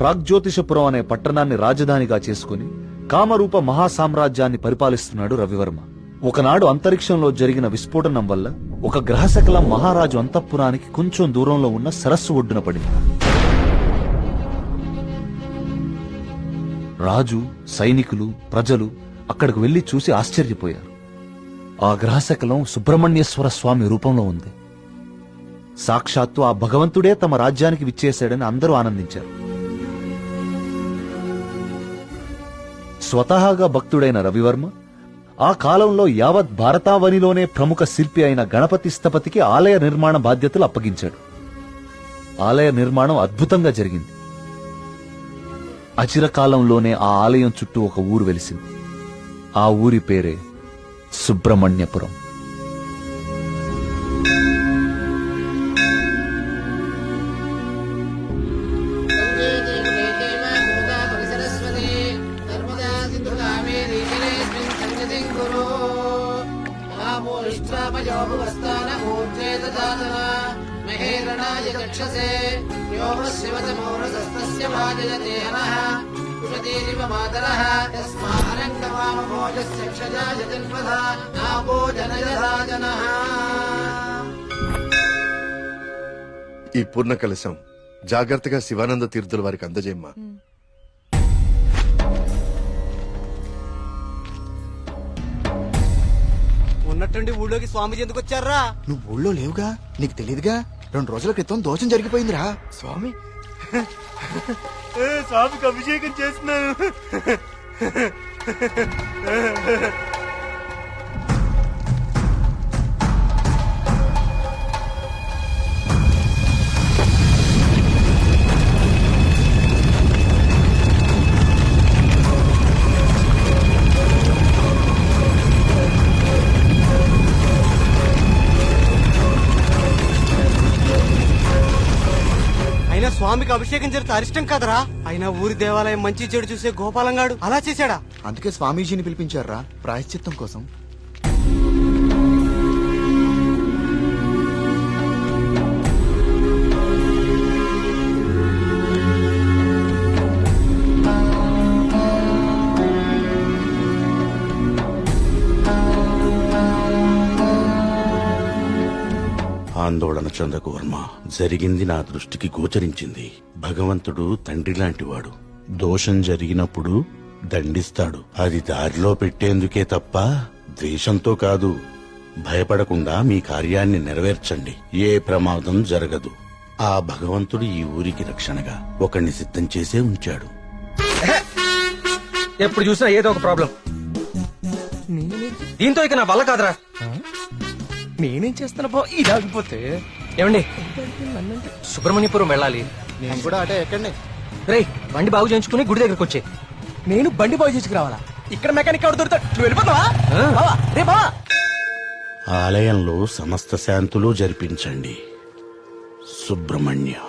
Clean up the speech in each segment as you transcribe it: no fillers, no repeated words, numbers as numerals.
ప్రాగ్జ్యోతిషపురం అనే పట్టణాన్ని రాజధానిగా చేసుకుని కామరూప మహాసామ్రాజ్యాన్ని పరిపాలిస్తున్నాడు రవివర్మ. ఒకనాడు అంతరిక్షంలో జరిగిన విస్ఫోటనం వల్ల ఒక గ్రహశకలం మహారాజు అంతఃపురానికి కొంచెం దూరంలో ఉన్న సరస్సు ఒడ్డున పడింది. రాజు, సైనికులు, ప్రజలు అక్కడికి వెళ్లి చూసి ఆశ్చర్యపోయారు. ఆ గ్రహశకలం సుబ్రహ్మణ్యేశ్వర స్వామి రూపంలో ఉంది. సాక్షాత్తు ఆ భగవంతుడే తమ రాజ్యానికి విచ్చేశాడని అందరూ ఆనందించారు. స్వతహాగా భక్తుడైన రవివర్మ ఆ కాలంలో యావత్ భారతావనిలోనే ప్రముఖ శిల్పి అయిన గణపతి స్థపతికి ఆలయ నిర్మాణ బాధ్యతలు అప్పగించాడు. ఆలయ నిర్మాణం అద్భుతంగా జరిగింది. అచిరకాలంలోనే ఆ ఆలయం చుట్టూ ఒక ఊరు వెలిసింది. ఆ ఊరి పేరే సుబ్రహ్మణ్యపురం. ఈ పూర్ణ కలశం జాగ్రత్తగా శివానంద తీర్థుల వారికి అందజేయమ్మా. ఉన్నట్టుండి ఊళ్ళోకి స్వామీజీ ఎందుకు వచ్చారా? నువ్వు ఊళ్ళో లేవుగా, నీకు తెలియదుగా. 2 రోజుల క్రితం దోషం జరిగిపోయిందిరా. స్వామి స్వామికి అభిషేకం చేస్తున్నాను. స్వామికి అభిషేకం జరిగితే అరిష్టం కదరా. అయినా ఊరి దేవాలయం మంచి చెడు చూసే గోపాలంగాడు అలా చేశాడా? అందుకే స్వామీజీని పిలిపించారా ప్రాయశ్చిత్తం కోసం. ఆందోళన చెందకు వర్మ. జరిగింది నా దృష్టికి గోచరించింది. భగవంతుడు తండ్రి లాంటివాడు. దోషం జరిగినప్పుడు దండిస్తాడు. అది దారిలో పెట్టేందుకే తప్ప ద్వేషంతో కాదు. భయపడకుండా మీ కార్యాన్ని నెరవేర్చండి. ఏ ప్రమాదం జరగదు. ఆ భగవంతుడు ఈ ఊరికి రక్షణగా ఒకణ్ణి సిద్ధం చేసే ఉంచాడు. ఎప్పుడు చూసినా ఏదో ఒక ప్రాబ్లం. దీంతో ఇక నా వల్ల కాదురా. నేనేం చేస్తున్నా బా ఇదాగిపోతే. ఏమండి, సుబ్రహ్మణ్యపురం వెళ్ళాలి. నేను కూడా అటే ఎక్కడనే. రేయ్, బండి బాగు చేయించుకుని గుడి దగ్గరకు వచ్చే. నేను బండి బాగు చేసుకురావాలా? ఇక్కడ మెకానిక్ ఎవరు దొరుకుతాడు? నువ్వు వెళ్ళిపోతావా? బావా, రే బావా. ఆలయంలో సమస్త శాంతులు జరిపించండి. సుబ్రహ్మణ్య.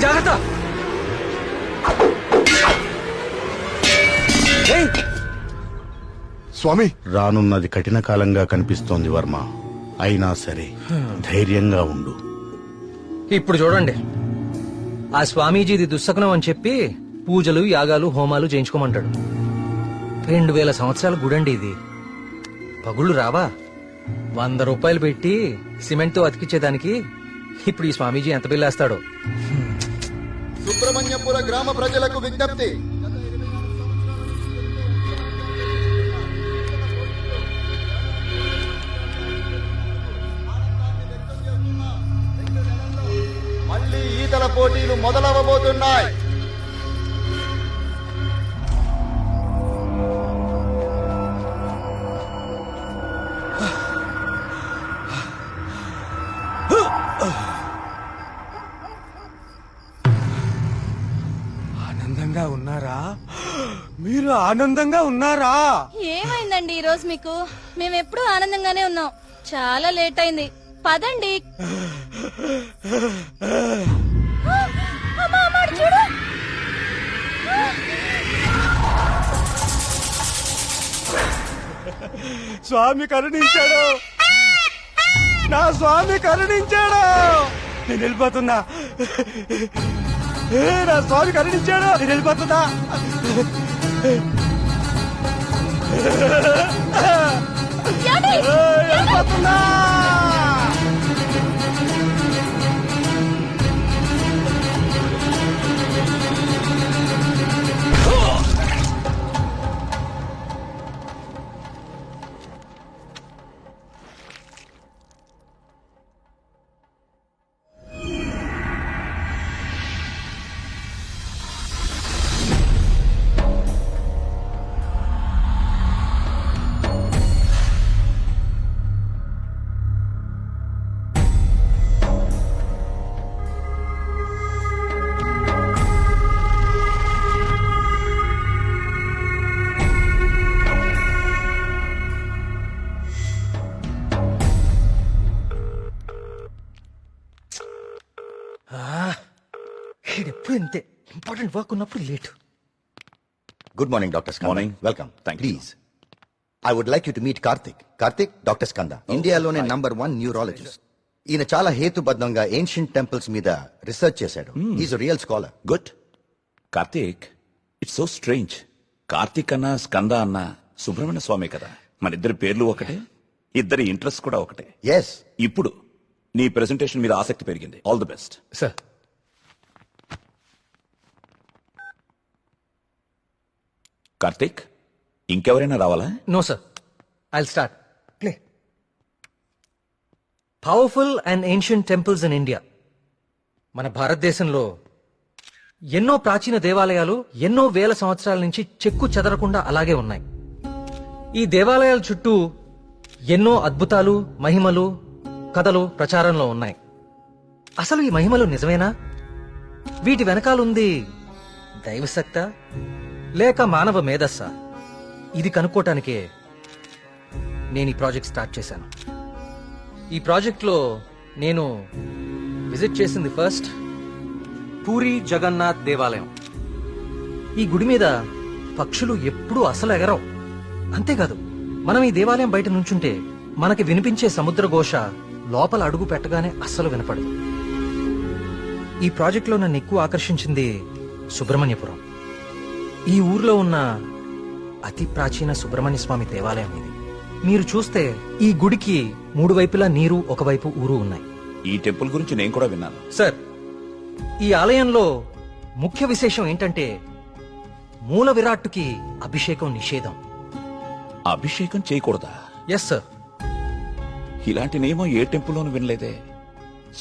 జాగ్రత్త. స్వామి, రానున్నది కఠిన కాలంగా కనిపిస్తోంది వర్మ. అయినా సరే ధైర్యంగా ఉండు. ఇప్పుడు చూడండి, ఆ స్వామీజీది దుస్సకనం అని చెప్పి పూజలు, యాగాలు, హోమాలు చేయించుకోమంటాడు. 2000 సంవత్సరాల గుడండి ఇది. పగుళ్ళు రావా? 100 రూపాయలు పెట్టి సిమెంట్తో అతికిచ్చేదానికి ఇప్పుడు ఈ స్వామీజీ ఎంత బిల్లేస్తాడో. సుబ్రహ్మణ్యపుర గ్రామ ప్రజలకు విజ్ఞప్తి. మళ్ళీ ఈతల పోటీలు మొదలవబోతున్నాయి. ఆనందంగా ఉన్నారా? మీరు ఆనందంగా ఉన్నారా? ఏమైందండి ఈ రోజు మీకు? మేమెప్పుడు ఆనందంగానే ఉన్నాం. చాలా లేట్ అయింది, పదండి. చూడు, స్వామి కరుణించాడు, నా స్వామి కరుణించాడు. నేను వెళ్ళిపోతున్నా. నా స్వామి కరుణించాడు, నేను వెళ్ళిపోతున్నా. వెళ్ళిపోతున్నా. ఎప్పుడు ఇంతే, ఇంపార్టెంట్ వర్క్ ఉన్నప్పుడు late. Good morning doctor Skanda. Morning. Welcome. Thank you. Please I would like you to meet Karthik. Karthik, doctor Skanda, ఇండియాలోనే #1 న్యూరాలజిస్ట్. ఈయన చాలా హేతుబద్ధంగా ఏన్షియంట్ టెంపుల్స్ మీద రీసెర్చ్ చేశాడు. Is real scholar. Good. Karthik, it's so strange. Karthik అన్న స్కంద అన్న సుబ్రహ్మణ్య స్వామి కదా, మన ఇద్దరి పేర్లు ఒకటే, ఇద్దరి ఇంట్రెస్ట్ కూడా ఒకటే. ఎస్. ఇప్పుడు నీ ప్రెజెంటేషన్ మీద ఆసక్తి పెరిగింది. All the best. Sir, Karthik, ఇంకెవరైనా రావాలా? No sir, I'll start. Play. Powerful and ancient temples in India. మన భారతదేశంలో ఎన్నో ప్రాచీన దేవాలయాలు ఎన్నో వేల సంవత్సరాల నుంచి చెక్కు చెదరకుండా అలాగే ఉన్నాయి. ఈ దేవాలయాల చుట్టూ ఎన్నో అద్భుతాలు, మహిమలు, కథలు ప్రచారంలో ఉన్నాయి. అసలు ఈ మహిమలు నిజమేనా? వీటి వెనకాలుంది దైవశక్తా లేక మానవ మేధస్సా? ఇది కనుక్కోటానికే నేను ఈ ప్రాజెక్ట్ స్టార్ట్ చేశాను. ఈ ప్రాజెక్ట్లో నేను విజిట్ చేసింది ఫస్ట్ పూరి జగన్నాథ్ దేవాలయం. ఈ గుడి మీద పక్షులు ఎప్పుడూ అసలు ఎగరవు. అంతేకాదు, మనం ఈ దేవాలయం బయట నుంచుంటే మనకి వినిపించే సముద్ర ఘోష లోపల అడుగు పెట్టగానే అస్సలు వినపడదు. ఈ ప్రాజెక్ట్లో నన్ను ఎక్కువ ఆకర్షించింది సుబ్రహ్మణ్యపురం. ఈ ఊర్లో ఉన్న అతి ప్రాచీన సుబ్రహ్మణ్య స్వామి దేవాలయం ఇది. మీరు చూస్తే ఈ గుడికి 3 వైపులా నీరు, ఒకవైపు ఊరు ఉన్నాయి. ఈ టెంపుల్ గురించి నేను కూడా విన్నాను. సార్, ఈ ఆలయంలో ముఖ్య విశేషం ఏంటంటే మూల విరాట్టుకి అభిషేకం నిషేధం. అభిషేకం చేయకూడదా? Yes sir. ఇలాంటి నియమం ఏ టెంపుల్లోనూ వినలేదే.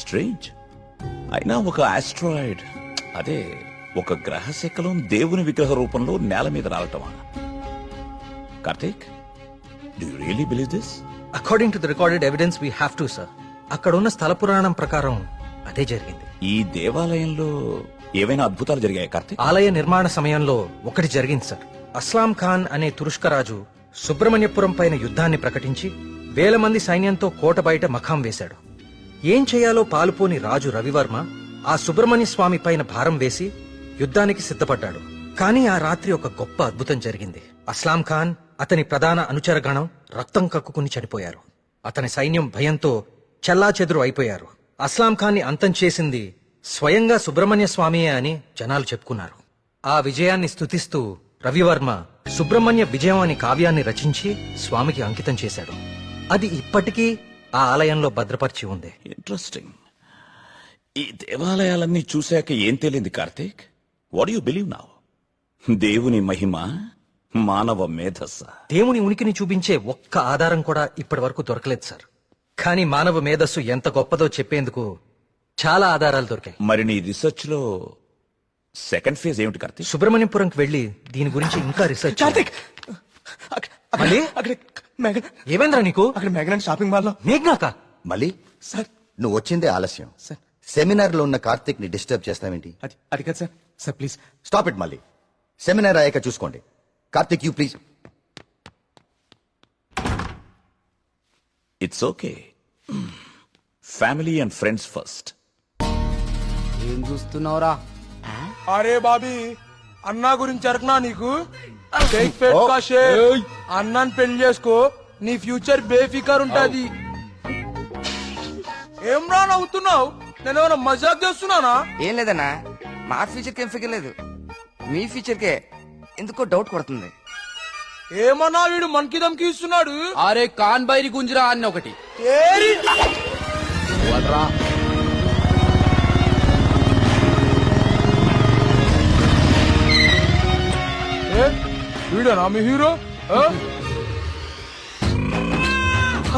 స్ట్రేంజ్. అయినా ఒక ఆస్ట్రాయిడ్, అదే ఒక గ్రహ శకలం దేవుని విగ్రహ రూపంలో నేల మీద రావటమా? Karthik, do you really believe this? According to the recorded evidence we have to sir. అక్కడున్న స్థల పురాణం ప్రకారం అదే జరిగింది. ఈ దేవాలయంలో ఏవైనా అద్భుతాలు జరిగాయి కార్తీక్? ఆలయ నిర్మాణ సమయంలో ఒకటి జరిగింది సార్. అస్లాం ఖాన్ అనే తురుష్క రాజు సుబ్రహ్మణ్యపురం పైన యుద్ధాన్ని ప్రకటించి 1000 మంది సైన్యంతో కోట బయట మఖాం వేశాడు. ఏం చేయాలో పాలుపోని రాజు రవివర్మ ఆ సుబ్రహ్మణ్య స్వామి పైన భారం వేసి యుద్ధానికి సిద్ధపడ్డాడు. కానీ ఆ రాత్రి ఒక గొప్ప అద్భుతం జరిగింది. అస్లాం ఖాన్, అతని ప్రధాన అనుచరగణం రక్తం కక్కుకుని చనిపోయారు. అతని సైన్యం భయంతో చెల్లాచెదురు అయిపోయారు. అస్లాం ఖాన్ని అంతం చేసింది స్వయంగా సుబ్రహ్మణ్య స్వామియే అని జనాలు చెప్పుకున్నారు. ఆ విజయాన్ని స్తుతిస్తూ రవివర్మ సుబ్రహ్మణ్య విజయం అనే కావ్యాన్ని రచించి స్వామికి అంకితం చేశాడు. అది ఇప్పటికీ ఆ ఆలయంలో భద్రపరిచి ఉంది. ఇంట్రెస్టింగ్. ఈ దేవాలయాలన్నీ చూశాక ఏం తేలింది Karthik? What you believe now? దేవుని మహిమ, మానవ మేధస్స? దేవుని ఉనికిని చూపించే ఒక్క ఆధారం కూడా ఇప్పటి వరకు దొరకలేదు సార్. కానీ మానవ మేధస్సు ఎంత గొప్పదో చెప్పేందుకు చాలా ఆధారాలు దొరికాయి. మరి నీ రీసెర్చ్ లో సెకండ్ ఫేజ్ ఏమిటి కార్తీక్? సుబ్రహ్మణ్యపురంకి వెళ్లి దీని గురించి ఇంకా రీసెర్చ్ చేయాలి. మళ్ళీ? ఏమైందిరా నీకు? అక్కడ మేఘనా షాపింగ్ మాల్ లో. మేఘ్నాకా? మళ్ళీ సార్, నువ్వు వచ్చిందే ఆలస్యం. సార్, సెమినార్ లో ఉన్న కార్తిక్ ని డిస్టర్బ్ చేస్తావేంటి? అది కాదు sir. Sir please stop it. మళ్ళీ సెమినార్ అయ్యాక చూసుకోండి. Karthik, you please. It's okay. Family and friends first. ఏం చూస్తున్నావురా? అరే బాబీ, అన్నా గురించి అరకనా నీకు? షేక్ పేట్ కా షేక్. అన్నాన్ని పెళ్లి చేసుకో, నీ ఫ్యూచర్ బేఫికర్ ఉంటది. ఏం రా నవ్వుతున్నావు? నేను ఏమైనా మజాక్ చేస్తున్నానా? ఏం లేదన్నా, మా ఫ్యూచర్ ఏం ఫిగర్ లేదు, మీ ఫ్యూచర్ కే ఎందుకో డౌట్ కొడుతుంది. ఏమన్నా వీడు మనకి దమ్కి ఇస్తున్నాడు. అరే కాన్ బైరి గుంజరా అన్న ఒకటి. ఏరి! ఏ, వీడేనా మీ హీరో? ఆ?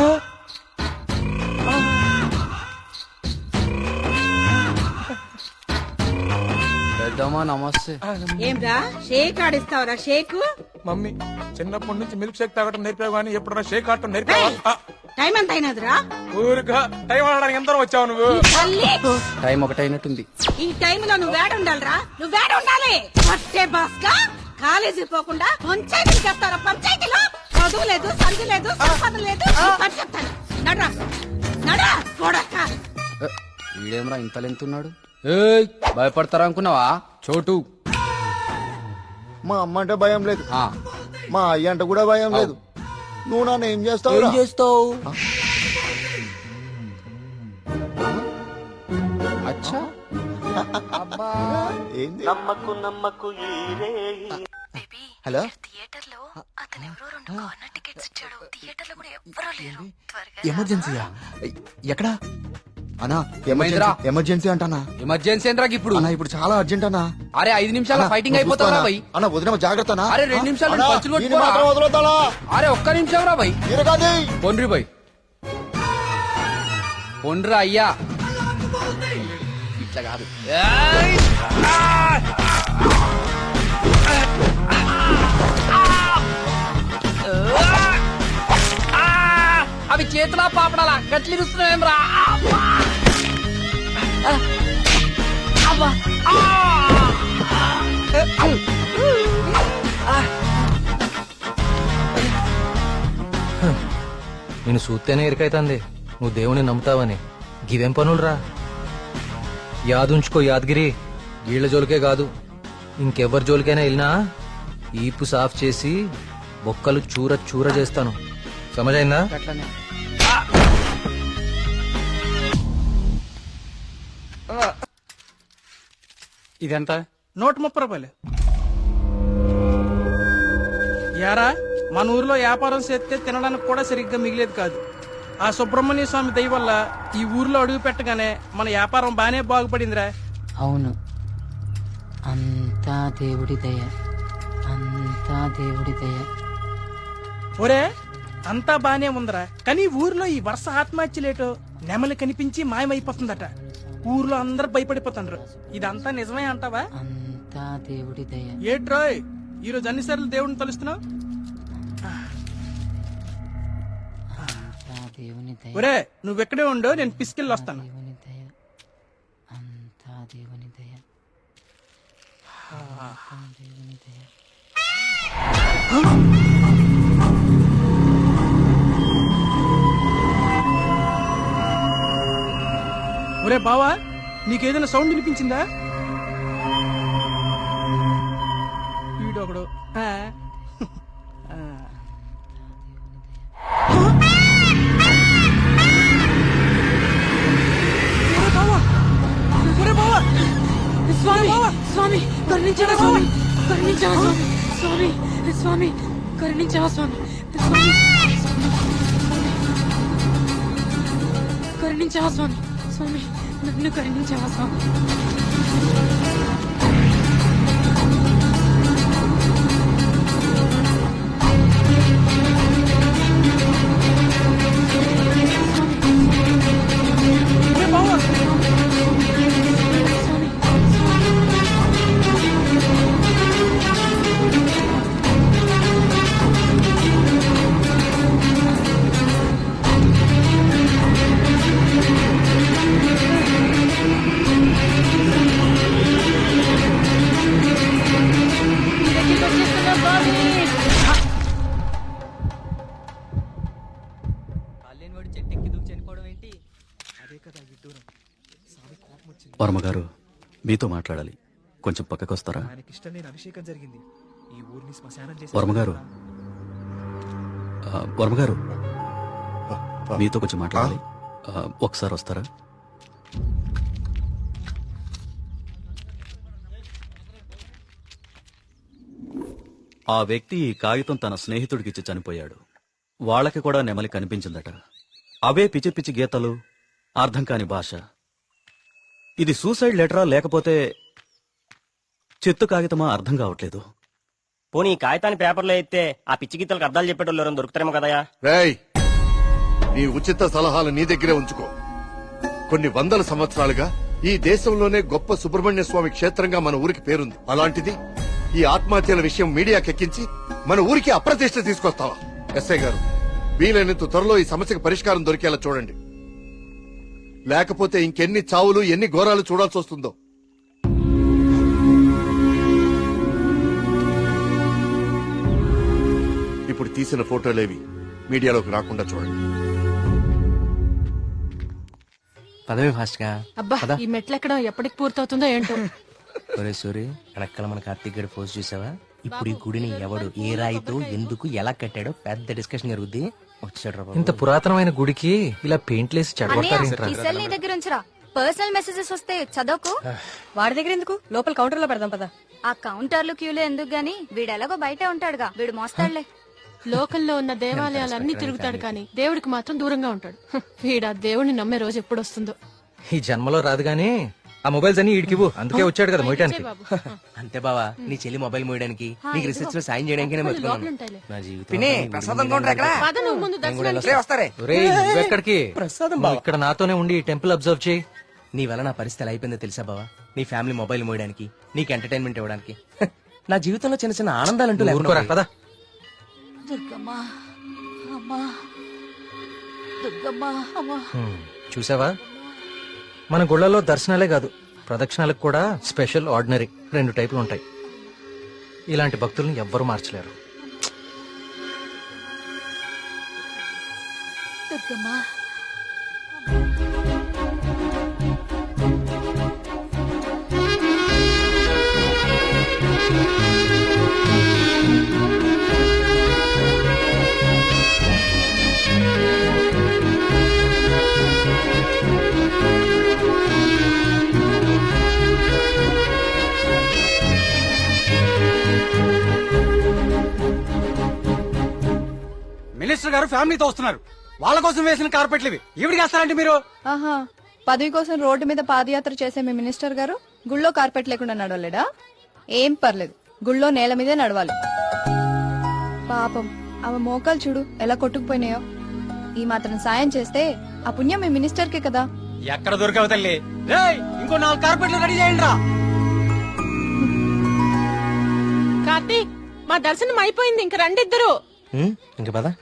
ఆ? పెద్దమ్మా నమస్తే. ఏంరా షేక్ ఆడిస్తావరా? షేక్ మమ్మీ చిన్నప్పటి నుంచి మిల్క్ షేక్ తాగటం నేర్పావు కానీ ఎప్పుడన్నా షేక్ ఆడటం నేర్పావా? టైం ఎంత అయినదిరా? ఊరుగా టైం ఆడడానికి ఎంత వచ్చావు నువ్వు? తల్లి, టైం ఒకటైనట్టుంది. ఈ టైంలో నువ్వు వేడ ఉండాలిరా, నువ్వు వేడ ఉండాలి. పట్టే బాస్కా కాలేజీ పోకుండా పంచాయతీకి చేస్తారా? పంచాయతీలో చదువు లేదు, సంధి లేదు, సంపద లేదు. పని చెప్తాను, నడరా నడరా చూడక్క. వీడేమరా ఇంత లెంతున్నాడు? భయపడతారా అనుకున్నావా చోటు? మా అమ్మ అంటే భయం లేదు, మా అయ్య అంటే కూడా భయం లేదు. నువ్వు నన్ను ఏం చేస్తావు? ఏం చేస్తావు? అచ్చా ఏంది? బేబీ, హలో థియేటర్ లో అతను ఎవరో 2 కార్నర్ టికెట్స్ ఇచ్చాడు. థియేటర్ లో కూడా ఎవ్వరూ లేరు. త్వరగా ఎమర్జెన్సీయా? ఎక్కడా అన్నా? ఏమైందిరా? ఎమర్జెన్సీ అంటానా? ఎమర్జెన్సీ ఏంద్రా ఇప్పుడు? అన్నా ఇప్పుడు చాలా అర్జెంట్ అన్నా. అరే 5 నిమిషాల ఫైటింగ్ అయిపోతారా భయ్? అన్న వదిన జాగ్రత్త అన్నా. అరే 2 నిమిషాలు అన్నా, పంచులు ఈయన కొట్టుకోరా? మాత్రం వదలొద్దాలా? అరే ఒక్క నిమిషం రా భయ్. ఈయన కాదు. పొండ్రి భయ్, పొండ్రా అయ్యా. ఇట్లా కాదు. అవి చేతులా పాపడాలా గట్లిరుస్తున్నాయేం రా? నేను చూస్తేనే ఎరికైతుంది నువ్వు దేవుని నమ్ముతావని. గివేం పనులురా? యాదుంచుకో యాదగిరి, వీళ్ళ జోలికే కాదు ఇంకెవ్వరి జోలికైనా వెళ్ళినా ఈపు సాఫ్ చేసి బొక్కలు చూర చూర చేస్తాను. సమజైందా? అట్లనే. ఇదెంత? 130 రూపాయలు. యారా, మన ఊర్లో వ్యాపారం చేస్తే తినడానికి కూడా సరిగ్గా మిగిలేదు కాదు. ఆ సుబ్రహ్మణ్య స్వామి దయ వల్ల ఈ ఊర్లో అడుగు పెట్టగానే మన వ్యాపారం బానే బాగుపడిందిరా. అవును, అంతా దేవుడి దయ, అంతా దేవుడి దయ. ఒరే అంతా బానే ఉందిరా, కానీ ఊర్లో ఈ వరుస ఆత్మహత్యలేటో నెమలి కనిపించి మాయమైపోతుందట. ఊర్లో అందరు భయపడిపోతున్నారు. ఇదంతా నిజమే అంటావా? అంతా దేవుడి దయ. ఏట్రోయ్, ఈరోజు అన్నిసార్లు దేవుడిని తలుస్తున్నావు? దేవుని దయ, ఒరే నువ్వెక్కడే ఉండో, నేను పిసికెళ్ళి వస్తాను. దేవుని దయ, అంతా దేవుని దయ, అంతా దేవుని దయ. ఒరే బావా, నీకేదైనా సౌండ్ వినిపించిందా? వీడొకడు. స్వామి స్వామి కరుణించవా స్వామి, కరుణించవా స్వామి, స్వామి స్వామి కరుణించవా స్వామి, స్వామి కరుణించవా స్వామి, స్వామి నన్ను కరుణించవా స్వామి. వర్మగారు మీతో మాట్లాడాలి, కొంచెం పక్కకొస్తారా? వర్మగారు వర్మగారు మీతో కొంచెం మాట్లాడాలి. ఒకసారి వస్తారా? ఆ వ్యక్తి ఈ కాగితం తన స్నేహితుడికిచ్చి చనిపోయాడు. వాళ్ళకి కూడా నెమలి కనిపించిందట. అవే పిచ్చి పిచ్చి గీతలు, అర్థం కాని భాష. ఇది సూసైడ్ లెటరా లేకపోతే చెత్త కాగితమా అర్థం కావట్లేదు. పోనీ ఈ కాగితాన్ని పేపర్లో అయితే ఆ పిచ్చి గీతలకు అర్థాలు చెప్పేటోళ్ళు ఎవరైనా దొరుకుతారేమో కదయా. రేయ్, నీ ఉచిత సలహాలు నీ దగ్గరే ఉంచుకో. కొన్ని వందల సంవత్సరాలుగా ఈ దేశంలోనే గొప్ప సుబ్రహ్మణ్య స్వామి క్షేత్రంగా మన ఊరికి పేరుంది. అలాంటిది ఈ ఆత్మహత్యల విషయం మీడియాకెక్కించి మన ఊరికి అప్రతిష్ట తీసుకొస్తావా? ఎస్ఐ గారు, వీలైనంత త్వరలో ఈ సమస్యకు పరిష్కారం దొరికేలా చూడండి. లేకపోతే ఇంకెన్ని చావులు, ఎన్ని ఘోరాలు చూడాల్సి వస్తుందో. ఇప్పుడు తీసిన ఫోటోలేవి మీడియాలోకి రాకుండా చూడండి. పదవి ఫాస్ట్ గా. అబ్బా ఈ మెట్లు ఎక్కడం ఎప్పటికి పూర్తవుతుందో ఏంటో. ఒరే సూరి, వెనకాల మన కార్తీక్ గడి పోస్ట్ చూసావా? ఇప్పుడు ఈ గుడిని ఎవడు, ఏ రాయితో, ఎందుకు, ఎలా కట్టాడో పెద్ద డిస్కషన్ జరుగుద్ది. వచ్చాడు ఇంత పురాతనమైన గుడికి ఇలా పెయింట్లేసి చెడగొట్టారేంట్రా? ఈ సెల్ నీ దగ్గర ఉంచరా. పర్సనల్ మెసేజెస్ వస్తే చదవకు. వాడి దగ్గర ఎందుకు, లోపల కౌంటర్ లో పెడదాం పదా. ఆ కౌంటర్లు క్యూలు ఎందుకు గాని, వీడెలాగో బయటే ఉంటాడుగా, వీడు మోస్తాడులే. లోకల్లో ఉన్న దేవాలయాలన్నీ తిరుగుతాడు కానీ దేవుడికి మాత్రం దూరంగా ఉంటాడు. వీడా దేవుడిని నమ్మే రోజు ఎప్పుడు వస్తుందో. ఈ జన్మలో రాదు గానీ ఆ మొబైల్స్ అన్ని ఈడికివ్వు. అందుకే వచ్చాడు కదా మోయటానికి. అంతే బావా, నీ చెల్లి మొబైల్ మోయడానికి, నీకు రీసెర్చ్ లో సాయం చేయడానికి లోపలుంటాయిలే. నా జీవితం పద నువ్వు ముందు దర్శనానికి. ఒరేయ్, నువ్వెక్కడికి? నువ్వు ఇక్కడ నాతోనే ఉండి ఈ టెంపుల్ అబ్జర్వ్ చేయి. నీ వల్ల నా పరిస్థితి ఎలా అయిపోయిందో తెలుసా బావా? నీ ఫ్యామిలీ మొబైల్ మోయడానికి, నీకు ఎంటర్టైన్మెంట్ ఇవ్వడానికి. నా జీవితంలో చిన్న చిన్న ఆనందాలంటూ ఊరుకోరా, పద. దుర్గమ్మా, అమ్మా, దుర్గమ్మా, అమ్మా. చూసావా, మన గుళ్ళలో దర్శనాలే కాదు, ప్రదక్షిణాలకు కూడా స్పెషల్, ఆర్డినరీ 2 టైపులు ఉంటాయి. ఇలాంటి భక్తుల్ని ఎవ్వరూ మార్చలేరు. దుర్గమ్మా, మినిస్టర్ గారు ఫ్యామిలీతో వస్తున్నారు. వాళ్ళ కోసం వేసిన కార్పెట్లు ఇవి. ఈవిడికి వేస్తారంటే మీరు? ఆహా, పదవి కోసం రోడ్డు మీద పాదయాత్ర చేసే మీ మినిస్టర్ గారు గుళ్ళో కార్పెట్ లేకుండా నడవలేడా? ఏం పర్లేదు, గుళ్ళో నేల మీదే నడవాలి. పాపం ఆమె మోకాలు చూడు ఎలా కొట్టుకుపోయినాయో. ఈ మాత్రం సాయం చేస్తే ఆ పుణ్యం మీ మినిస్టర్ కే కదా. ఎక్కడ దొరికావు తల్లి? రేయ్, ఇంకో 4 కార్పెట్లు రెడీ చేయండి రా. కార్తీక్, మా దర్శనం అయిపోయింది, ఇంక రండి ఇద్దరు. ఇంకా పదా.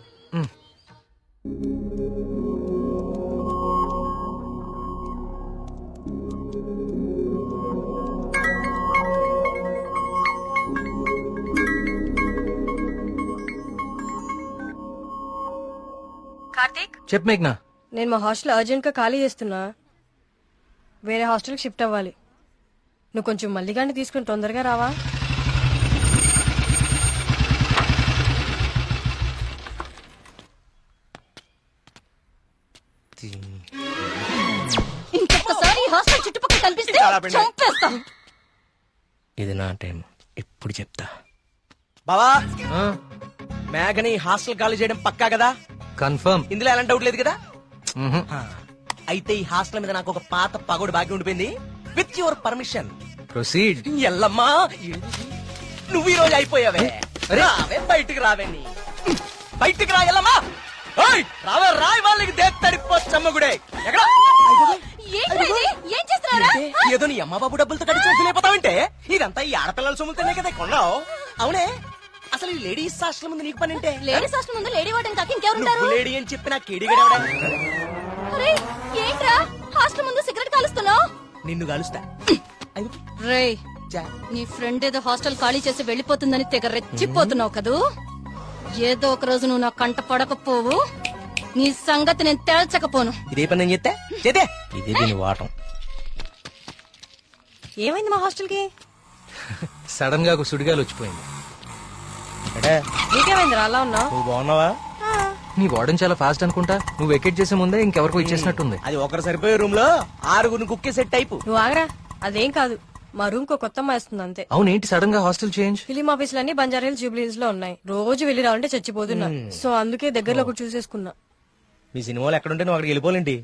కార్తీక్, చెప్పు మేఘ్నా. నేను మా హాస్టల్ అర్జెంట్ గా ఖాళీ చేస్తున్నా. వేరే హాస్టల్కి షిఫ్ట్ అవ్వాలి. నువ్వు కొంచెం మల్లిగాన్ని తీసుకుని తొందరగా రావా? ఇంకొకసారి ఈ హాస్టల్ చుట్టుపక్కల కనిపిస్తే చంపేస్తా. ఇది నా టైం, ఇప్పుడు చెప్తా. బావా, మేఘని హాస్టల్ ఖాళీ చేయడం పక్కా కదా? కన్ఫర్మ్. ఇందులో ఎలాంటి డౌట్ లేదు కదా? అయితే ఈ హాస్టల్ మీద నాకు ఒక పాత పగోడు బాకీ ఉండిపోయింది. With your permission proceed. Yellamma, నువ్వు ఈ రోజు అయిపోయావే. రావే, బయటికి రావే. బయటికి రా ఎల్లమ్మా. రావే, రాయి వాళ్ళకి దేత్తడిపోచ్చమ్మగుడే. ఎక్కడ ఏం చేస్తున్నారా? ఏదో నీ అమ్మ బాబు డబ్బులతో కట్టి చూసిపోతావంటే ఇదంతా ఈ ఆడపిల్లల సొమ్ములతోనే కదా కొన్నావు. అవునే, అసలు ఈ లేడీస్ హాస్టల్ ముందు నీకు పని అంటే? లేడీస్ హాస్టల్ ముందు లేడీ వార్డెన్ కాక ఇంకెవరుంటారు? నువ్వు లేడీ అని చెప్పి నాకు కేడిగడవడా? అరే ఏంట్రా హాస్టల్ ముందు సిగరెట్ కాలుస్తున్నావు? నిన్ను కలుస్తా. రేయ్, నీ ఫ్రెండ్ ఏదో హాస్టల్ ఖాళీ చేసి వెళ్లిపోతుందని తెగ రెచ్చిపోతున్నావు కదూ. ఏదో ఒక రోజు నువ్వు నా కంట పడకపోవు, నీ సంగతి నేను తేల్చకపోను. ఇదే పని నేను చెప్తే చేతే ఇదే దీని వాటం. ఏమైంది మా హాస్టల్ కి? సడన్ గా ఒక సుడిగాలు వచ్చిపోయింది. నీకేమైంది అలా ఉన్నావు? నువ్వు బాగున్నావా? నీ వార్డెన్ చాలా ఫాస్ట్ అనుకుంటా. నువ్వు వెకేట్ చేసే ముందే ఇంకెవరికో ఇచ్చేసినట్టుంది. అది ఒకరు సరిపోయే రూమ్ లో 6 కుక్కే సెట్ టైపు. నువ్వు ఆగరా, అదేం కాదు. మా రూమ్ కో కొత్త అమ్మాయి వస్తుంది అంతే. అవునేంటి సడన్ గా హాస్టల్ చేంజ్? ఫిలిం ఆఫీసులన్నీ బంజారాహిల్స్ జూబ్లీహిల్స్ లో ఉన్నాయి. రోజు వెళ్ళి రావాలంటే చచ్చిపోతున్నా. సో అందుకే దగ్గరలో ఒకటి చూసేసుకున్నా. మీ సినిమాలు ఎక్కడుంటే నువ్వు అక్కడికి వెళ్ళిపోలేంటి.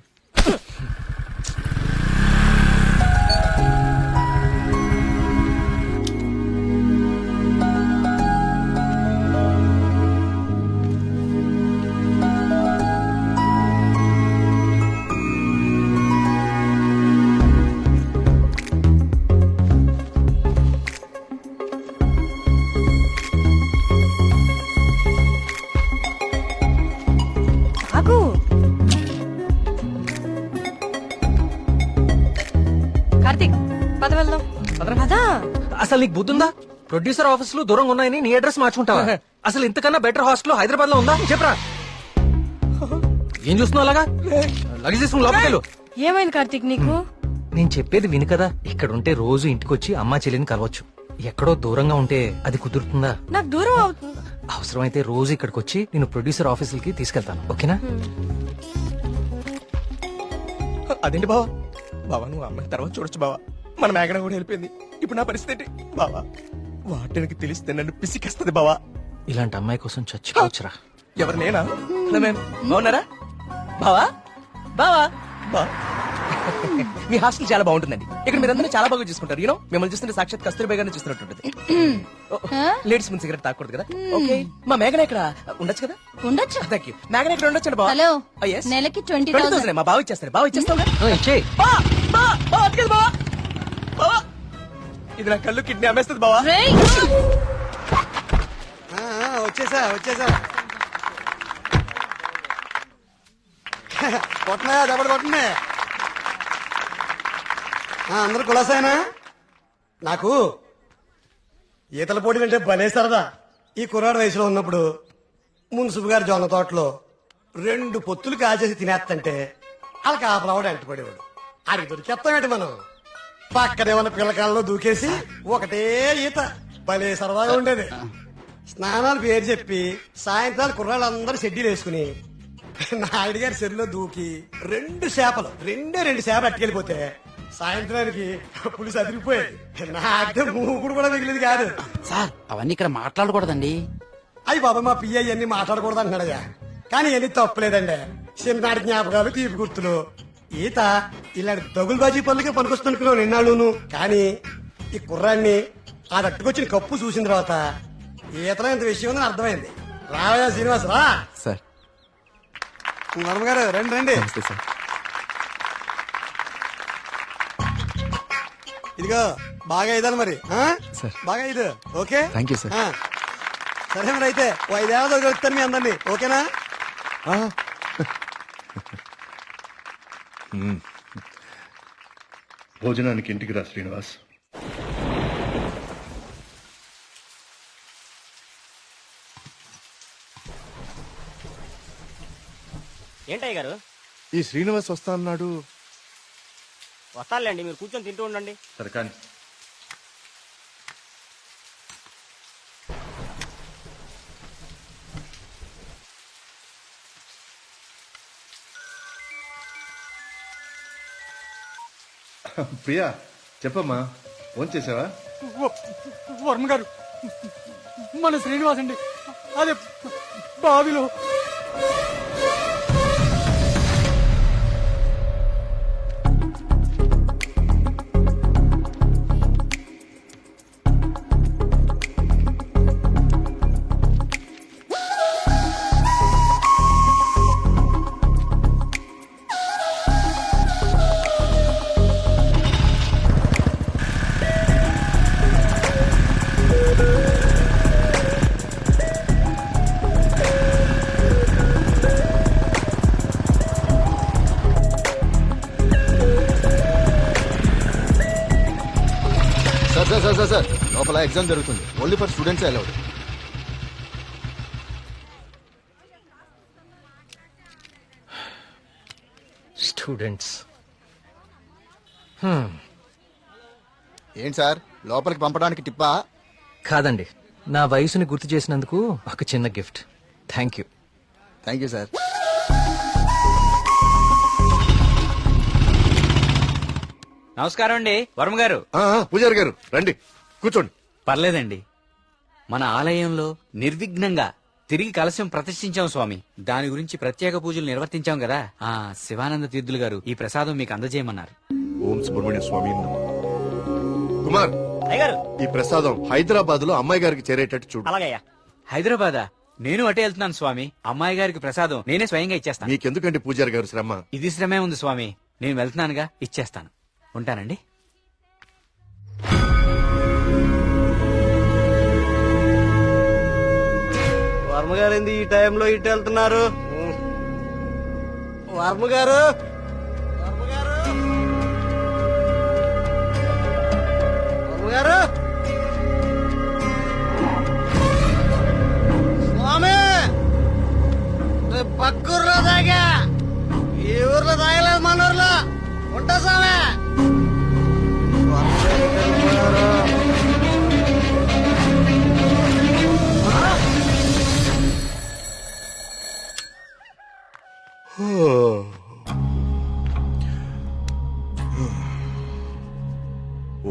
ఆగు. కార్తీక్ పద వెళ్దాం. పదా. అసలు నీకు బుద్ధుందా? ప్రొడ్యూసర్ ఆఫీసులు దూరంగా ఉన్నాయని నీ అడ్రస్ మార్చుకుంటావా? అసలు ఇంతకన్నా బెటర్ హాస్టల్ హైదరాబాద్ లో ఉందా చెప్పరా? ఏం చూస్తున్నావు అలాగా? లగేజ్ తీసుకుని లోపలికి వెళ్ళు. ఏమైంది కార్తీక్ నీకు? నేను చెప్పేది విను కదా. ఇక్కడ ఉంటే రోజు ఇంటికి వచ్చి అమ్మా చెల్లిని కలవచ్చు. ఎక్కడో దూరంగా ఉంటే అది కుదురుతుందా? నాకు దూరం అవుతుంది. అవసరమైతే రోజు ఇక్కడికి వచ్చి నేను ప్రొడ్యూసర్ ఆఫీసులకి తీసుకెళ్తాను. ఓకేనా? అదేంటి బావా? బావా నువ్వు అమ్మాయి తర్వాత చూడొచ్చు బావా. మన మేఘన కూడా వెళ్ళిపోయింది. ఇప్పుడు నా పరిస్థితి ఏంటి బావా? వాటికి తెలిస్తే నన్ను పిసికేస్తుంది బావా. ఇలాంటి అమ్మాయి కోసం చచ్చిపోవచ్చురా. ఎవరు నేనా? బాగున్నారా బావా? బావా బా మీ హాస్టల్ చాలా బాగుంటుందండి. ఇక్కడ మీరందరూ చాలా బాగా చూసుకుంటారు. యూనో మిమ్మల్ని చూస్తుంటే సాక్షాత్ కస్తూరిబా గారిని చూస్తున్నట్టుంటది. లేడీస్ ముందు సిగరెట్ తాకూడదు కదా. ఓకే మా మేఘన ఇక్కడ ఉండొచ్చు కదా? ఉండొచ్చు. Thank you. మేఘన ఇక్కడ ఉండొచ్చు బావా. Hello Oh, yes. నెలకి 20,000. మా బావ ఇచ్చేస్తారు. బావ ఇచ్చేస్తావు ఇచ్చేయ్. ఇది నా కళ్ళు కిడ్నీ అమ్మేస్తుంది బావా. రేయ్! వచ్చేసా కొట్టనా దెబ్బడు కొట్టనే. అందరు కులాసాయనా? నాకు ఈతల పోటీలు అంటే భలే సరదా. ఈ కుర్రాడు వయసులో ఉన్నప్పుడు మున్సిపు గారి జొన్న తోటలో 2 పొత్తులు కాల్చేసి తినేస్తంటే వాళ్ళకి ఆపలవాడు ఎంటపడేవాడు. ఆడికి దొరికేస్తామేంటి మనం? పక్కనే ఉన్న పిల్లకాలలో దూకేసి ఒకటే ఈత. భలే సరదాగా ఉండేది. స్నానాలు పేరు చెప్పి సాయంత్రాలు కుర్రాళ్ళందరూ షెడ్యూల్ వేసుకుని నాయుడు గారి చెరువులో దూకి 2 చేపలు అట్టుకెళ్ళిపోతే సాయంత్రానికి పులిసి అదిరిపోయేది. నాకే మూకుడు కూడా మిగిలింది కాదు. సార్ అవన్నీ ఇక్కడ మాట్లాడకూడదండి. అయ్యి బాబా మా పియ్య ఇవన్నీ మాట్లాడకూడదు అంటున్నాడయ్యా. కానీ ఇవన్నీ తప్పులేదండి. చిన్ననాటి జ్ఞాపకాలు, తీపి గుర్తులు. ఈత ఇలాంటి దగులుబాజీ పనులకే పనికొస్తున్నాను నిన్నాళ్ళును. కానీ ఈ కుర్రాన్ని ఆ తట్టుకొచ్చిన కప్పు చూసిన తర్వాత ఈతలో ఇంత విషయం ఉందని అర్థమైంది. రావయ్యా శ్రీనివాస్ రా. సార్ వర్మ గారు రండి రండి. ఇదిగో బాగా ఇదాలి మరి. బాగా ఇది ఓకే. Thank you sir. సరే మరి అయితే 5 ఏళ్ళ దొరుకుతాను మీ అందరినీ. ఓకేనా? భోజనానికి ఇంటికి రా శ్రీనివాస్. ఏంటయ్య గారు? ఈ శ్రీనివాస్ వస్తా అన్నాడు. వస్తానులేండి, మీరు కూర్చొని తింటూ ఉండండి. సరే కానీ ప్రియా చెప్పమ్మా, ఫోన్ చేసావా? వర్మ గారు మన శ్రీనివాస్ అండి, అదే బావిలో. సార్ లోపల ఎగ్జామ్ జరుగుతుంది. Only for students allowed. Students ఏంటి సార్ లోపలికి పంపడానికి టిప్పా? కాదండి, నా వయసుని గుర్తు చేసినందుకు ఒక చిన్న gift. Thank you. Thank you sir. నమస్కారం అండి వర్మ గారు. పూజారి గారు రండి కూర్చోండి. పర్లేదండి, మన ఆలయంలో నిర్విఘ్నంగా తిరిగి కలశం ప్రతిష్ఠించాం స్వామి. దాని గురించి ప్రత్యేక పూజలు నిర్వర్తించాం కదా. శివానంద తీర్థులు గారు ఈ ప్రసాదం మీకు అందజేయమన్నారు. ఓం సుబ్రహ్మణ్య స్వామి నమః. కుమార్ ఈ ప్రసాదం హైదరాబాద్ లో అమ్మాయి గారికి చేరేటట్టు చూడు. అలాగయ్యా. హైదరాబాదా? నేను అటే వెళ్తున్నాను స్వామి. అమ్మాయి గారికి ప్రసాదం నేనే స్వయంగా ఇచ్చేస్తాను. మీకెందుకండి పూజారి గారు శ్రమ? ఇది శ్రమే ఉంది స్వామి. నేను వెళ్తున్నానుగా, ఇచ్చేస్తాను. ఉంటానండి. వర్మ గారు ఏంది ఈ టైంలో ఇటు వెళ్తున్నారు? వర్మ గారు, వర్మ గారు, వర్మ గారు, స్వామి రేపు పక్క ఊర్లో తాగా, ఈ ఊర్లో తాగలేదు, మన ఊర్లో ఉంటా స్వామి.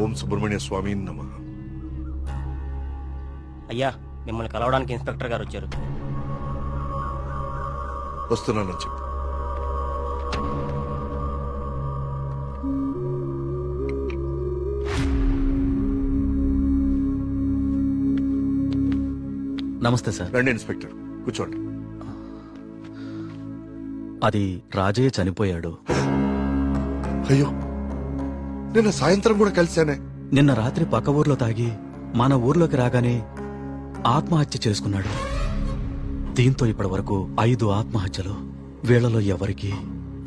ఓం సుబ్రహ్మణ్య స్వామి నమః. అయ్యా, మిమ్మల్ని కలవడానికి ఇన్స్పెక్టర్ గారు వచ్చారు. వస్తున్నానని చెప్పు. నమస్తే సార్. రండి ఇన్స్పెక్టర్, కూర్చోండి. అది రాజయ్య చనిపోయాడు. అయ్యో, నిన్న సాయంత్రం కూడా కలిశానే. నిన్న రాత్రి పక్క ఊర్లో తాగి మన ఊర్లోకి రాగానే ఆత్మహత్య చేసుకున్నాడు. దీంతో ఇప్పటి వరకు 5 ఆత్మహత్యలు. వీళ్లలో ఎవరికి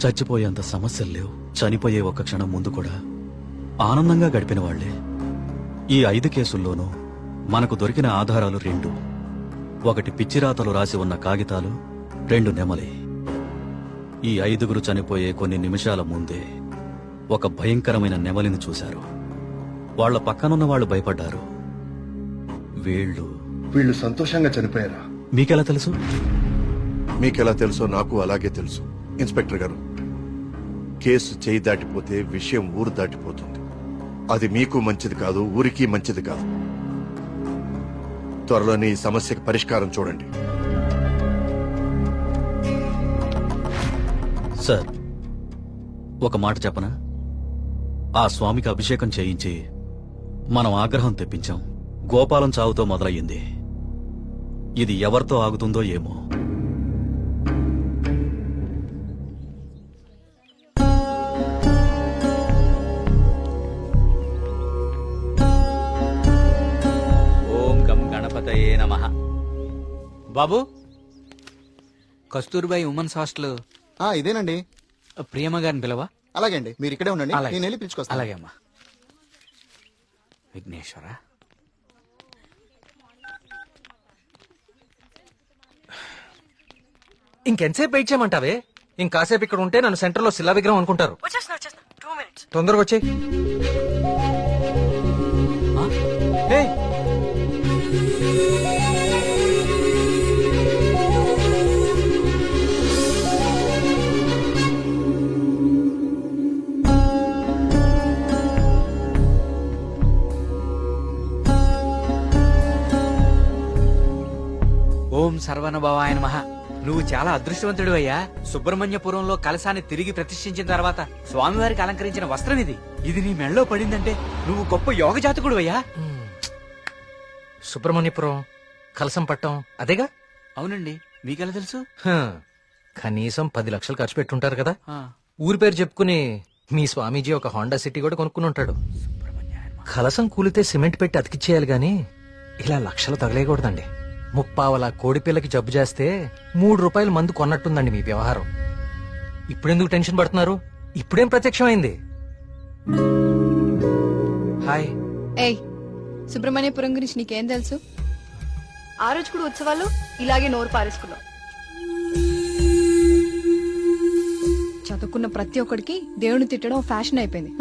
చచ్చిపోయేంత సమస్యలు లేవు. చనిపోయే ఒక్క క్షణం ముందు కూడా ఆనందంగా గడిపిన వాళ్లే. ఈ 5 కేసుల్లోనూ మనకు దొరికిన ఆధారాలు 2. ఒకటి పిచ్చిరాతలు రాసి ఉన్న కాగితాలు, 2 నెమలి. ఈ 5గురు చనిపోయే కొన్ని నిమిషాల ముందే ఒక భయంకరమైన నెమలిని చూశారు. వాళ్ల పక్కనున్న వాళ్ళు భయపడ్డారు. వీళ్ళు సంతోషంగా చనిపోయారా? మీకెలా తెలుసు? మీకెలా తెలుసో నాకు అలాగే తెలుసు. ఇన్స్పెక్టర్ గారు, కేసు చేయి దాటిపోతే విషయం ఊరు దాటిపోతుంది. అది మీకు మంచిది కాదు, ఊరికి మంచిది కాదు. త్వరలోనే ఈ సమస్యకి పరిష్కారం చూడండి. సార్, ఒక మాట చెప్పనా? ఆ స్వామికి అభిషేకం చేయించి మనం ఆగ్రహం తెప్పించాం. గోపాలం చావుతో మొదలయ్యింది. ఇది ఎవరితో ఆగుతుందో ఏమో. ఓం గం గణపతయే నమః. బాబు, కస్తూర్బాయి ఉమెన్స్ హాస్టల్ ఇదేనండి. ప్రియమ్మ గారిని పిలవా? అలాగే అండి, మీరు ఇక్కడే ఉండండి, అలాగే. నేను వెళ్ళి పిలుచుకొస్తాను. అలాగే అమ్మా. విఘ్నేశ్వర, ఇంకెంతసేపు వెయిట్ చేయమంటావే? ఇంకాసేపు ఇక్కడ ఉంటే నన్ను సెంటర్ లో శిలా విగ్రహం అనుకుంటారు. తొందరగా వచ్చే. ఓం సర్వనభవాయ నమః. నువ్వు చాలా అదృష్టవంతుడు అయ్యా. సుబ్రహ్మణ్యపురంలో కలశాన్ని తిరిగి ప్రతిష్ఠించిన తర్వాత స్వామివారికి అలంకరించిన వస్త్రం ఇది. ఇది నీ మెళ్ళలో పడిందంటే నువ్వు గొప్ప యోగ జాతకుడు అయ్యా. సుబ్రహ్మణ్యపురం కలసం పట్టం అదేగా? అవునండి, మీకెలా తెలుసు? కనీసం 10 లక్షలు ఖర్చు పెట్టుంటారు కదా. ఊరి పేరు చెప్పుకుని మీ స్వామీజీ ఒక హోండా సిటీ కూడా కొనుక్కుని ఉంటాడు. కలసం కూలితే సిమెంట్ పెట్టి అతికిచ్చేయాలి గాని ఇలా లక్షలు తగలేయకూడదండి. 30 కోడి పిల్లకి జబ్బు చేస్తే 3 రూపాయల మందు కొన్నట్టుందండి మీ వ్యవహారం. ఇప్పుడెందుకు టెన్షన్ పడుతున్నారు? ఇప్పుడేం ప్రత్యక్షమైంది? హాయ్. ఏయ్, సుబ్రహ్మణ్యపురం గురించి నీకేం తెలుసు? ఆ రోజు కూడా ఉత్సవాలు ఇలాగే నోరు పారేసుకున్నావు. చదువుకున్న ప్రతి ఒక్కడికి దేవుని తిట్టడం ఫ్యాషన్ అయిపోయింది.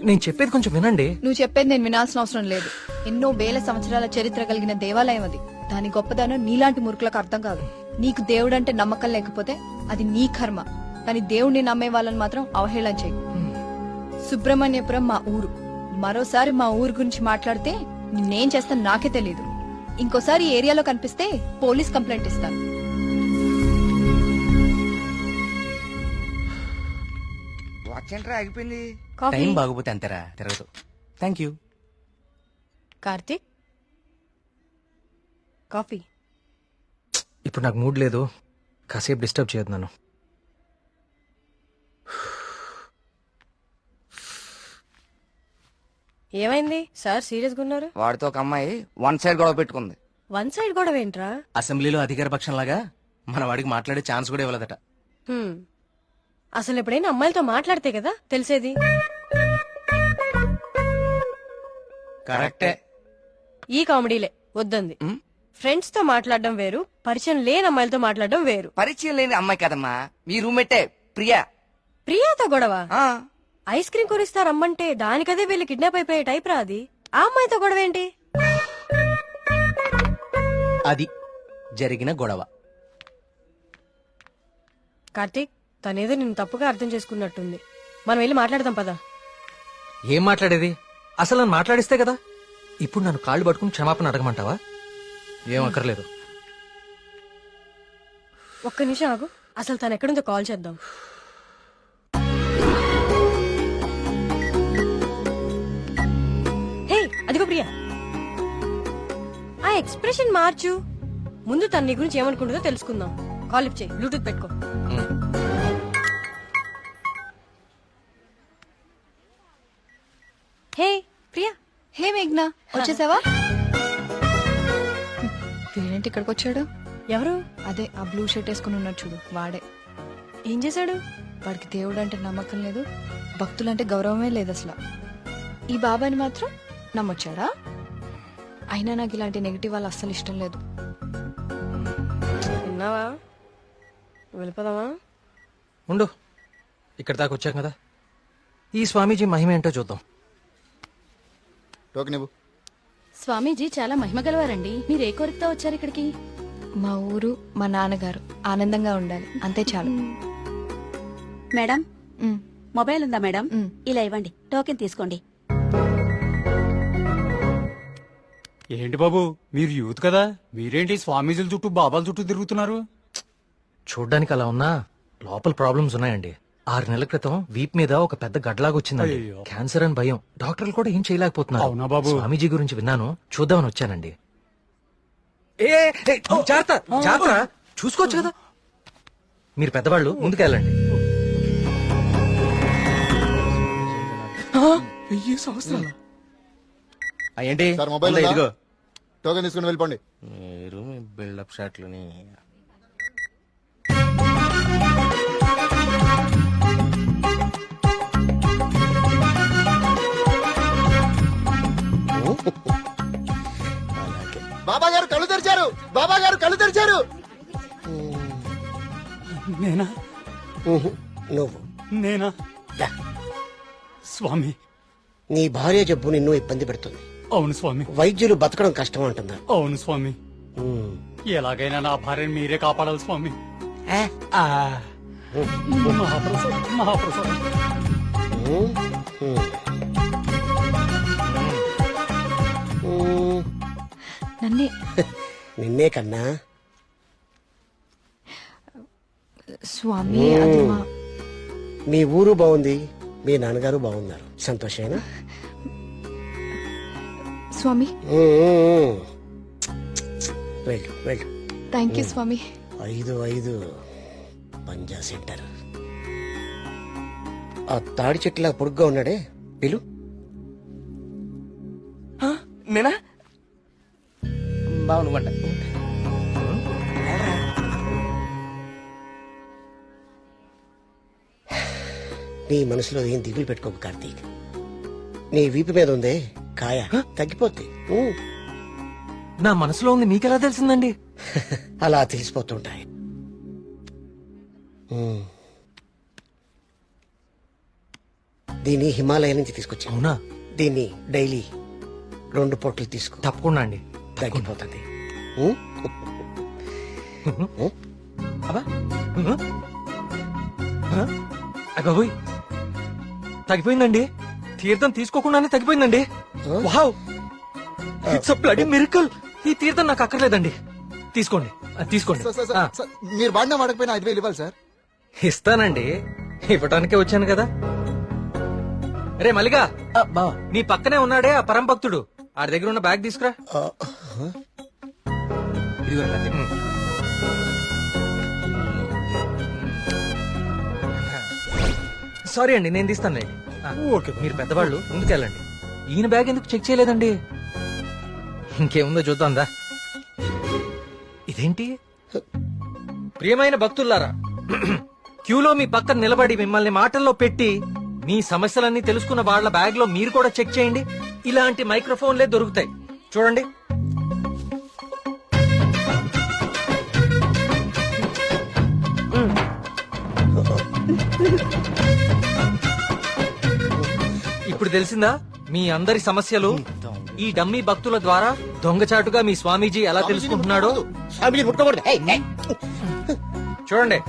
నేను చెప్పేది కొంచెం వినండి. నువ్వు చెప్పేది నేను వినాల్సిన అవసరం లేదు. ఎన్నో వేల సంవత్సరాల చరిత్ర కలిగిన దేవాలయం అది. దాని గొప్పదనం నీలాంటి మురుకులకు అర్థం కాదు. నీకు దేవుడంటే నమ్మకం లేకపోతే అది నీ కర్మ, కానీ దేవుణ్ణి నమ్మే వాళ్ళని మాత్రం అవహేళన చేయి. సుబ్రహ్మణ్యపురం మా ఊరు. మరోసారి మా ఊరు గురించి మాట్లాడితే నేనేం చేస్తాను నాకే తెలీదు. ఇంకోసారి ఈ ఏరియాలో కనిపిస్తే పోలీస్ కంప్లైంట్ ఇస్తాను. వాచ్ ఏంట్రా ఆగిపోయింది? కాఫీ. టైం బాగోపోతే అంతేరా తిరగదు. Thank you. కార్తీక్ కాఫీ. ఇప్పుడు నాకు మూడ్ లేదు, కాసేపు డిస్టర్బ్ చేయొద్దు నన్ను. ఏమైంది సార్ సీరియస్ గా ఉన్నారు? వాడితో ఒక అమ్మాయి వన్ సైడ్ గొడవ పెట్టుకుంది. వన్ సైడ్ గొడవ ఏంట్రా? అసెంబ్లీలో అధికార పక్షం లాగా మన వాడికి మాట్లాడే ఛాన్స్ కూడా ఇవ్వలేదట. హ్మ్. అసలు ఎప్పుడైనా అమ్మాయిలతో మాట్లాడితే కదా తెలిసేది. కరెక్టే. ఈ కామెడీలే వద్దంది. ఫ్రెండ్స్ తో మాట్లాడడం వేరు, పరిచయం లేని అమ్మాయిలతో మాట్లాడడం వేరు. పరిచయం లేని అమ్మాయి కదమ్మా, మీ రూమ్మేటే ప్రియా. ప్రియాతో గొడవ? ఐస్ క్రీమ్ కొనిస్తా రమ్మంటే దానికదే వీళ్ళు కిడ్నాప్ అయిపోయే టైప్ రా అది. ఆ అమ్మాయితో గొడవ ఏంటి? అది జరిగిన గొడవ. కార్తీక్ తనేదో నిన్ను తప్పుగా అర్థం చేసుకున్నట్టుంది. మనం వెళ్ళి మాట్లాడదాం పదా. ఏం మాట్లాడేది? అసలు నన్ను మాట్లాడిస్తే కదా. ఇప్పుడు నన్ను కాళ్ళు పట్టుకుని క్షమాపణ అడగమంటావా? ఏం అక్కర్లేదు. ఒక్క నిమిషం ఆగు, అసలు తను ఎక్కడుందో కాల్ చేద్దాం. హే అదిగో ప్రియా. ఆ ఎక్స్ప్రెషన్ మార్చు. ముందు తన నీ గురించి ఏమనుకుంటుందో తెలుసుకుందాం. కాల్ లిఫ్ట్ చేయి, బ్లూటూత్ పెట్టుకో. హే ప్రియా. హే మేఘ్నా, వచ్చేసావా? వీడేంటి ఇక్కడికి వచ్చాడు? ఎవరు? అదే ఆ బ్లూ షర్ట్ వేసుకుని ఉన్నాడు చూడు, వాడే. ఏం చేశాడు? వాడికి దేవుడు అంటే నమ్మకం లేదు, భక్తులంటే గౌరవమే లేదు అసలు. ఈ బాబాని మాత్రం నమ్మొచ్చాడా? అయినా నాకు ఇలాంటి నెగిటివ్ వాళ్ళు అస్సలు ఇష్టం లేదు. విన్నావా? వెళ్ళిపోదామా? ఉండు, ఇక్కడ దాకా వచ్చాం కదా, ఈ స్వామీజీ మహిమ ఏంటో చూద్దాం. స్వామీజీ చాలా మహిమ గలవారండి. మీరు ఏ కోరికతో వచ్చారు ఇక్కడికి? మా ఊరు, మా నాన్నగారు ఆనందంగా ఉండాలి, అంతే చాలు. మేడం మొబైల్ ఉందా మేడం? ఇలా ఇవ్వండి, టోకెన్ తీసుకోండి. ఏంటి బాబు, మీరు యూత్ కదా, మీరేంటి స్వామీజీల చుట్టూ బాబాల చుట్టూ తిరుగుతున్నారు? చూడ్డానికి అలా ఉన్నా లోపల ప్రాబ్లమ్స్ ఉన్నాయండి. 6 నెలల క్రితం వీప్ మీద ఒక పెద్ద గడ్లాగా వచ్చిందండి. అయ్యో. క్యాన్సర్ అని భయం, డాక్టర్లు కూడా ఏం చేయలేకపోతున్నారు. అవునా బాబు? స్వామీజీ గురించి విన్నాను, చూద్దామని వచ్చానండి. జాగ్రత్త జాగ్రత్త, చూసుకోవచ్చు కదా. మీరు పెద్దవాళ్ళు, ముందుకెళ్ళండి. 1000 సంవత్సరాలు ఏంటి సార్ మొబైల్ ఉందా? ఉందా? ఇదిగో టోకెన్ తీసుకుని వెళ్ళిపోండి. మీరు మీ బిల్డప్ షాట్లని. బాబా గారు కళ్ళు తెరిచారు, బాబా గారు కళ్ళు తెరిచారు. నేనా? నువ్వు నేనా? స్వామి, నీ భార్య జబ్బు నిన్ను ఇబ్బంది పెడుతుంది. అవును స్వామి. వైద్యులు బతకడం కష్టం అంటున్నారు. అవును స్వామి. ఎలాగైనా నా భార్యను మీరే కాపాడాలి స్వామి. మహాప్రసాదం, మహాప్రసాదం. నిన్నే కన్నా స్వామి, అది మా మీ ఊరు బాగుంది, మీ నాన్నగారు బాగున్నారు, సంతోషేనా? స్వామి, వెళ్ళు వెళ్ళు. థ్యాంక్ యూ స్వామి. 5 పంజా సెంటర్. ఆ తాడి చెట్టులా పొడుగ్గా ఉన్నాడే, పిలు. నేనా? బాగునుకుంటా. నీ మనసులో ఏం దిగులు పెట్టుకోకు కార్తీక్. నీ వీపు మీద ఉందే కాయ, తగ్గిపోద్ది. నా మనసులో ఉంది మీకెలా తెలిసిందండి? అలా తెలిసిపోతుంటాయి. దీన్ని హిమాలయ నుంచి తీసుకొచ్చా. అవునా? దీన్ని డైలీ 2 పూటలు తీసుకో, తప్పకుండా అండి, తగ్గిపోతుంది. అగోయ్ తగ్గిపోయిందండి. తీర్థం తీసుకోకుండానే తగ్గిపోయిందండి. Wow, it's a bloody miracle. ఈ తీర్థం నాకు అక్కర్లేదండి. తీసుకోండి, తీసుకోండి. మీరు వాడినా వాడకపోయినా 5,000 ఇవ్వాలి సార్. ఇస్తానండి, ఇవ్వటానికే వచ్చాను కదా. రే మల్లిగా, నీ పక్కనే ఉన్నాడే ఆ పరం భక్తుడు, ఆడి దగ్గర ఉన్న బ్యాగ్ తీసుకురా. సారీ అండి, నేను తీస్తానులేండి. ఓకే, మీరు పెద్దవాళ్ళు ముందుకెళ్ళండి. ఈయన బ్యాగ్ ఎందుకు చెక్ చేయలేదండి? ఇంకేముందో చూద్దాందా. ఇదేంటి? ప్రియమైన భక్తులారా, క్యూలో మీ పక్కన నిలబడి మిమ్మల్ని మాటల్లో పెట్టి మీ సమస్యలన్నీ తెలుసుకున్న వాళ్ళ బ్యాగ్ లో మీరు కూడా చెక్ చేయండి. ఇలాంటి మైక్రోఫోన్లే దొరుకుతాయి, చూడండి. ఇప్పుడు తెలిసిందా మీ అందరి సమస్యలు? ఈ డమ్మీ భక్తుల ద్వారా దొంగచాటుగా మీ స్వామీజీ ఎలా తెలుసుకుంటున్నాడో చూడండి.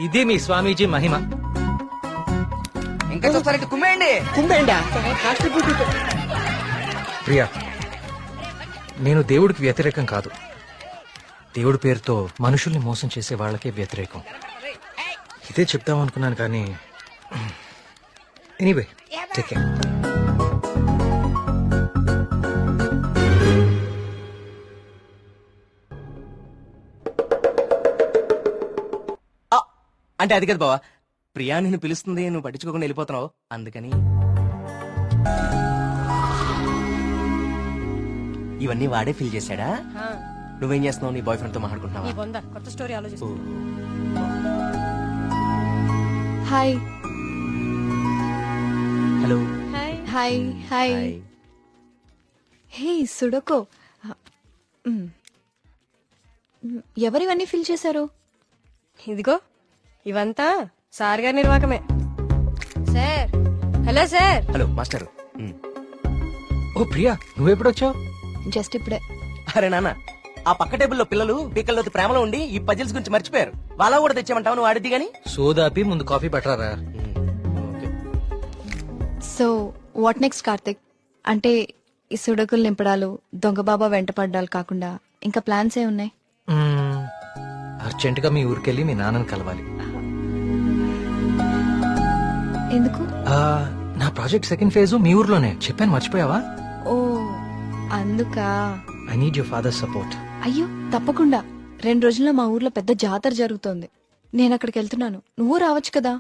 ఇది మీ స్వామీజీ మహిమ. ఇంకా చూస్తారంటే కుమ్మేయండి. ప్రియా, నేను దేవుడికి వ్యతిరేకం కాదు. దేవుడి పేరుతో మనుషుల్ని మోసం చేసే వాళ్ళకే వ్యతిరేకం. ఇదే చెప్దాం అనుకున్నాను కానీ ఎనీవే, టేక్ కేర్. అంటే అది కదా బావా, ప్రియా నిన్ను పిలుస్తుంది, నువ్వు పట్టించుకోకుండా వెళ్ళిపోతున్నావు, అందుకని. ఇవన్నీ వాడే ఫీల్ చేశాడా? నువ్వేం చేస్తున్నావు? నీ బాయ్ ఫ్రెండ్ తో మాట్లాడుకుంటున్నావా? కొత్త స్టోరీ ఆలోచిస్తూ. Hi. Hello. Hi. Hi. Hey సుడకో, ఎవరివన్నీ ఫిల్ చేశారు? ఇదిగో ఇవంతా సార్ గారి నిర్వాకమే. Sir, hello sir. Hello master. ఓ ప్రియా, నువ్వెప్పుడొచ్చావు? జస్ట్ ఇప్పుడే. అరే నాన్న, ఆ పక్క టేబుల్లో పిల్లలు పీకల్లోకి ప్రేమలో ఉండి ఈ పజిల్స్ గురించి మర్చిపోయారు. వాళ్ళ కూడా తెచ్చామంటావు, నువ్వు ఆడిద్ది గాని. సోదాపి ముందు కాఫీ పట్టరారా. So what next Karthik? అంటే ఈ సుడకులు నింపడాలు, దొంగ బాబా వెంట పడ్డాలు కాకుండా ఇంకా ప్లాన్స్ ఏ ఉన్నాయి? అర్జెంట్ గా మీ ఊరికెళ్ళి మీ నాన్నని కలవాలి. ఎందుకు? నా ప్రాజెక్ట్ సెకండ్ ఫేజ్ మీ ఊర్లోనే, చెప్పాను మర్చిపోయావా? ఓ అందుకా. I need your father support. అయ్యో తప్పకుండా. 2 రోజుల్లో మా ఊర్లో పెద్ద జాతర జరుగుతోంది. నేను అక్కడికి వెళ్తున్నాను. నువ్వు రావచ్చు కదా.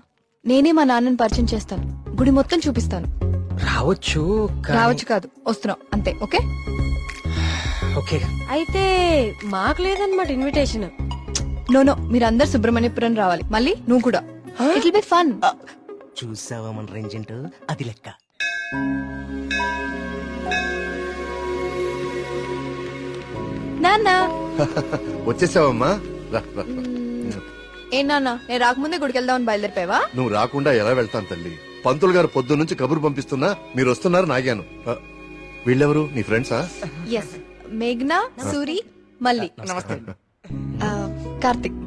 నేనే మా నాన్నని పరిచయం చేస్తాను, గుడి మొత్తం చూపిస్తాను. రావచ్చు రావచ్చు కాదు, వస్తున్నావు అంతే. Okay okay. అయితే మాకు లేదన్నమాట ఇన్విటేషన్. నో, మీరందరు సుబ్రహ్మణ్యపురం రావాలి. మళ్ళీ నువ్వు కూడా. It will be fun. చూసావా మన రేంజ్ ఏంటో, అది లెక్క. నాన్న వచ్చేసావమ్మా, రా, రా. ఏ నాన్న, నేను రాకముందే గుడికి వెళ్దామని బయలుదేరిపోయావా? నువ్వు రాకుండా ఎలా వెళ్తాను తల్లి? పంతులు గారు పొద్దు నుంచి కబురు పంపిస్తున్నా మీరు వస్తున్నారు నాగాను. వీళ్ళెవరు, నీ ఫ్రెండ్సా? ఎస్, మేఘ్నా, సూరి, మల్లి. కార్తిక్.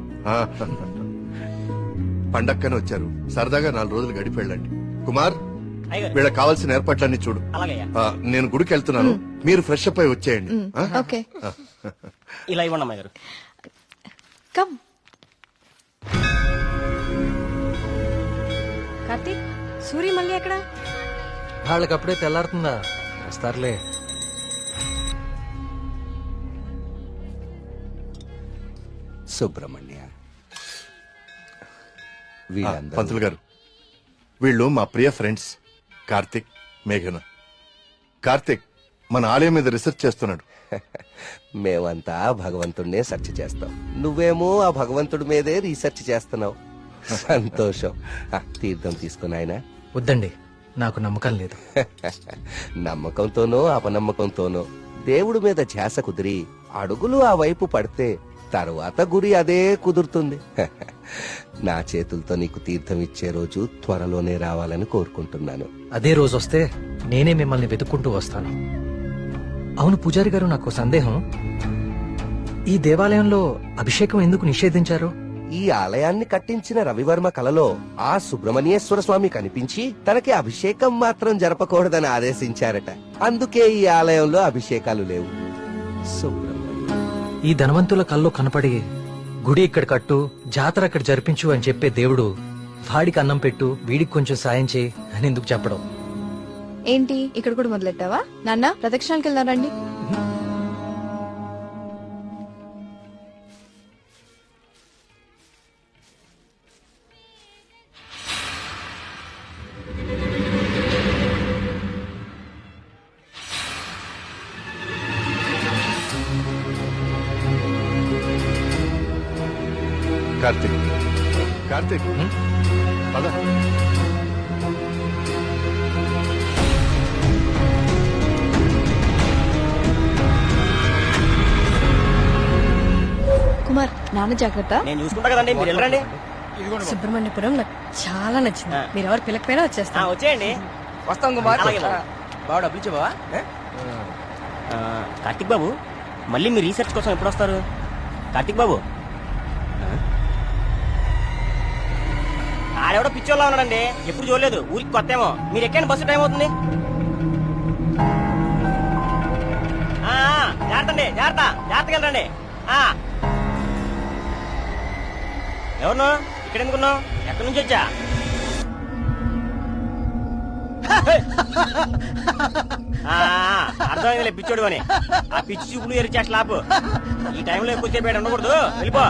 పండక్కనే వచ్చారు, సరదాగా 4 రోజులు గడిపి వెళ్ళండి. కుమార్, వీళ్ళకి కావాల్సిన ఏర్పాట్లన్నీ చూడు. నేను గుడికి వెళ్తున్నాను, మీరు ఫ్రెష్ అప్ అయి వచ్చేయండి. ఓకే. ఇలా ఇవ్వండి అమ్మాయి గారు. కమ్. కార్తీక్, సూరి మళ్ళీ ఎక్కడ? వాళ్ళకి అప్పుడే తెల్లారుతుందా, వస్తారులే. సుబ్రహ్మణ్య, పంతులు గారు, వీళ్ళు మా ప్రియ ఫ్రెండ్స్ కార్తిక్, మేఘన. కార్తిక్ మన ఆలయం మీద రీసెర్చ్ చేస్తున్నాడు. మేమంతా భగవంతుడినే సెర్చ్ చేస్తాం, నువ్వేమో ఆ భగవంతుడి మీదే రీసెర్చ్ చేస్తున్నావు. సంతోషం. తీర్థం తీసుకుని ఆయన. వద్దండి, నాకు నమ్మకం లేదు. నమ్మకంతోనో అపనమ్మకంతోనో దేవుడి మీద ధ్యాస కుదిరి అడుగులు ఆ వైపు పడితే తరువాత గురి అదే కుదురుతుంది. నా చేతులతో నీకు తీర్థం ఇచ్చే రోజు త్వరలోనే రావాలని కోరుకుంటున్నాను. అదే రోజు వస్తే నేనే మిమ్మల్ని వెతుక్కుంటూ వస్తాను. అవును పూజారి గారు, నాకు సందేహం. ఈ దేవాలయంలో అభిషేకం ఎందుకు నిషేధించారు? ఈ ఆలయాన్ని కట్టించిన రవివర్మ కలలో ఆ సుబ్రహ్మణ్యేశ్వర స్వామి కనిపించి తనకి అభిషేకం మాత్రం జరపకూడదని ఆదేశించారట. అందుకే ఈ ఆలయంలో అభిషేకాలు లేవు. ఈ ధనవంతుల కల్లో కనపడి గుడి ఇక్కడ కట్టు, జాతర అక్కడ జరిపించు అని చెప్పే దేవుడు వాడికి అన్నం పెట్టు, వీడికి కొంచెం సాయం చేయి అని ఎందుకు చెప్పడం? ఏంటి ఇక్కడ కూడా మొదలెట్టావా? నాన్న ప్రదక్షిణాలకు వెళ్దారండి. కార్తీక్, కార్తీక్, పద. కుమార్ నాన్న జాగ్రత్త. నేను చూసుకుంటా కదండి, మీరు వెళ్ళండి. సుబ్రహ్మణ్యపురం నాకు చాలా నచ్చింది. మీరు ఎవరు పిల్లకపోయినా వచ్చేస్తా. వచ్చేయండి. వస్తాం కుమార్. అలాగే బావ. బావ డబ్బులు ఇచ్చే బావా? కార్తిక్ బాబు, మళ్ళీ మీ రీసెర్చ్ కోసం ఎప్పుడు వస్తారు? కార్తిక్ బాబు, ఆడెవడో పిచ్చోళ్ళ ఉన్నాడండి, ఎప్పుడు చూడలేదు, ఊరికి కొత్త ఏమో. మీరు ఎక్కండి, బస్సు టైం అవుతుంది. జాగ్రత్త అండి, జాగ్రత్త, జాగ్రత్తగా వెళ్ళండి. ఎవరు ఇక్కడ ఎందుకున్నావు? ఎక్కడి నుంచి వచ్చా? అర్థమైందిలే పిచ్చోడు అని. ఆ పిచ్చి చూపులు ఎరి చేస్తా ఆపు. ఈ టైంలో ఎక్కువసేపు ఉండకూడదు, వెళ్ళిపో.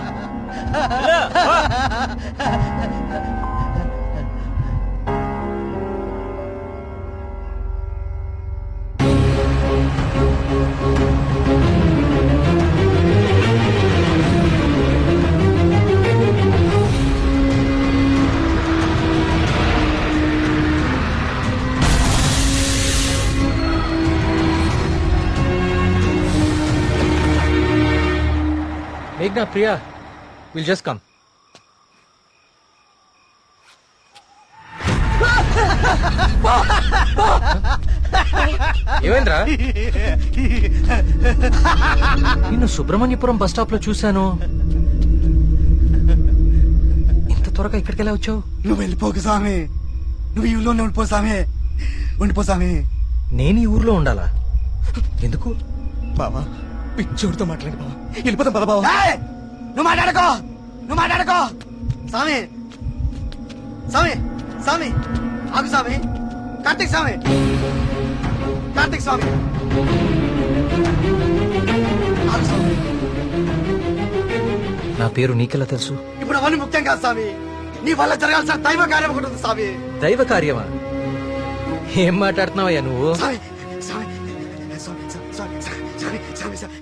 మేఘ్నా, ప్రియా, విల్ జస్ట్ కమ్. ఏమైందిరా? నిన్ను సుబ్రహ్మణ్యపురం బస్ స్టాప్ లో చూశాను. ఇంత త్వరగా ఇక్కడికి ఎలా వచ్చావు? నువ్వు వెళ్ళిపోకు స్వామి, నువ్వు ఈ ఊళ్ళోనే ఉండిపో స్వామి, ఉండిపో స్వామి. నేను ఈ ఊర్లో ఉండాలా? ఎందుకు? బావా పిచ్చోడితో మాట్లాడి బావా, వెళ్ళిపోతాం పద బావా. నువ్వు మాట్లాడుకో, నువ్వు మాట్లాడుకో. స్వామి, స్వామి, స్వామి, ఆగు స్వామి. కార్తీక్ స్వామి, కార్తీక్ స్వామి, ఆగు స్వామి. నా పేరు నీకెలా తెలుసు? ఇప్పుడు అవన్నీ ముఖ్యం కాదు స్వామి, నీ వల్ల జరగాల్సిన దైవ కార్యం ఒకటి ఉంది స్వామి. దైవ కార్యమా? ఏం మాట్లాడుతున్నావయ్యా నువ్వు? స్వామి, స్వామి, స్వామి, స్వామి, స్వామి, స్వామి, స్వామి,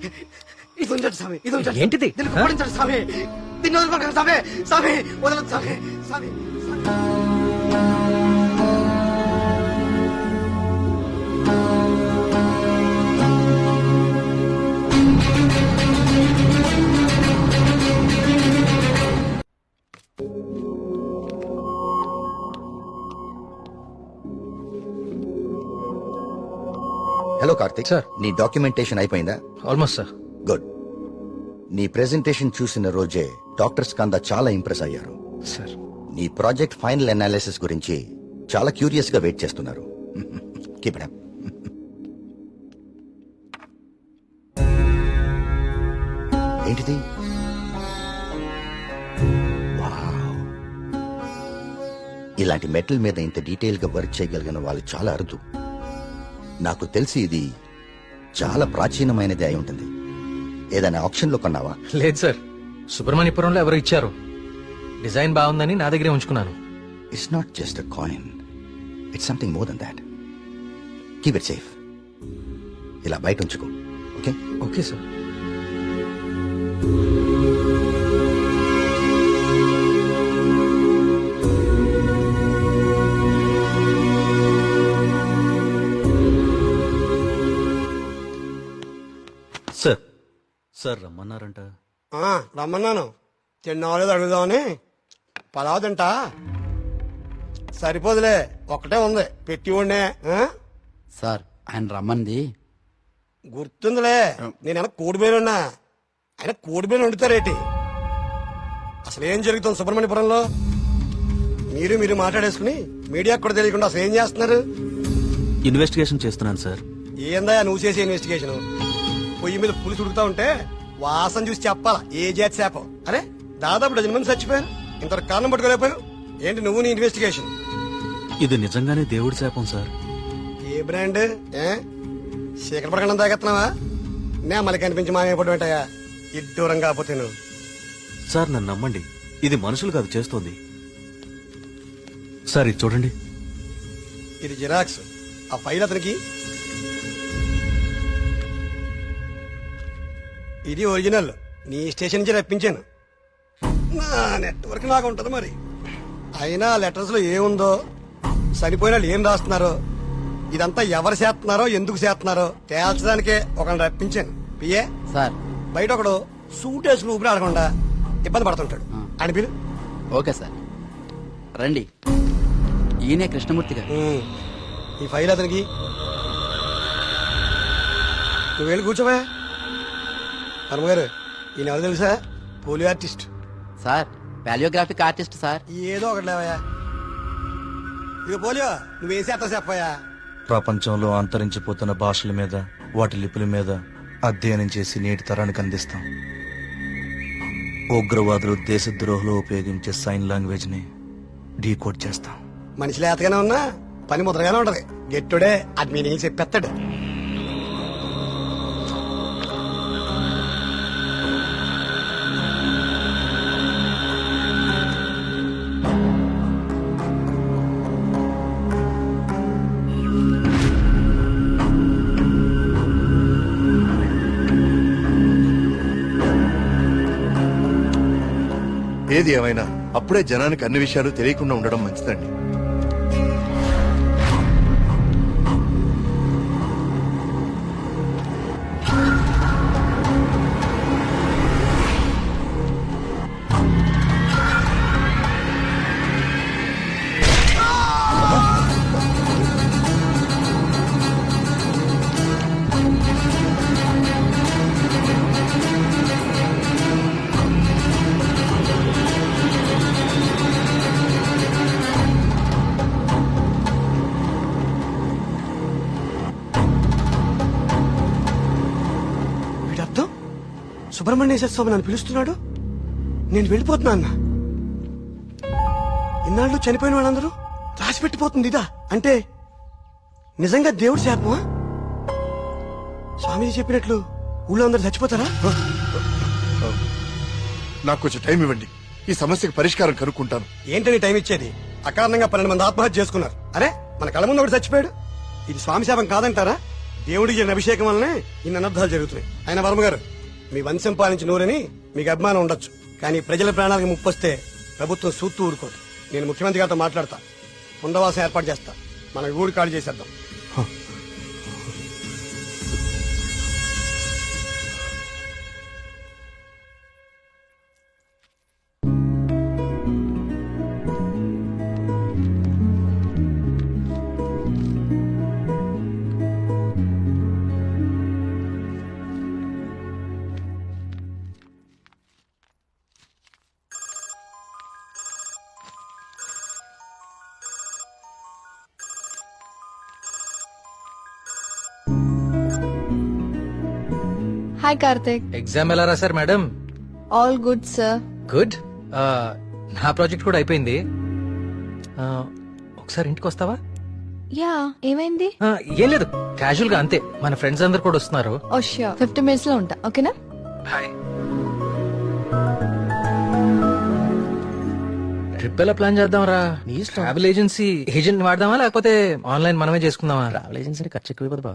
ఇది ఉంచండి స్వామి, ఇది ఉంచండి. ఏంటిది? దీనికి పొడించండి స్వామి, దీన్ని వదలకండి స్వామి, స్వామి వదలదు స్వామి, స్వామి. హలో కార్తిక్ సార్, నీ డాక్యుమెంటేషన్ అయిపోయిందా? Almost sir. గుడ్. నీ ప్రెజెంటేషన్ చూసిన రోజే డాక్టర్ స్కంద చాలా ఇంప్రెస్ అయ్యారు సార్. నీ ప్రాజెక్ట్ ఫైనల్ అనాలిసిస్ గురించి చాలా క్యూరియస్ గా వెయిట్ చేస్తున్నారు. Keep it up. ఏంటిది? వావ్. ఇలాంటి మెటల్ మీద ఇంత డీటెయిల్ గా వర్క్ చేయగలిగిన వాళ్ళు చాలా అరుదు. నాకు తెలిసి ఇది చాలా ప్రాచీనమైనది అయి ఉంటుంది. ఏదైనా ఆప్షన్ లో కొన్నావా? లేదు సార్, సుబ్రహ్మణ్యపురంలో ఎవరు ఇచ్చారు. డిజైన్ బాగుందని నా దగ్గరే ఉంచుకున్నాను. It's not just a coin, it's something more then that. Keep it safe. ఇలా బయట ఉంచుకో. Okay? Okay sir. Sir, sir రమ్మన్నారంట. రమ్మన్నాను, తిన్నావాలేదు అడుగుదామని. పలావ్ తింటా. సరిపోదులే, ఒక్కటే ఉంది, పెట్టి ఉండే. సార్ ఆయన రమ్మంది గుర్తుందిలే, నేను కోడి పేరున్నా. ఆయన కోడి మీద వండుతారేటి? అసలు ఏం జరుగుతుంది సుబ్రహ్మణ్యపురంలో? మీరు మాట్లాడేసుకుని మీడియాకు కూడా తెలియకుండా అసలు ఏం చేస్తున్నారు? ఇన్వెస్టిగేషన్ చేస్తున్నాను సార్. ఏందా నువ్వు చేసే ఇన్వెస్టిగేషన్? పొయ్యి మీద పులుసు ఉడుకుతా ఉంటే వాసన చూసి చెప్పాలా ఏ జాతి శాపం? అరే దాదాపు 10 మంది చచ్చిపోయారు, ఇంతవరకు కారణం పట్టుకోలేకపోయావు ఏంటి నువ్వు నీ ఇన్వెస్టిగేషన్? ఇది నిజంగానే దేవుడి శాపం సార్. ఏ బ్రాండ్? శేఖర ప్రకటన తాగెత్తున్నావా? నే మళ్ళీ కనిపించి మాయపడి ఉంటాయా ఇడ్డూరం కాకపోతే నువ్వు? సార్ నన్ను నమ్మండి, ఇది మనుషులు కాదు చేస్తోంది. సార్ ఇది చూడండి. ఇది జిరాక్స్. ఆ ఫైల్ అతనికి. ఇది ఒరిజినల్. నీ స్టేషన్ నుంచి రప్పించాను. నా నెట్వర్క్ నాకు ఉంటది మరి. అయినా లెటర్స్ లో ఏముందో, చనిపోయిన వాళ్ళు ఏం రాస్తున్నారో, ఇదంతా ఎవరు చేస్తున్నారో ఎందుకు చేస్తున్నారో తేల్చడానికే ఒకరిని రప్పించాను. పిఏ సార్, బయట ఒకడు సూట్ వేసుకుని ఊపిరి ఆడకుండా ఇబ్బంది పడుతుంటాడు. అని పిలు. ఓకే సార్, రండి. ఈయనే కృష్ణమూర్తి గారు. ఈ ఫైల్ అతనికి. నువ్వు వెళ్ళి కూర్చోవా. వర్మగారు ఈయన ఎవరు తెలుసా? Polio artist sir. Paleographic artist sir. ఏదో ఒకటి లేవయా. ఇక పోలియో నువ్వేం చేస్తావు చెప్పయా? ప్రపంచంలో అంతరించిపోతున్న భాషల మీద, వాటి లిపుల మీద అధ్యయనం చేసి నేటి తరానికి అందిస్తాం. ఉగ్రవాదులు దేశద్రోహులు ఉపయోగించే సైన్ లాంగ్వేజ్ ని డీకోడ్ చేస్తాం. మనిషి లేతగానే ఉన్నా పని ముద్రగానే ఉంటది. గెట్టుడే అది మీనింగ్ చెప్పేస్తాడు. ఏది ఏమైనా అప్పుడే జనానికి అన్ని విషయాలు తెలియకుండా ఉండడం మంచిదండి. సుబ్రహ్మణ్యేశ్వర స్వామి నన్ను పిలుస్తున్నాడు, నేను వెళ్ళిపోతున్నా అన్న. ఇన్నాళ్ళు చనిపోయిన వాళ్ళందరూ రాసి పెట్టిపోతుంది ఇదా? అంటే నిజంగా దేవుడి శాపమా? స్వామీజీ చెప్పినట్లు ఊళ్ళో అందరూ చచ్చిపోతారా? నాకు కొంచెం టైం ఇవ్వండి, ఈ సమస్యకు పరిష్కారం కనుక్కుంటాను. ఏంటని టైం ఇచ్చేది? అకారణంగా 12 మంది ఆత్మహత్య చేసుకున్నారు. అరే మన కళ్ళ ముందు ఒకటి చచ్చిపోయాడు. ఇది స్వామి శాపం కాదంటారా? దేవుడికి జరిగిన అభిషేకం వల్లనే ఇన్ని అనర్థాలు జరుగుతున్నాయి. ఆయన వర్మ గారు, మీ వంశం పాలించి నూరని మీకు అభిమానం ఉండొచ్చు, కానీ ప్రజల ప్రాణాలకు ముప్పొస్తే ప్రభుత్వం సూత్తు ఊరుకోదు. నేను ముఖ్యమంత్రి గారితో మాట్లాడతా, పునరావాసం ఏర్పాటు చేస్తా, మన ఊరు ఖాళీ చేసేద్దాం. హాయ్ కార్తిక్. ఎగ్జామ్ ఎలా రాశారు madam? All good sir. Good. నా ప్రాజెక్ట్ కూడా అయిపోయింది. ఒకసారి ఇంటికి వస్తావా? యా, ఏమైంది? ఏం లేదు, క్యాజువల్ గా అంతే. మన ఫ్రెండ్స్ అందరు కూడా వస్తున్నారు. ఓ ష్యూర్, 50 minutes లో ఉంటా. ఓకేనా? హాయ్. ట్రిప్ ఎలా ప్లాన్ చేద్దాం రా? ట్రావెల్ ఏజెన్సీ ఏజెంట్ వాడదామా లేకపోతే ఆన్లైన్ మనమే చేసుకుందామా? ట్రావెల్ ఏజెన్సీ ఖర్చు ఎక్కువ బాబా.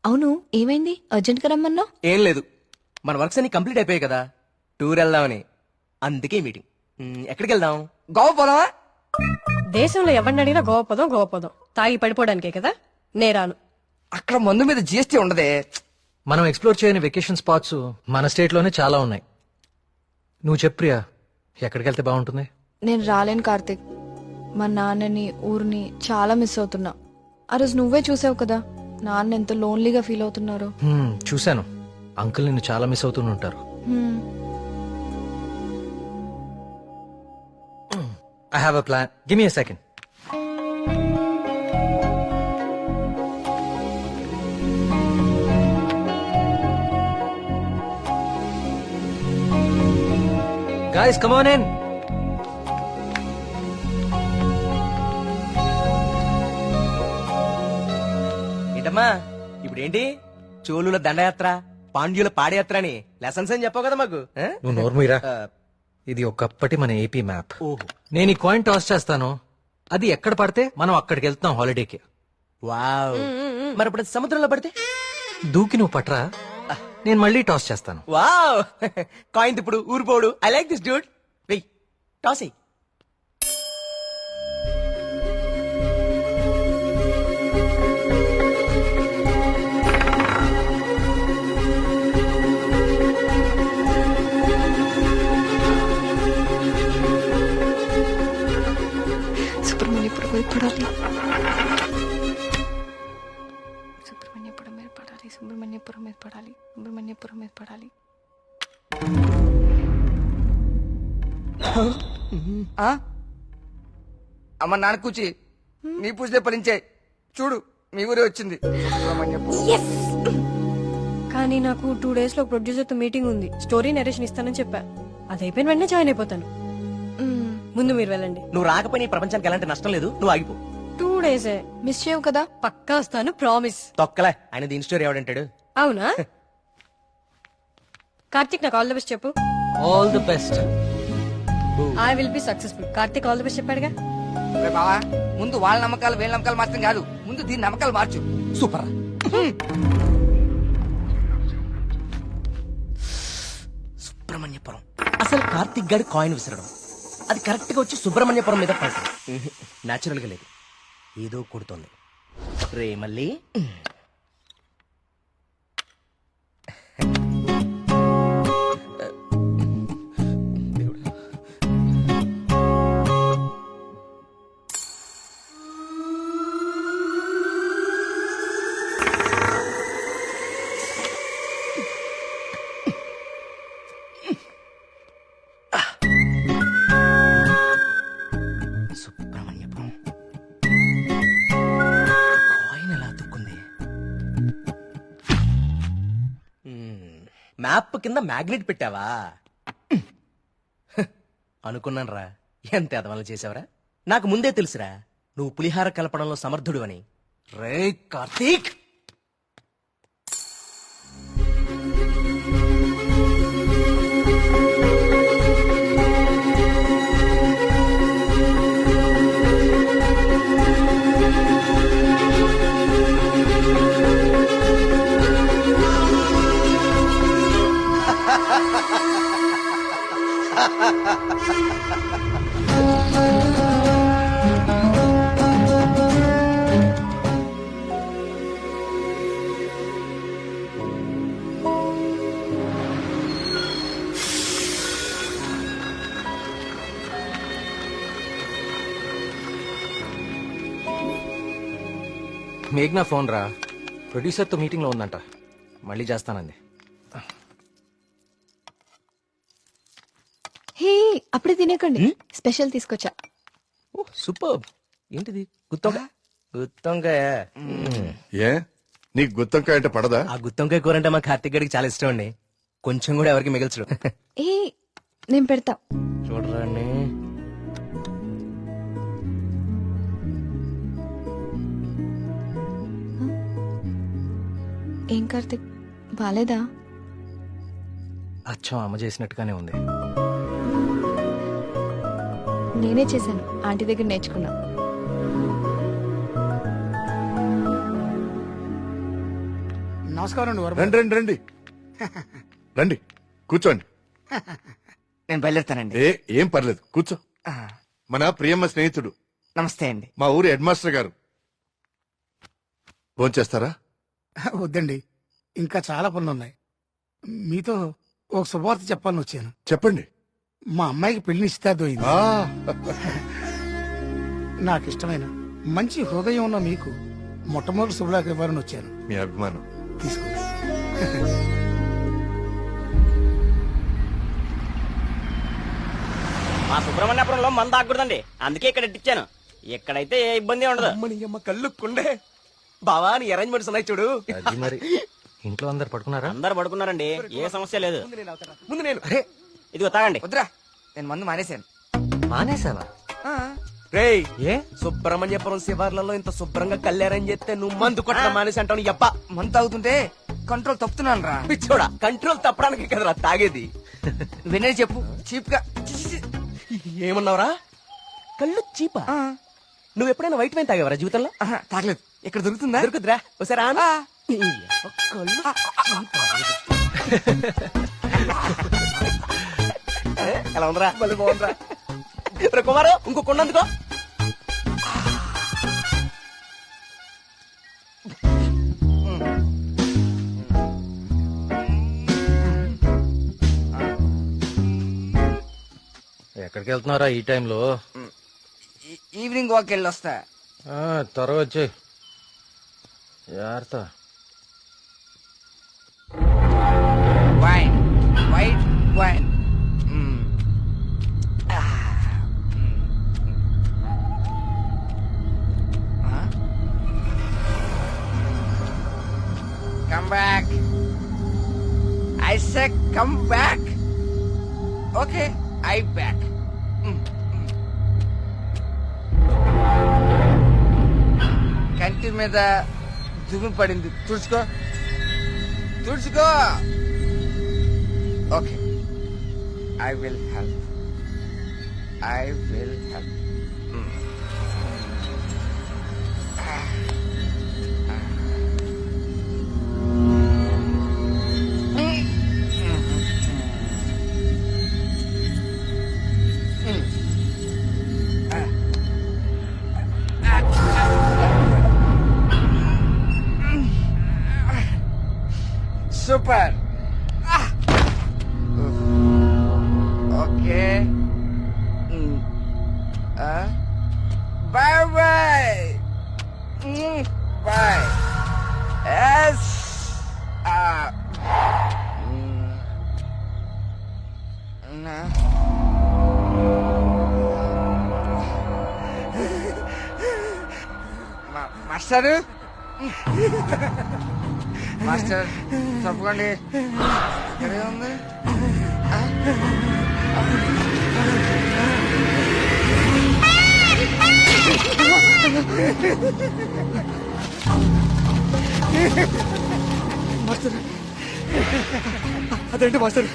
అవును, ఏమైంది? అర్జెంట్ గా రమ్మన్నావు? ఏం లేదు, మన వర్క్స్ అన్ని కంప్లీట్ అయిపోయాయి కదా, టూర్ వెళ్దామని. అందుకే మీటింగ్. ఎక్కడికి వెళ్దాం? గోవా పోదామా? దేశంలో ఎవరిని అడిగినా గోవా పోదాం. తాగి పడిపోవడానికే కదా. నేరాను. అక్కడ మందు మీద జిఎస్టీ ఉండదే. మనం ఎక్స్ప్లోర్ చేయని వెకేషన్ స్పాట్స్ మన స్టేట్ లోనే చాలా ఉన్నాయి. నువ్వు చెప్పు ప్రియా, ఎక్కడికి వెళ్తే బాగుంటుంది? నేను రాలేను కార్తిక్. మా నాన్నని ఊరిని చాలా మిస్ అవుతున్నా. ఆ రోజు నువ్వే చూసావు కదా నాన్న ఎంత లోన్లీగా ఫీల్ అవుతున్నారో. చూశాను. అంకుల్ నిన్ను చాలా మిస్ అవుతుంటారు. I have a plan. Give me a second. Guys, come on in. ఏంటమ్మా ఇప్పుడేంటి? చోళుల దండయాత్ర, పాండ్యుల పాదయాత్ర అని లెసన్స్ అని చెప్పావు కదా మాకు. నువ్వు నోర్మీరా. ఇది ఒకప్పటి మన ఏపీ మ్యాప్. ఓహో. నేను ఈ కాయిన్ టాస్ చేస్తాను, అది ఎక్కడ పడితే మనం అక్కడికి వెళ్తాం హాలిడేకి. వావ్. మరి ఇప్పుడు సముద్రంలో పడితే? దూకి నువ్వు పట్రా, నేను మళ్ళీ టాస్ చేస్తాను. వావ్. కాయిన్ ఇప్పుడు ఊరిపోడు. I like this dude. వెయ్ టాస్ ఎయ్. సుబ్రహ్మణ్యపురం మీద పడాలి. సుబ్రహ్మణ్యపురం మీద పడాలి. సుబ్రహ్మణ్యపురం మీద పడాలి. సుబ్రహ్మణ్యపురం మీద పడాలి. అమ్మ నాన్న కూచి నీ పూజలే ఫలించే. చూడు మీ ఊరే వచ్చింది. కానీ నాకు 2 days లో ప్రొడ్యూసర్ తో మీటింగ్ ఉంది. స్టోరీ నరేషన్ ఇస్తానని చెప్పా. అది అయిపోయిన వెంటనే జాయిన్ అయిపోతాను. ముందు మీరు వెళ్ళండి. నువ్వు రాకపోయినా ఈ ప్రపంచానికి ఎలాంటి నష్టం లేదు. నువ్వు ఆగిపో. 2 days మిస్ చేయవు కదా? పక్కా వస్తాను, ప్రామిస్. తొక్కలే. ఆయన దీని స్టోరీ ఎవడంటాడు? అవునా? కార్తిక్ నాకు ఆల్ ది బెస్ట్ చెప్పు. All the best. I will be successful. Karthik all the best చెప్పాడుగా. బావా ముందు వాళ్ళ నమ్మకాలు వీళ్ళ నమ్మకాలు మాత్రం కాదు, ముందు దీని నమ్మకాలు మార్చు. సూపర్. సుబ్రహ్మణ్యపురం. అసలు కార్తిక్ గారి కాయిన్ విసరడం, అది కరెక్ట్ గా వచ్చి సుబ్రహ్మణ్యపురం మీద పడటం నాచురల్ గా లేదు. ఏదో కొడుతోంది రే. మళ్ళీ సుబ్రహ్మణ్యపురం కాయిన్ ఎలా అతుక్కుంది? మ్యాప్ కింద మ్యాగ్నెట్ పెట్టావా? అనుకున్నాను రా. ఎంత ఎదవలు చేసావరా. నాకు ముందే తెలుసురా నువ్వు పులిహార కలపడంలో సమర్థుడు అని. రే కార్తీక్. మేఘ్నా ఫోన్ రా. ప్రొడ్యూసర్ తో మీటింగ్ లో ఉందంట, మళ్ళీ చేస్తానంది. హే అప్పుడే తినేకండి, స్పెషల్ తీసుకొచ్చా. సూపర్. ఏంటిది? గుత్తొంకాయ. గుత్తొంకాయ. ఏ నీకు గుత్తొంకాయ అంటే పడదా? ఆ గుత్తొంకాయ కూర అంటే మా కార్తీక్ గారికి చాలా ఇష్టం అండి. కొంచెం కూడా ఎవరికి మిగల్చడు. ఏ నేను పెడతా. చూడరాని. ఏం కార్తిక్ బాలేదా? అచ్చం అమ్మ చేసినట్టుగానే ఉంది. నేనే చేశాను, ఆంటీ దగ్గర నేర్చుకున్నా. నమస్కారం. రండి రండి రండి రండి కూర్చోండి. నేను బయలుదేరుతానండి. ఏం పర్లేదు కూర్చో. మన ప్రియమ్మ స్నేహితుడు. నమస్తే అండి. మా ఊరి హెడ్ మాస్టర్ గారు. భోంచేస్తారా? వద్దండి, ఇంకా చాలా పనులున్నాయి. మీతో ఒక శుభవార్త చెప్పాలని వచ్చాను. చెప్పండి. మా అమ్మాయికి పెళ్లి నిశ్చితార్థం అయింది. నాకు ఇష్టమైన మంచి హృదయం ఉన్న మీకు మొట్టమొదటి శుభలాకి ఇవ్వాలని వచ్చాను. మీ అభిమానం తీసుకోండి. మా సుబ్రహ్మణ్యపురంలో మంద ఆగకూడదండి, అందుకే ఇక్కడ ఇచ్చాను. ఇక్కడైతే ఏ ఇబ్బంది ఉండదు. అమ్మని అమ్మ కళ్ళు కుండే బావా నీ అరేంజ్మెంట్స్ ఉన్నాయి చూడు. అది మరి ఇంట్లో అందరు పడుకున్నారా? అందరు పడుకున్నారండి, ఏ సమస్య లేదు. ముందు నేను అరే ఇదిగో తాగండి. వద్దురా, నేను మందు మానేశాను. మానేసావా? రేయ్ ఏ సుబ్రహ్మణ్యపురం శివార్లలో ఇంత శుభ్రంగా కళ్యాణం చేస్తే నువ్వు మందు కొట్టడం మానేసి అంటావు. ఎప్ప మందు తాగుతుంటే కంట్రోల్ తప్పుతున్నాను రా. పిచ్చోడా, కంట్రోల్ తప్పడానికి కదరా తాగేది. వినే చెప్పు చీప్ గా. ఏమన్నావురా? కళ్ళు చీపా? నువ్వు ఎప్పుడైనా వైట్ వైన్ తాగేవరా జీవితంలో? తాగలేదు. ఇక్కడ దొరుకుతుందా? దొరుకుతురా. ఒకసారి ఎలా ఉందిరా? మళ్ళీ బాగుందిరా. కుమారు ఇంకో కొండందుకో. ఎక్కడికి వెళ్తున్నారా ఈ టైంలో? ఈవినింగ్ వాక్ వెళ్ళి వస్తా. త్వరగా వచ్చే జాగ్రత్త. Wine white wine. Come back. I said come back. Okay, I back. కంటి మీద దుమ్ము పడింది, తుడుచుకో తుడుచుకో. Okay, I will help. I will help. Super. Okay. Bye bye. Bye. Yes. Master master తప్పకండి. ఎక్కడ ఉంది? మాస్టర్ అదేంటి మాస్టర్?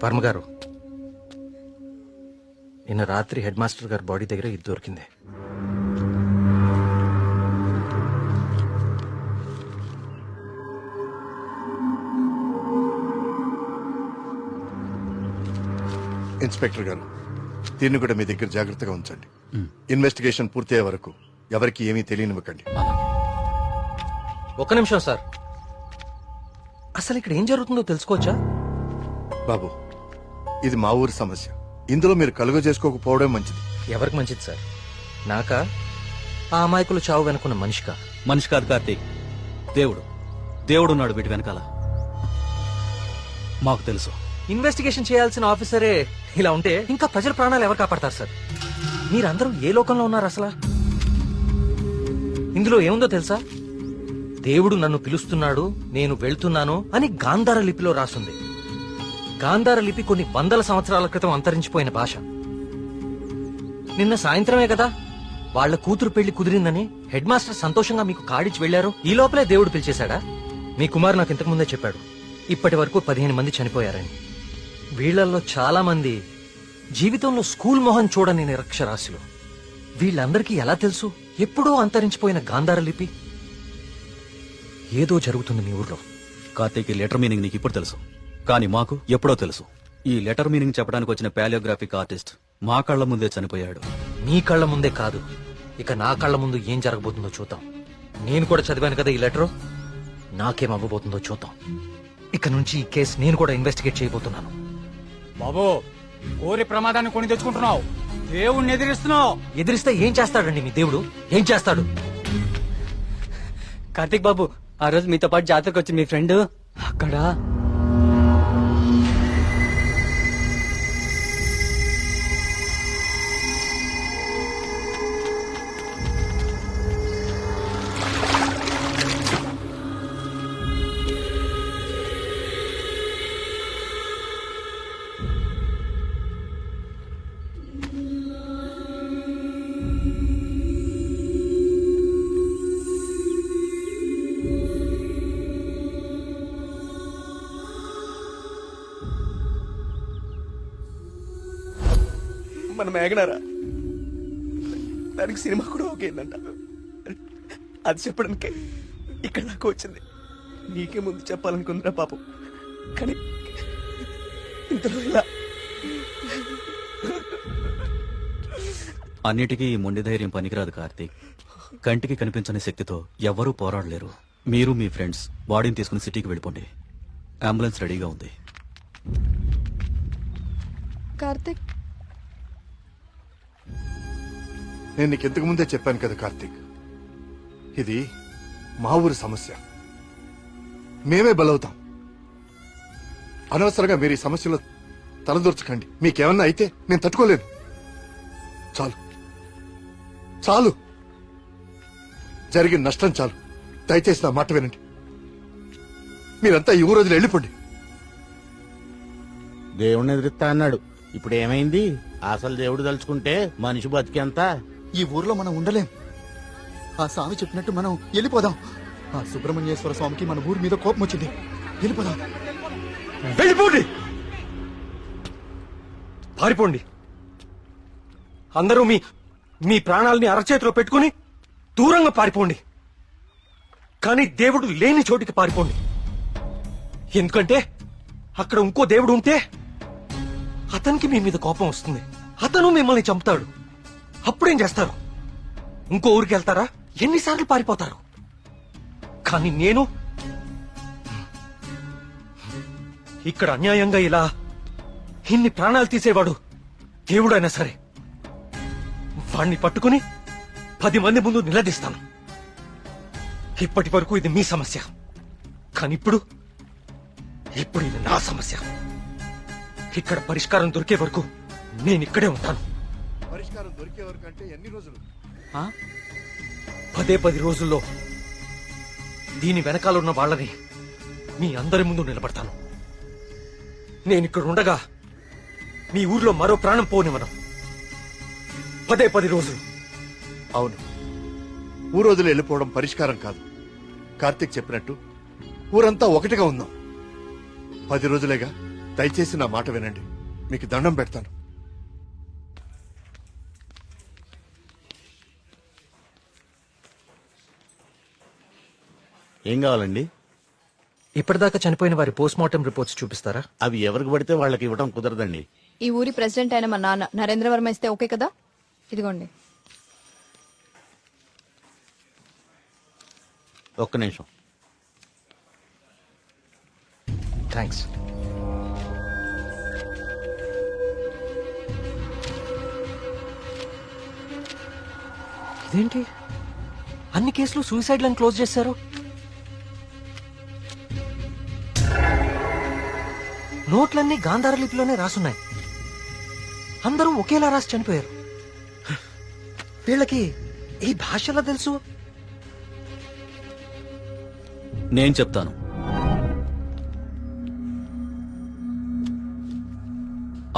వర్మ గారు, నిన్న రాత్రి హెడ్ మాస్టర్ గారి బాడీ దగ్గర ఇది దొరికింది. ఇన్స్పెక్టర్ గారు, దీన్ని కూడా మీ దగ్గర జాగ్రత్తగా ఉంచండి. ఇన్వెస్టిగేషన్ పూర్తయ్యే వరకు ఎవరికి ఏమీ తెలియనివ్వకండి. ఒక్క నిమిషం సార్, అసలు ఇక్కడ ఏం జరుగుతుందో తెలుసుకోవచ్చా? బాబు, ఇది మా ఊరి సమస్య. ఇందులో మీరు కలుగ చేసుకోకపోవడం మంచిది. ఎవరికి మంచిది సార్? నాకా, ఆ అమాయకులు చావు వెనుకున్న మనిషికా? మనిషి కాదు కార్తీక్, దేవుడు. దేవుడున్నాడు వీటి వెనకాల. మాకు తెలుసు. ఇన్వెస్టిగేషన్ చేయాల్సిన ఆఫీసరే ఇలా ఉంటే ఇంకా ప్రజల ప్రాణాలు ఎవరు కాపాడతారు సార్? మీరందరూ ఏ లోకంలో ఉన్నారు అసలు? ఇందులో ఏముందో తెలుసా? దేవుడు నన్ను పిలుస్తున్నాడు, నేను వెళ్తున్నాను అని గాంధార లిపిలో రాసుంది. గాంధార లిపి కొన్ని వందల సంవత్సరాల క్రితం అంతరించిపోయిన భాష. నిన్న సాయంత్రమే కదా వాళ్ళ కూతురు పెళ్లి కుదిరిందని హెడ్ మాస్టర్ సంతోషంగా మీకు కాడిచ్చి వెళ్లారు. ఈ లోపలే దేవుడు పిలిచేశాడా? మీ కుమారు నాకు ఇంతకు ముందే చెప్పాడు, ఇప్పటి వరకు 15 మంది చనిపోయారని. వీళ్లలో చాలా మంది జీవితంలో స్కూల్ మొహం చూడని నిరక్షరాస్యులు. వీళ్ళందరికీ ఎలా తెలుసు ఎప్పుడో అంతరించిపోయిన గాంధార లిపి? ఏదో జరుగుతుంది మీ ఊర్లో. కార్తీక్, ఈ లెటర్ మీనింగ్ నీకు ఇప్పుడు తెలుసు, కానీ మాకు ఎప్పుడో తెలుసు. ఈ లెటర్ మీనింగ్ చెప్పడానికి వచ్చిన పాలియోగ్రాఫిక్ ఆర్టిస్ట్ మా కళ్ల ముందే చనిపోయాడు. మీ కళ్ల ముందే కాదు, ఇక నా కళ్ల ముందు ఏం జరగబోతుందో చూద్దాం. నేను కూడా చదివాను కదా ఈ లెటర్, నాకేం అవ్వబోతుందో చూద్దాం. ఇక నుంచి ఈ కేసు నేను కూడా ఇన్వెస్టిగేట్ చేయబోతున్నాను. బాబు, కోరి ప్రమాదాన్ని కొని తెచ్చుకుంటున్నావు, దేవుణ్ణి ఎదిరిస్తున్నావు. ఎదిరిస్తే ఏం చేస్తాడండి మీ దేవుడు? ఏం చేస్తాడు? కార్తీక్ బాబు, ఆ రోజు మీతో పాటు జాతరకు వచ్చి మీ ఫ్రెండ్ అక్కడ మన మేఘనారా, దానికి సినిమా కూడా ఓకేందంట. అది చెప్పడానికే ఇక్కడ దాకా వచ్చింది. నీకే ముందు చెప్పాలనుకుందిరా పాపం, కానీ ఇంతలో ఇలా. అన్నిటికీ ఈ మొండి ధైర్యం పనికిరాదు కార్తీక్. కంటికి కనిపించని శక్తితో ఎవ్వరూ పోరాడలేరు. మీరు మీ ఫ్రెండ్స్ బాడీని తీసుకుని సిటీకి వెళ్ళిపోండి. అంబులెన్స్ రెడీగా ఉంది. కార్తిక్, నేను నీకు ఇంతకు ముందే చెప్పాను కదా కార్తీక్, ఇది మా ఊరి సమస్య, మేమే బలవుతాం. అనవసరంగా మీరు ఈ సమస్యలో తలదూర్చకండి. మీకేమన్నా అయితే నేను తట్టుకోలేను. చాలు చాలు, జరిగిన నష్టం చాలు. దయచేసి నా మాట వినండి. మీరంతా ఈ ఊరు వదిలి వెళ్ళిపోండి. దేవుణ్ణి ఎదురుస్తా అన్నాడు, ఇప్పుడు ఏమైంది? అసలు దేవుడు తలుచుకుంటే మనిషి బతికేంత. ఈ ఊర్లో మనం ఉండలేం. ఆ స్వామి చెప్పినట్టు మనం వెళ్ళిపోదాం. ఆ సుబ్రహ్మణ్యేశ్వర స్వామికి మన ఊరి మీద కోపం వచ్చింది. వెళ్ళిపోదాం. వెళ్ళిపోండి, పారిపోండి. అందరూ మీ మీ ప్రాణాలని అరచేతిలో పెట్టుకుని దూరంగా పారిపోండి. కానీ దేవుడు లేని చోటికి పారిపోండి. ఎందుకంటే అక్కడ ఇంకో దేవుడు ఉంటే అతనికి మీ మీద కోపం వస్తుంది. అతను మిమ్మల్ని చంపుతాడు. అప్పుడేం చేస్తారు? ఇంకో ఊరికి వెళ్తారా? ఎన్నిసార్లు పారిపోతారు? కానీ నేను ఇక్కడ అన్యాయంగా ఇలా ఇన్ని ప్రాణాలు తీసేవాడు దేవుడైనా సరే వాణ్ణి పట్టుకుని 10 మంది ముందు నిలదీస్తాను. ఇప్పటి వరకు ఇది మీ సమస్య, కానీ ఇప్పుడు ఇది నా సమస్య. ఇక్కడ పరిష్కారం దొరికే వరకు నేను ఇక్కడే ఉంటాను. పరిష్కారం దొరికే వరకు అంటే ఎన్ని రోజులు? 10 రోజుల్లో దీని వెనకాలన్న వాళ్ళని మీ అందరి ముందు నిలబడతాను. నేను ఇక్కడ ఉండగా మీ ఊర్లో మరో ప్రాణం పోనివ్వను. 10 రోజులు. అవును, ఊరు వదిలి వెళ్ళిపోవడం పరిష్కారం కాదు. కార్తీక్ చెప్పినట్టు ఊరంతా ఒకటిగా ఉందాం. 10 రోజులేగా. దయచేసి నా మాట వినండి, మీకు దండం పెడతాను. ఏం కావాలండి? ఇప్పటిదాకా చనిపోయిన వారి పోస్ట్ మార్టం రిపోర్ట్స్ చూపిస్తారా? అవి ఎవరికి పడితే వాళ్ళకి ఇవ్వడం కుదరదండి. ఈ ఊరి ప్రెసిడెంట్ అయిన మా నాన్న నరేంద్ర వర్మ ఇస్తే ఓకే కదా? ఇదిగోండి. ఒక్క నిమిషం. థ్యాంక్స్. ఇదేంటి, అన్ని కేసులు సూసైడ్లను క్లోజ్ చేశారు? నోట్లన్నీ గాంధార లిపిలోనే రాసున్నాయి. అందరూ ఒకేలా రాసి చనిపోయారు. వీళ్ళకి ఈ భాషలో తెలుసు? నేను చెప్తాను.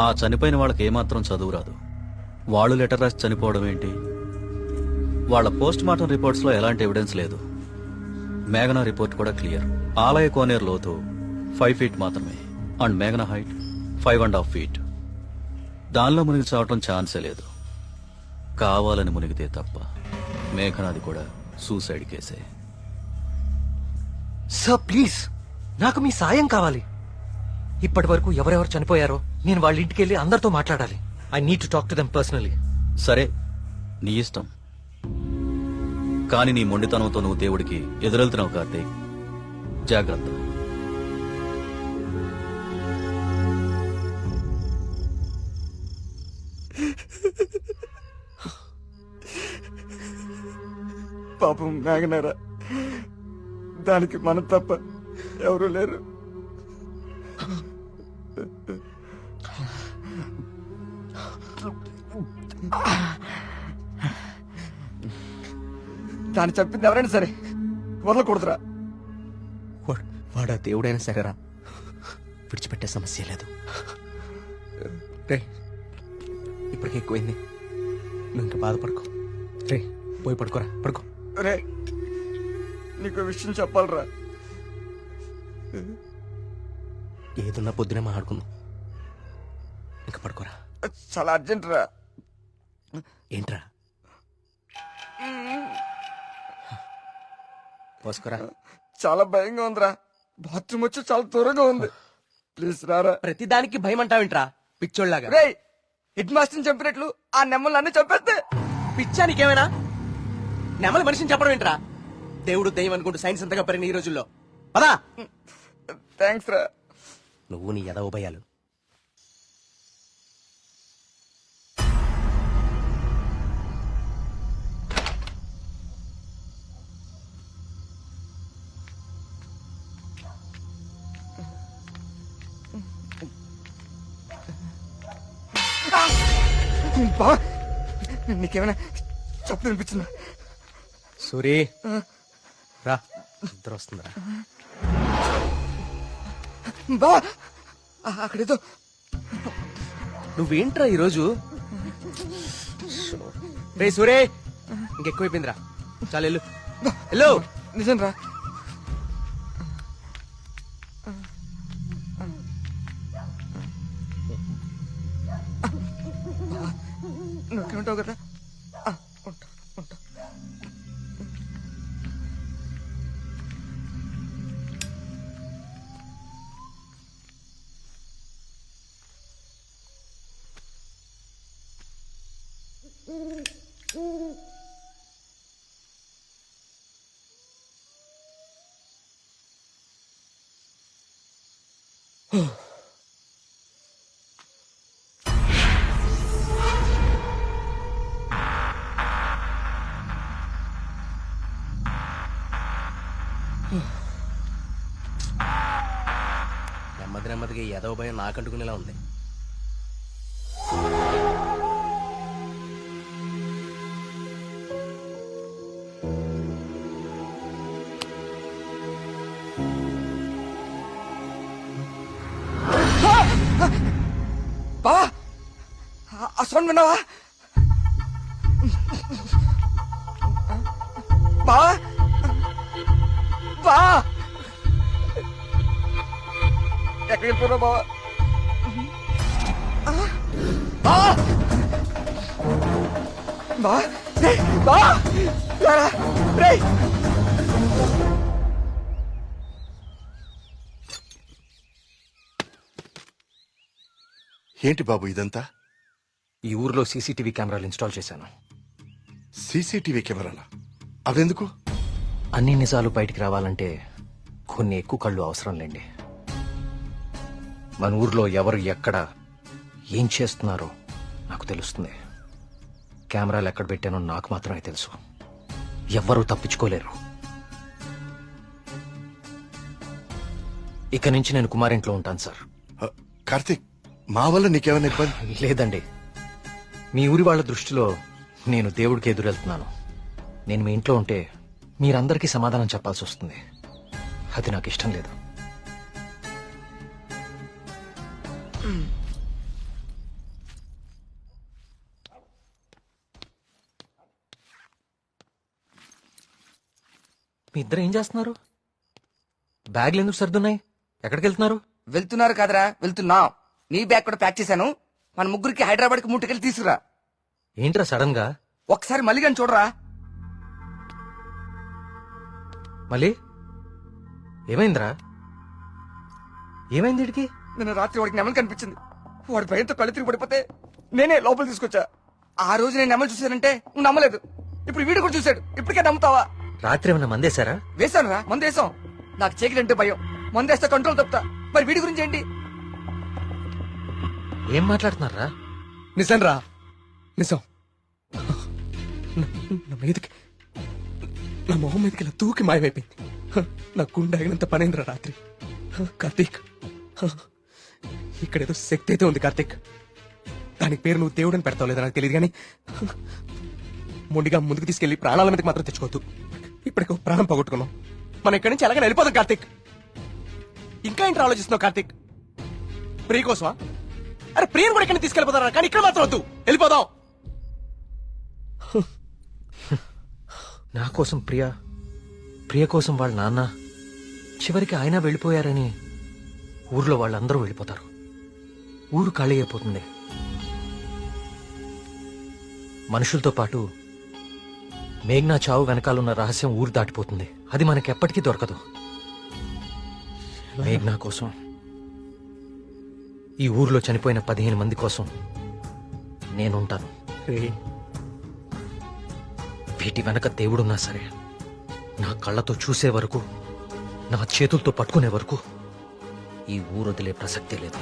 ఆ చనిపోయిన వాళ్ళకి ఏమాత్రం చదువు రాదు. వాళ్ళు లెటర్ రాసి చనిపోవడం ఏంటి? వాళ్ళ పోస్ట్ మార్టం రిపోర్ట్స్ లో ఎలాంటి ఎవిడెన్స్ లేదు. మేఘనా రిపోర్ట్ కూడా క్లియర్. ఆలయ కోనేరు లోతు 5 feet మాత్రమే అండ్ మేఘనా హైట్ 5.5 feet. దానిలో మునిగి చావటం ఛాన్సే లేదు. కావాలని మునిగితే తప్ప. మేఘనాది కూడా సూసైడ్ కేసే. సార్ ప్లీజ్, నాకు మీ సాయం కావాలి. ఇప్పటి వరకు ఎవరెవరు చనిపోయారో నేను వాళ్ళ ఇంటికి వెళ్ళి అందరితో మాట్లాడాలి. I need to talk to them personally. సరే, నీ ఇష్టం. కానీ నీ మొండితనంతో నువ్వు దేవుడికి ఎదురెళ్తున్నావు కార్తీక్. జాగ్రత్త. పాపం మేఘనారా, దానికి మనం తప్ప ఎవరు లేరు. దాన్ని చెప్పింది ఎవరైనా సరే వదలకూడదురా. వాడా దేవుడైనా సరేరా, విడిచిపెట్టే సమస్య లేదు. రే, ఇప్పటికే ఎక్కువైంది, నువ్వు ఇంకా బాధపడుకో. రే, పోయి పడుకోరా, పడుకో. రే, నీకు విషయం చెప్పాలరా. ఏదున్నా పొద్దునే మాట్లాడుకుందాం. ఇంకా పడుకోరా. చాలా అర్జెంట్ రా. ఏంట్రా? పోసుకోరా. చాలా భయంగా ఉందిరా. బాత్రూమ్ వచ్చి చాలా దూరంగా ఉంది. ప్లీజ్ రారా. ప్రతిదానికి భయం అంటావేంట్రా పిచ్చోళ్ళలాగా? రే, హెడ్ మాస్టర్ని చంపినట్లు ఆ నెమ్మలు అన్ని చంపేస్తే పిచ్చానికేమైనా? నెమలి మనిషిని చెప్పడం ఏంట్రా? దేవుడు దయ్యం అనుకుంటూ సైన్స్ అంతగా పెరిగిన ఈ రోజుల్లో. పదా. థ్యాంక్స్ రా. నువ్వు నీ ఎదవ భయాలు. బా, నీకేమైనా చెప్పు అనిపించిందా? సూరి రా, ఇద్దరు వస్తుందిరా. బా, అక్కడేదో. నువ్వేంట్రా ఈరోజు? రే సూరే, ఇంకెక్కువైపోయిందిరా. చాలా వెళ్ళు, వెళ్ళు. నిజం రా. నువ్వుంటావు కదా. ఉంటా ఉంటా. నెమ్మదిగా ఎదవ భయం నాకంటుకునేలా ఉంది. బా, ఆ సౌండ్ విన్నావా? బా, బా, ఎక్కడికి వెళ్ళిపోరా బావా? బా, బా, రే, బా, రారా, రే. ఏంటి బాబు ఇదంతా? ఈ ఊర్లో సీసీటీవీ కెమెరాలు ఇన్స్టాల్ చేశాను. సీసీటీవీ కెమెరాలా? అవెందుకు? అన్ని నిజాలు బయటికి రావాలంటే కొన్ని ఎక్కువ కళ్ళు అవసరం లేండి. మన ఊర్లో ఎవరు ఎక్కడ ఏం చేస్తున్నారో నాకు తెలుస్తుంది. కెమెరాలు ఎక్కడ పెట్టానో నాకు మాత్రమే తెలుసు. ఎవ్వరూ తప్పించుకోలేరు. ఇక నుంచి నేను కుమారింట్లో ఉంటాను సార్. కార్తీక్, మా వల్ల నీకేమైనా ఇబ్బంది? లేదండి, మీ ఊరి వాళ్ళ దృష్టిలో నేను దేవుడికి ఎదురెళ్తున్నాను. నేను మీ ఇంట్లో ఉంటే మీరందరికీ సమాధానం చెప్పాల్సి వస్తుంది. అది నాకు ఇష్టం లేదు. మీ ఇద్దరు ఏం చేస్తున్నారు? బ్యాగ్లు ఎందుకు సర్దున్నాయి? ఎక్కడికి వెళ్తున్నారు? వెళ్తున్నారు కాదరా, వెళ్తున్నాం. నీ బ్యాగ్ కూడా ప్యాక్ చేశాను. మన ముగ్గురికి హైదరాబాద్ కి ముట్టుకెళ్ళి తీసుకురా. ఏంట్రా సడన్ గా? ఒకసారి మళ్ళీ కానీ చూడరా. మళ్ళీ ఏమైందిరా? ఏమైంది వీడికి? నిన్న రాత్రి వాడికి నెమలి కనిపించింది. వాడి భయంతో కళ్ళు తిరిగి పడిపోతే నేనే లోపల తీసుకొచ్చా. ఆ రోజు నేను నెమలి చూశానంటే నువ్వు నమ్మలేదు. ఇప్పుడు వీడు కూడా చూశాడు. ఇప్పటికే నమ్ముతావా? రాత్రి ఏమన్నా మందేశారా? వేశాను రా, మందేశాం. నాకు చీకలంటే భయం. మందేస్తే కంట్రోల్ తప్పుతా. మరి వీడి గురించి ఏంటి? ఏం మాట్లాడుతున్నారా? నిజం రా, నిజం. నా మీదకి, నా మొహం మీదకి ఇలా తూకి మాయమైపోయింది. నా గుండె ఆగినంత పనైందిరా రాత్రి. కార్తీక్, ఇక్కడేదో శక్తి అయితే ఉంది కార్తీక్. దానికి పేరు నువ్వు దేవుడని పెడతావు లేదా నాకు తెలియదు, కానీ మొండిగా ముందుకు తీసుకెళ్లి ప్రాణాల మీదకి మాత్రం తెచ్చుకోవద్దు. ఇప్పటికి ఒక ప్రాణం పోగొట్టుకున్నాం. మనం ఇక్కడి నుంచి ఎలాగైనా వెళ్ళిపోదాం కార్తీక్. ఇంకా ఏంటి ఆలోచిస్తున్నావు కార్తీక్? ప్రియ కోసమా? అరే ప్రియను కూడా ఇక్కడ తీసుకెళ్ళిపోతారా, కానీ ఇక్కడ మాత్రం వద్దు, వెళ్ళిపోదాం. నా కోసం ప్రియ కోసం వాళ్ళ నాన్న, చివరికి ఆయన వెళ్ళిపోయారని ఊర్లో వాళ్ళందరూ వెళ్ళిపోతారు. ఊరు ఖాళీ అయిపోతుంది. మనుషులతో పాటు మేఘ్నా చావు వెనకాలన్న రహస్యం ఊరు దాటిపోతుంది. అది మనకెప్పటికీ దొరకదు. మేఘ్నా కోసం, ఈ ఊర్లో చనిపోయిన 15 మంది కోసం నేనుంటాను. వీటి వెనక దేవుడున్నా సరే, నా కళ్ళతో చూసే వరకు, నా చేతులతో పట్టుకునే వరకు ఈ ఊరు వదిలే ప్రసక్తే లేదు.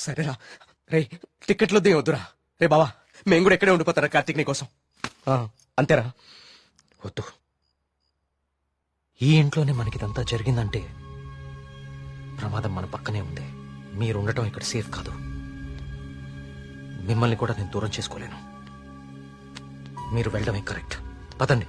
సరేరా. రే టికెట్లు వద్దురా. రే బావా, మేము కూడా ఎక్కడే ఉండిపోతారా కార్తీక్ నీ కోసం. అంతేరా. వద్దు. ఈ ఇంట్లోనే మనకిదంతా జరిగిందంటే ప్రమాదం మన పక్కనే ఉంది. మీరుండటం ఇక్కడ సేఫ్ కాదు. మిమ్మల్ని కూడా నేను దూరం చేసుకోలేను. మీరు వెళ్ళడమే కరెక్ట్. పదండి.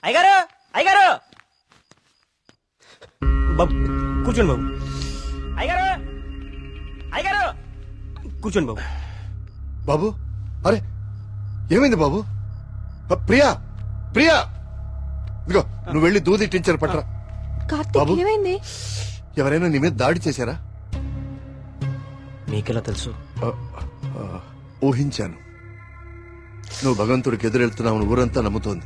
అయ్యగారు అయ్యగారు బాబు కూర్చోండి బాబు. అయ్యగారు అయ్యగారు కూర్చోండి బాబు. బాబు అరే ఏమైంది బాబు? ప్రియా ప్రియా ఇదిగో నువ్వు వెళ్ళి దూది టీచర్ పట్టరా. కార్తీక్ ఏమైంది? ఎవరైనా నీ మీద దాడి చేశారా? మీకెలా తెలుసు? ఊహించాను. నువ్వు భగవంతుడికి ఎదురెళ్తున్నావు ఊరంతా నమ్ముతోంది.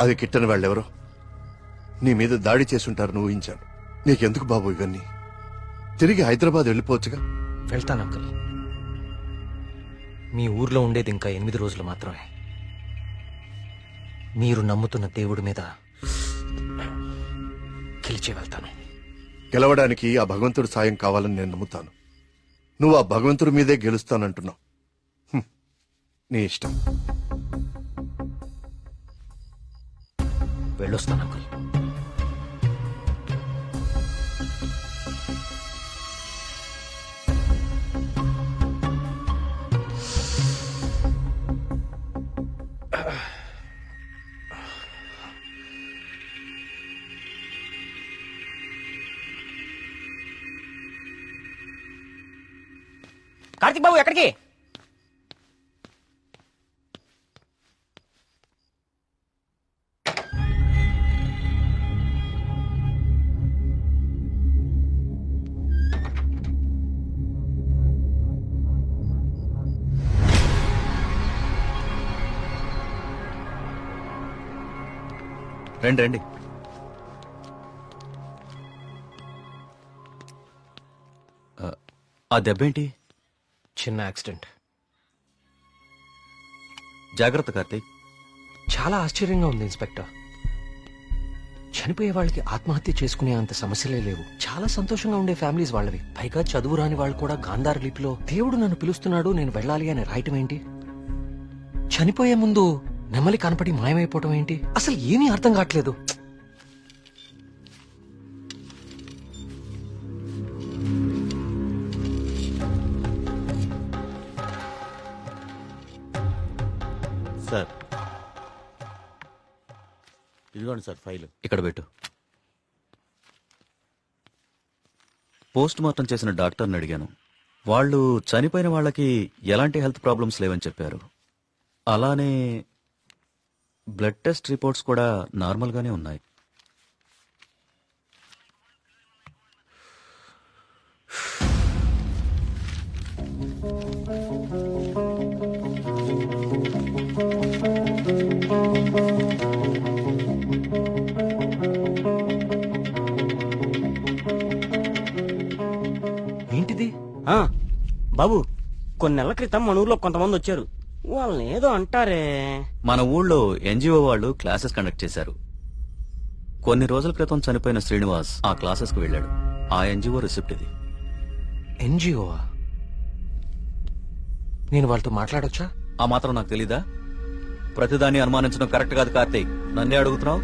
అది కిట్టని వాళ్ళెవరో నీ మీద దాడి చేసుంటారని ఊహించాను. నీకెందుకు బాబు ఇవన్నీ? తిరిగి హైదరాబాద్ వెళ్ళిపోవచ్చుగా. వెళ్తాను అంకుల్. మీ ఊర్లో ఉండేది ఇంకా 8 రోజులు మాత్రమే. మీరు నమ్ముతున్న దేవుడి మీద గెలిచి వెళ్తాను. గెలవడానికి ఆ భగవంతుడి సాయం కావాలని నేను నమ్ముతాను. నువ్వు ఆ భగవంతుడి మీదే గెలుస్తానంటున్నావు. నీ ఇష్టం. వెళ్ళొస్తాను అంకుల్. కార్తీక్ బాబు ఎక్కడికి? రండి రండి. ఆ దెబ్బేంటి? చిన్న యాక్సిడెంట్. జాగ్రత్త కార్తీక్. చాలా ఆశ్చర్యంగా ఉంది ఇన్స్పెక్టర్. చనిపోయే వాళ్ళకి ఆత్మహత్య చేసుకునే అంత సమస్యలే లేవు. చాలా సంతోషంగా ఉండే ఫ్యామిలీస్ వాళ్ళవి. పైగా చదువు రాని వాళ్ళు కూడా గాంధార లిపిలో దేవుడు నన్ను పిలుస్తున్నాడు నేను వెళ్ళాలి అని రాయటం ఏంటి? చనిపోయే ముందు నెమలి కనపడి మాయమైపోవటం ఏంటి? అసలు ఏమీ అర్థం కావట్లేదు. సార్ ఇదిగోండి సార్ ఫైల్. ఇక్కడ పెట్టు. పోస్ట్ మార్టం చేసిన డాక్టర్ని అడిగాను. వాళ్ళు చనిపోయిన వాళ్ళకి ఎలాంటి హెల్త్ ప్రాబ్లమ్స్ లేవని చెప్పారు. అలానే బ్లడ్ టెస్ట్ రిపోర్ట్స్ కూడా నార్మల్గానే ఉన్నాయి. ఏంటిది? బాబు కొన్ని నెలల క్రితం మన ఊర్లో కొంతమంది వచ్చారు. వాళ్ళని ఏదో అంటారే. మన ఊళ్ళో ఎన్జిఓ వాళ్ళు క్లాసెస్ కండక్ట్ చేశారు. కొన్ని రోజుల క్రితం చనిపోయిన శ్రీనివాస్ ఆ క్లాసెస్ కు వెళ్ళాడు. ఆ ఎన్జిఓ రిసిప్ట్ ఇది. ఎన్జిఓవా? నేను వాళ్ళతో మాట్లాడొచ్చా? ఆ మాత్రం నాకు తెలీదా? ప్రతిదాన్ని అనుమానించడం కరెక్ట్ కాదు కార్తీక్. నన్నే అడుగుతున్నావు?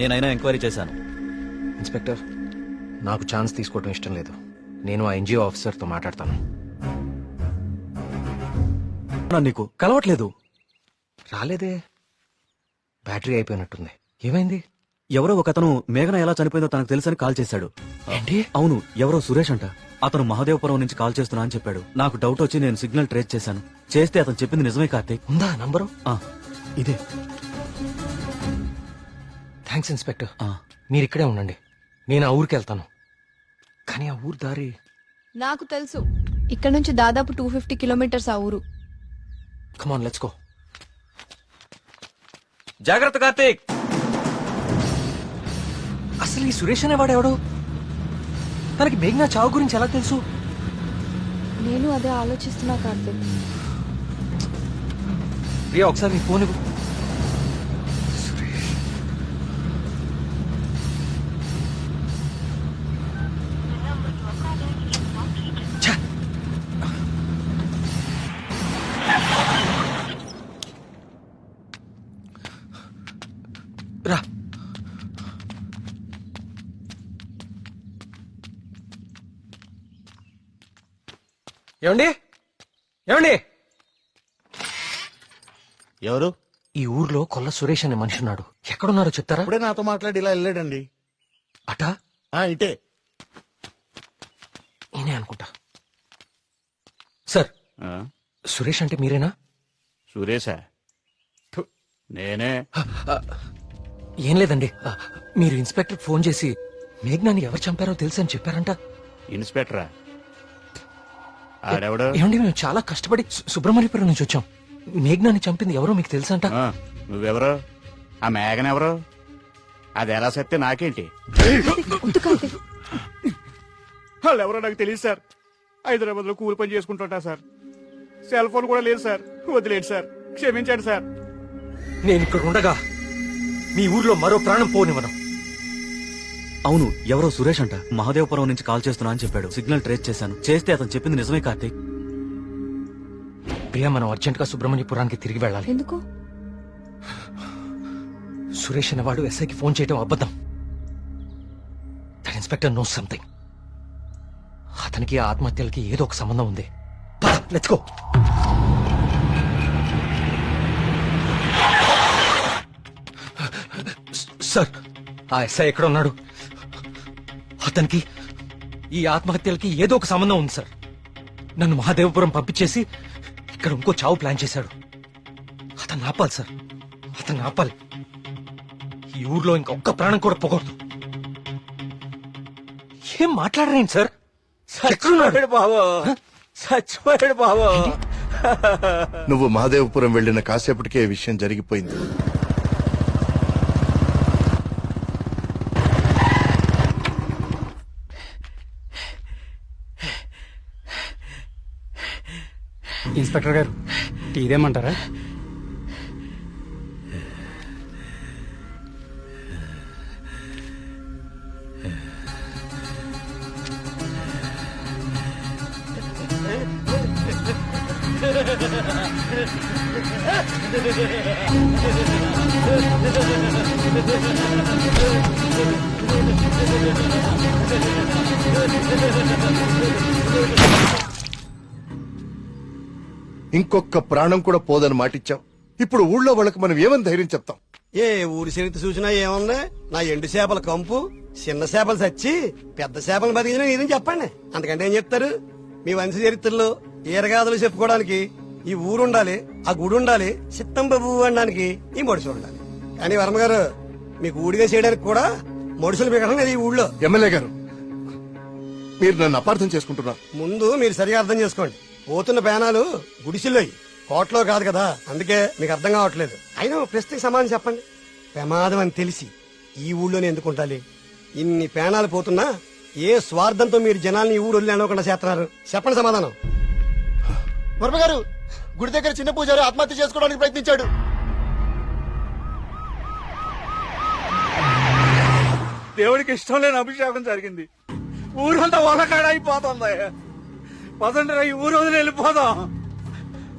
నేనైనా ఎంక్వైరీ చేశాను. ఇన్స్పెక్టర్, నాకు ఛాన్స్ తీసుకోవడం ఇష్టం లేదు. నేను ఆ ఎన్జిఓ ఆఫీసర్తో మాట్లాడతాను. నీకు కలవట్లేదు? రాలేదే. బ్యాటరీ అయిపోయినట్టుంది. ఏమైంది? ఎవరో ఒకతను మేఘన ఎలా చనిపోయిందో తనకు తెలుసని కాల్ చేశాడు. ఏంటి? అవును, ఎవరో సురేష్ అంట. అతను మహదేవపురం నుంచి కాల్ చేస్తున్నా అని చెప్పాడు. నాకు డౌట్ వచ్చి నేను సిగ్నల్ ట్రేస్ చేశాను. చేస్తే అతను చెప్పింది నిజమే కార్తీక్. ఉందా నంబరు? ఇదే. Thanks inspector. మీరు ఇక్కడే ఉండండి, నేను ఆ ఊరికి వెళ్తాను. కానీ ఆ ఊరు దారి నాకు తెలుసు. ఇక్కడ నుంచి దాదాపు 250 కిలోమీటర్స్ ఆ ఊరు. Come on let's go. జాగ్రత్త కార్తీక్. అసలు ఈ సురేష్ అనేవాడెవడు? తనకి మేఘనా చావు గురించి ఎలా తెలుసు? నేను అదే ఆలోచిస్తున్నా కార్తీక్. ప్రియా ఒకసారి నీ ఫోన్ ఇవ్వు. రా. ఏమండి? ఏమండి? ఎవరు? ఈ ఊర్లో కొల్ల సురేష్ అనే మనిషి ఉన్నాడు. ఎక్కడున్నారో చెప్తారా? ఇప్పుడే నాతో మాట్లాడి ఇలా వెళ్ళాడండి. అటా ఇటే నేనే అనుకుంటా. సార్, సురేష్ అంటే మీరేనా? సురేశా? నేనే. ఏం లేదండి, మీరు ఇన్స్పెక్టర్ ఫోన్ చేసి మేఘ్నాన్ని ఎవరు చంపారో తెలుసు అని చెప్పారంట. ఇన్స్పెక్టరా? ఆడెవడు? ఏమండి, మేము చాలా కష్టపడి సుబ్రహ్మణ్యపురం నుంచి వచ్చాం. మేఘ్నాన్ని చంపింది ఎవరో మీకు తెలుసంట. నువ్వెవరు? ఆ మేఘన ఎవరు? అది ఎలా సత్తే నాకేంటి? వాళ్ళు ఎవరో నాకు తెలియదు సార్. హైదరాబాద్ లో కూలి పని చేసుకుంటుంటా సార్. సెల్ ఫోన్ కూడా లేదు సార్. వదిలేండి సార్, క్షమించండి సార్. నేను ఇక్కడ ఉండగా మీ ఊర్లో మరో ప్రాణం పోనివ్వను. అవును, ఎవరో సురేష్ అంట మహాదేవపురం నుంచి కాల్ చేస్తున్నా అని చెప్పాడు. సిగ్నల్ ట్రేస్ చేశాను. చేస్తే అతను చెప్పింది నిజమే కార్తీక్. ప్రియా, మనం అర్జెంట్ గా సుబ్రహ్మణ్యపురానికి తిరిగి వెళ్ళాలి. ఎందుకు? సురేష్ అనేవాడు ఎస్ఐకి ఫోన్ చేయడం అబద్ధం. That inspector knows something. అతనికి ఆ ఆత్మహత్యలకి ఏదో ఒక సంబంధం ఉంది. Let's go. సార్, ఆ ఎస్ఐ ఎక్కడ ఉన్నాడు? అతనికి ఈ ఆత్మహత్యలకి ఏదో ఒక సంబంధం ఉంది సార్. నన్ను మహాదేవపురం పంపించేసి ఇక్కడ ఇంకో చావు ప్లాన్ చేశాడు. అతన్ని ఆపాలి సార్, అతన్ని ఆపాలి. ఈ ఊర్లో ఇంకొక్క ప్రాణం కూడా పోకూడదు. ఏం మాట్లాడరేంటి సార్? చచ్చిపోయాడు బాబు, చచ్చిపోయాడు బాబు. నువ్వు మహాదేవపురం వెళ్లిన కాసేపటికే ఈ విషయం జరిగిపోయింది. ఇన్స్పెక్టర్ గారు, టీదేమంటారా? ఇంకొక ప్రాణం కూడా పోదని మాటిచ్చాం. ఇప్పుడు ఊళ్ళో వాళ్ళకి మనం ఏమని ధైర్యం చెప్తాం? ఏ ఊరి చరిత్ర చూసినా ఏముంది? నా ఎండు చేపల కంపు, చిన్న చేపలు చచ్చి పెద్ద చేపలు బతికిన ఇదని చెప్పండి. అంతకంటే ఏం చెప్తారు? మీ వంశ చరిత్రలో ఈరగాథలు చెప్పుకోవడానికి ఈ ఊరు ఉండాలి, ఆ గుడి ఉండాలి, చిత్తం బాబు అనడానికి ఈ మడుసులు ఉండాలి. కానీ వర్మ గారు, మీకు ఊడిగా చేయడానికి కూడా మడుసులు మిగడం లేదు ఈ ఊళ్ళో. ఎమ్మెల్యే గారు, మీరు నన్ను అపార్థం చేసుకుంటున్నారు. ముందు మీరు సరిగా అర్థం చేసుకోండి. పోతున్న పేనాలు గుడిసిల్లోయి, కోట్లో కాదు కదా. అందుకే మీకు అర్థం కావట్లేదు. అయినా ప్రశ్నకి సమాధానం చెప్పండి. ప్రమాదం అని తెలిసి ఈ ఊళ్ళోనే ఎందుకు ఉండాలి? ఇన్ని పేనాలు పోతున్నా ఏ స్వార్థంతో మీరు జనాల్ని ఈ ఊరు వదిలి అనకుండా చేస్తున్నారు? చెప్పండి సమాధానం. వర్మ గారు, గుడి దగ్గర చిన్న పూజారి ఆత్మహత్య చేసుకోవడానికి ప్రయత్నించాడు. దేవుడికి ఇష్టం లేని అభిషేకం జరిగింది. ఊరంతా వలకాడ అయిపోతుంది. పదండి, ఈ ఊరు వదిలి వెళ్ళిపోదాం.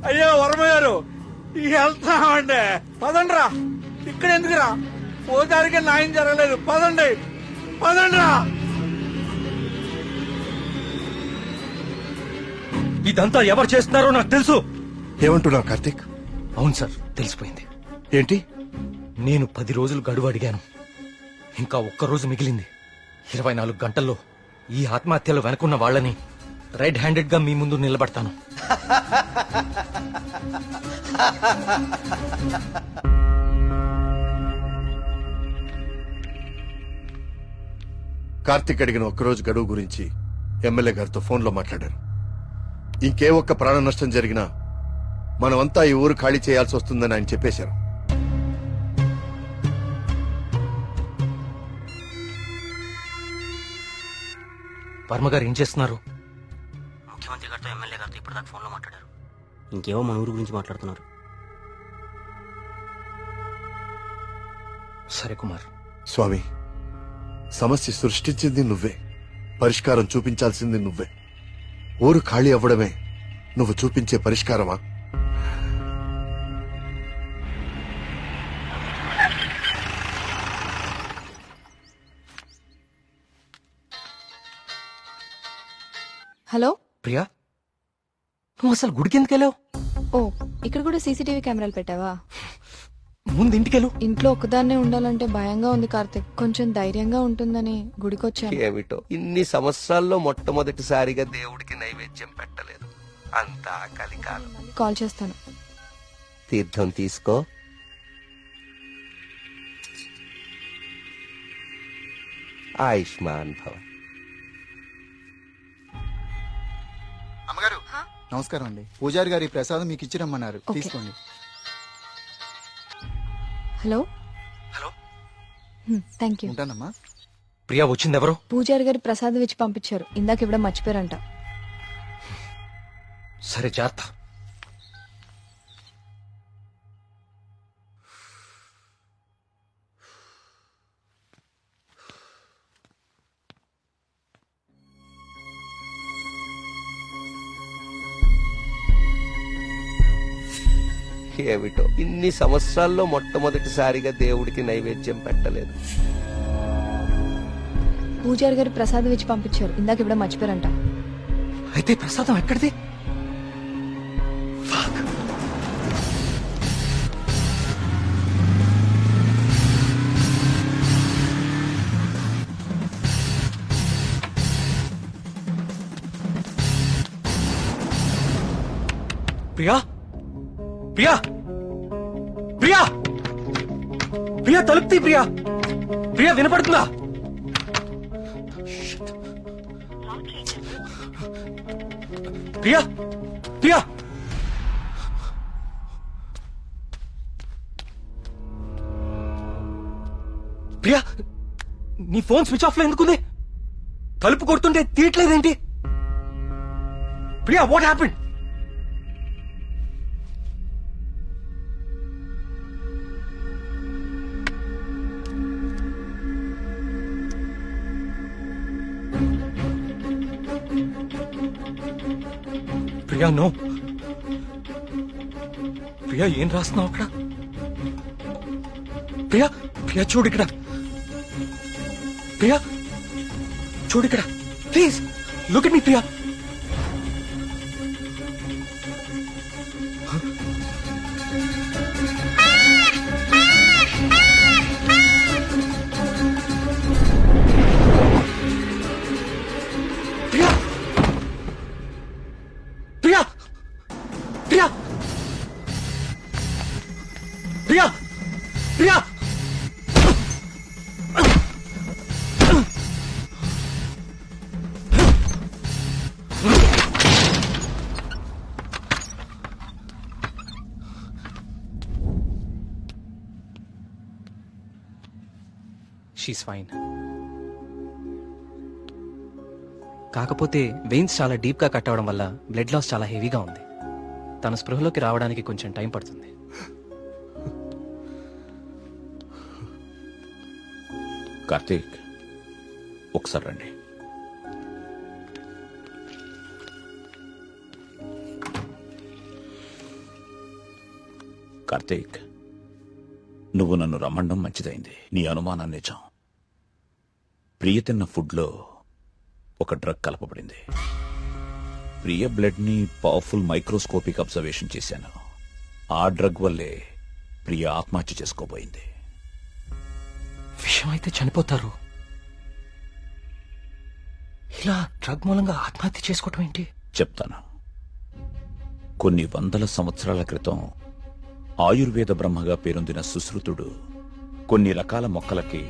అయ్యో వర్మ గారు, వెళ్తామండి. పదండ్రా, ఇక్కడ ఎందుకురా? పూజారికి న్యాయం జరగలేదు. పదండి, పదండ్రా. ఇదంతా ఎవరు చేస్తున్నారో నాకు తెలుసు. ఏమంటున్నావు కార్తీక్? అవును సార్, తెలిసిపోయింది. ఏంటి? నేను 10 రోజులు గడువు అడిగాను. ఇంకా ఒక్క రోజు మిగిలింది. 24 గంటల్లో ఈ ఆత్మహత్యలు వెనుకున్న వాళ్ళని రెడ్ హ్యాండెడ్ గా మీ ముందు నిలబడతాను. కార్తీక్ అడిగిన ఒక్కరోజు గడువు గురించి ఎమ్మెల్యే గారితో ఫోన్లో మాట్లాడారు. ఇంకే ఒక్క ప్రాణ నష్టం జరిగినా మనమంతా ఈ ఊరు ఖాళీ చేయాల్సి వస్తుందని ఆయన చెప్పేశారు. వర్మ గారు ఏం చేస్తున్నారు? ముఖ్యమంత్రి గారితో ఎమ్మెల్యే గారితో ఇప్పుడు దాకా ఫోన్లో మాట్లాడారు. ఇంకేవో మన ఊరు గురించి మాట్లాడుతున్నారు. సరే కుమార్. స్వామి, సమస్య సృష్టించింది నువ్వే, పరిష్కారం చూపించాల్సింది నువ్వే. ఊరు ఖాళీ అవ్వడమే నువ్వు చూపించే పరిష్కారమా? హలో ప్రియా, నువ్వు అసలు గుడికి ఎందుకు వెళ్ళావు? ఓ, ఇక్కడ కూడా సీసీటీవీ కెమెరాలు పెట్టావా? ముందు ఇంటికెళ్ళు. ఇంట్లో ఒక్కదాన్నే ఉండాలంటే భయంగా ఉంది కార్తిక్. కొంచెం ధైర్యంగా ఉంటుందని గుడికొచ్చాను. ఏమిటో ఇన్ని సంవత్సరాల్లో మొట్టమొదటిసారిగా దేవుడికి నైవేద్యం పెట్టలేదు. అంతా కలికాలం. కాల్ చేస్తాను. తీర్థం తీసుకో. ఆయుష్మాన్ భవ. అమ్మగారు నమస్కారం అండి. పూజారి గారి ప్రసాదం మీకు ఇచ్చి రమ్మన్నారు, తీసుకోండి. హలో. Thank you. ఉంటానమ్మా. ప్రియా వచ్చింది ఎవరు? పూజారి గారి ప్రసాదం ఇచ్చి పంపించారు. ఇందాక ఇవ్వడం మర్చిపోయారంట. సరే జాగ్రత్త. ఏమిటో ఇన్ని సంవత్సరాల్లో మొట్టమొదటిసారిగా దేవుడికి నైవేద్యం పెట్టలేదు. పూజారి గారి ప్రసాదం ఇచ్చి పంపించారు. ఇందాక ఇవ్వడం మర్చిపోయారంట. అయితే ప్రసాదం ఎక్కడిది? ప్రియా ప్రియా ప్రియా ప్రియా తలుపు తీ. ప్రియా ప్రియా వినపడుతుందా? ప్రియా ప్రియా ప్రియా నీ ఫోన్ స్విచ్ ఆఫ్ లో ఎందుకుంది? తలుపు కొడుతుంటే తీయట్లేదేంటి? Priya what happened? Priya no. Priya ఏం రాస్తున్నావు అక్కడ? ప్రియా ప్రియా చూడు ఇక్కడ. ప్రియా చూడు ఇక్కడ please look at me. Priya Priya Priya Priya Priya she's fine. కాకపోతే వెయిన్స్ చాలా డీప్ గా కట్ అవడం వల్ల బ్లడ్ లాస్ చాలా హెవీగా ఉంది. తన స్పృహలోకి రావడానికి కొంచెం టైం పడుతుంది. కార్తీక్ ఒకసారి రండి. కార్తీక్ నువ్వు నన్ను రమ్మండం మంచిదైంది. నీ అనుమానం నిజం. ప్రియ తిన్న ఫుడ్లో ఒక డ్రగ్ కలపబడింది. ప్రియ బ్లడ్ ని పవర్ఫుల్ మైక్రోస్కోపిక్ అబ్జర్వేషన్ చేశాను. ఆ డ్రగ్ వల్లే ప్రియ ఆత్మహత్య చేసుకోబోయింది. విషయం అయితే చనిపోతారు. ఇలా డ్రగ్ మూలంగా ఆత్మహత్య చేసుకోవటం ఏంటి? చెప్తాను. కొన్ని వందల సంవత్సరాల క్రితం ఆయుర్వేద బ్రహ్మగా పేరొందిన సుశ్రుతుడు కొన్ని రకాల మొక్కలకి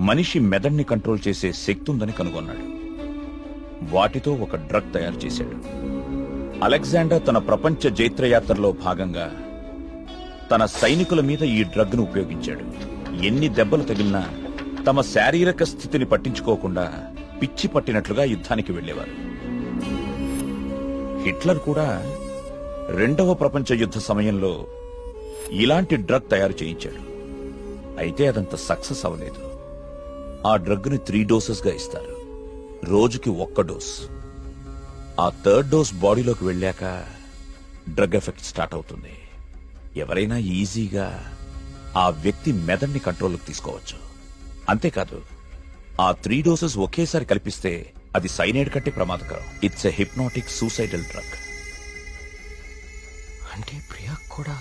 మనిషి మెదడుని కంట్రోల్ చేసే శక్తి ఉందని కనుగొన్నాడు. వాటితో ఒక డ్రగ్ తయారు చేశాడు. అలెగ్జాండర్ తన ప్రపంచ జైత్రయాత్రలో భాగంగా తన సైనికుల మీద ఈ డ్రగ్ ను ఉపయోగించాడు. ఎన్ని దెబ్బలు తగిలినా తమ శారీరక స్థితిని పట్టించుకోకుండా పిచ్చి పట్టినట్లుగా యుద్ధానికి వెళ్లేవారు. హిట్లర్ కూడా రెండవ ప్రపంచ యుద్ధ సమయంలో ఇలాంటి డ్రగ్ తయారు చేయించాడు. అయితే అదంత సక్సెస్ అవ్వలేదు. ఆ డ్రగ్ ని 3 డోసెస్ గా ఇస్తారు. రోజుకి 1 డోస్. ఆ 3rd డోస్ బాడీలోకి వెళ్ళాక డ్రగ్ ఎఫెక్ట్ స్టార్ట్ అవుతుంది. ఎవరైనా ఈజీగా ఆ వ్యక్తి మెదడుని కంట్రోల్లోకి తీసుకోవచ్చు. అంతేకాదు ఆ 3 డోసెస్ ఒకేసారి కల్పిస్తే అది సైనైడ్ కంటే ప్రమాదకరం. It's a hypnotic suicidal drug. అంటే ప్రియా కూడా?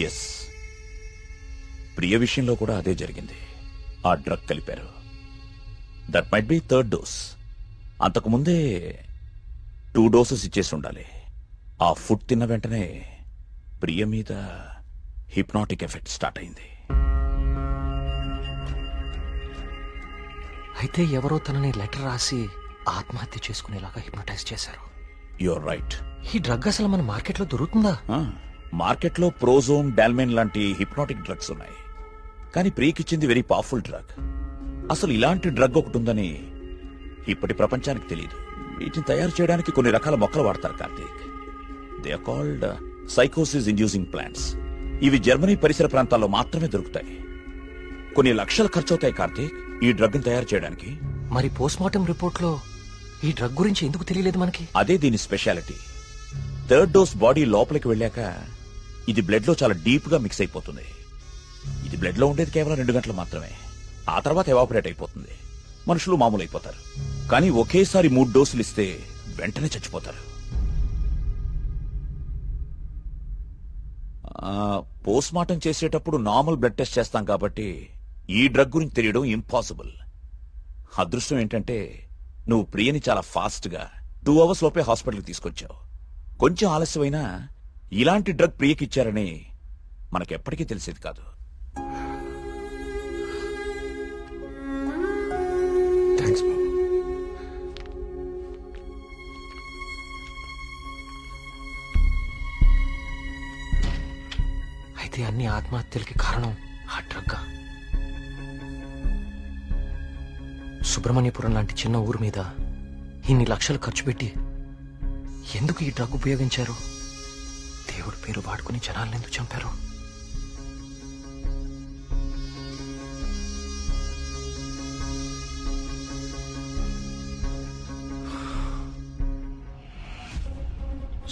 ఎస్. ప్రియ విషయంలో కూడా అదే జరిగింది. ఆ డ్రగ్ కలిపారు. That might be third dose. అంతకుముందే 2 డోసెస్ ఇచ్చేసి ఉండాలి. ఆ ఫుడ్ తిన్న వెంటనే ప్రియ మీద హిప్నాటిక్ ఎఫెక్ట్ స్టార్ట్ అయింది. అయితే ఎవరో తనని లెటర్ రాసి ఆత్మహత్య చేసుకునేలాగా హిప్నటైజ్ చేశారు. You're right. ఈ డ్రగ్ అసలు మన మార్కెట్లో దొరుకుతుందా? మార్కెట్లో ప్రోజోన్, డాల్మెన్ లాంటి హిప్నాటిక్ డ్రగ్స్ ఉన్నాయి. కానీ ప్రియకిచ్చింది వెరీ పవర్ఫుల్ డ్రగ్. అసలు ఇలాంటి డ్రగ్ ఒకటి ఉందని ఇప్పటి ప్రపంచానికి తెలియదు. వీటిని తయారు చేయడానికి కొన్ని రకాల మొక్కలు వాడతారు కార్తీక్. దే ఆర్ కాల్డ్ సైకోసిస్ ఇండ్యూసింగ్ ప్లాంట్స్. ఇవి జర్మనీ పరిసర ప్రాంతాల్లో మాత్రమే దొరుకుతాయి. కొన్ని లక్షలు ఖర్చవుతాయి కార్తీక్ ఈ డ్రగ్ ని తయారు చేయడానికి. మరి పోస్ట్ మార్టం రిపోర్ట్ లో ఈ డ్రగ్ గురించి ఎందుకు తెలియలేదు మనకి? అదే దీని స్పెషాలిటీ. థర్డ్ డోస్ బాడీ లోపలికి వెళ్ళాక ఇది బ్లడ్ లో చాలా డీప్ గా మిక్స్ అయిపోతుంది. ఇది బ్లడ్ లో ఉండేది కేవలం 2 గంటలు మాత్రమే. ఆ తర్వాత ఎవాపరేట్ అయిపోతుంది. మనుషులు మామూలు అయిపోతారు. కానీ ఒకేసారి 3 డోసులు ఇస్తే వెంటనే చచ్చిపోతారు. పోస్ట్ మార్టం చేసేటప్పుడు నార్మల్ బ్లడ్ టెస్ట్ చేస్తాం కాబట్టి ఈ డ్రగ్ గురించి తెలియడం ఇంపాసిబుల్. అదృష్టం ఏంటంటే నువ్వు ప్రియని చాలా ఫాస్ట్ గా 2 అవర్స్ లోపే హాస్పిటల్కి తీసుకొచ్చావు. కొంచెం ఆలస్యమైనా ఇలాంటి డ్రగ్ ప్రియకిచ్చారని మనకెప్పటికీ తెలిసేది కాదు. థ్యాంక్స్ బాబు. అయితే అన్ని ఆత్మహత్యలకి కారణం ఆ డ్రగ్. సుబ్రహ్మణ్యపురం లాంటి చిన్న ఊరు మీద ఇన్ని లక్షలు ఖర్చు పెట్టి ఎందుకు ఈ డ్రగ్ ఉపయోగించారు? దేవుడి పేరు వాడుకుని జనాలను ఎందుకు చంపారు?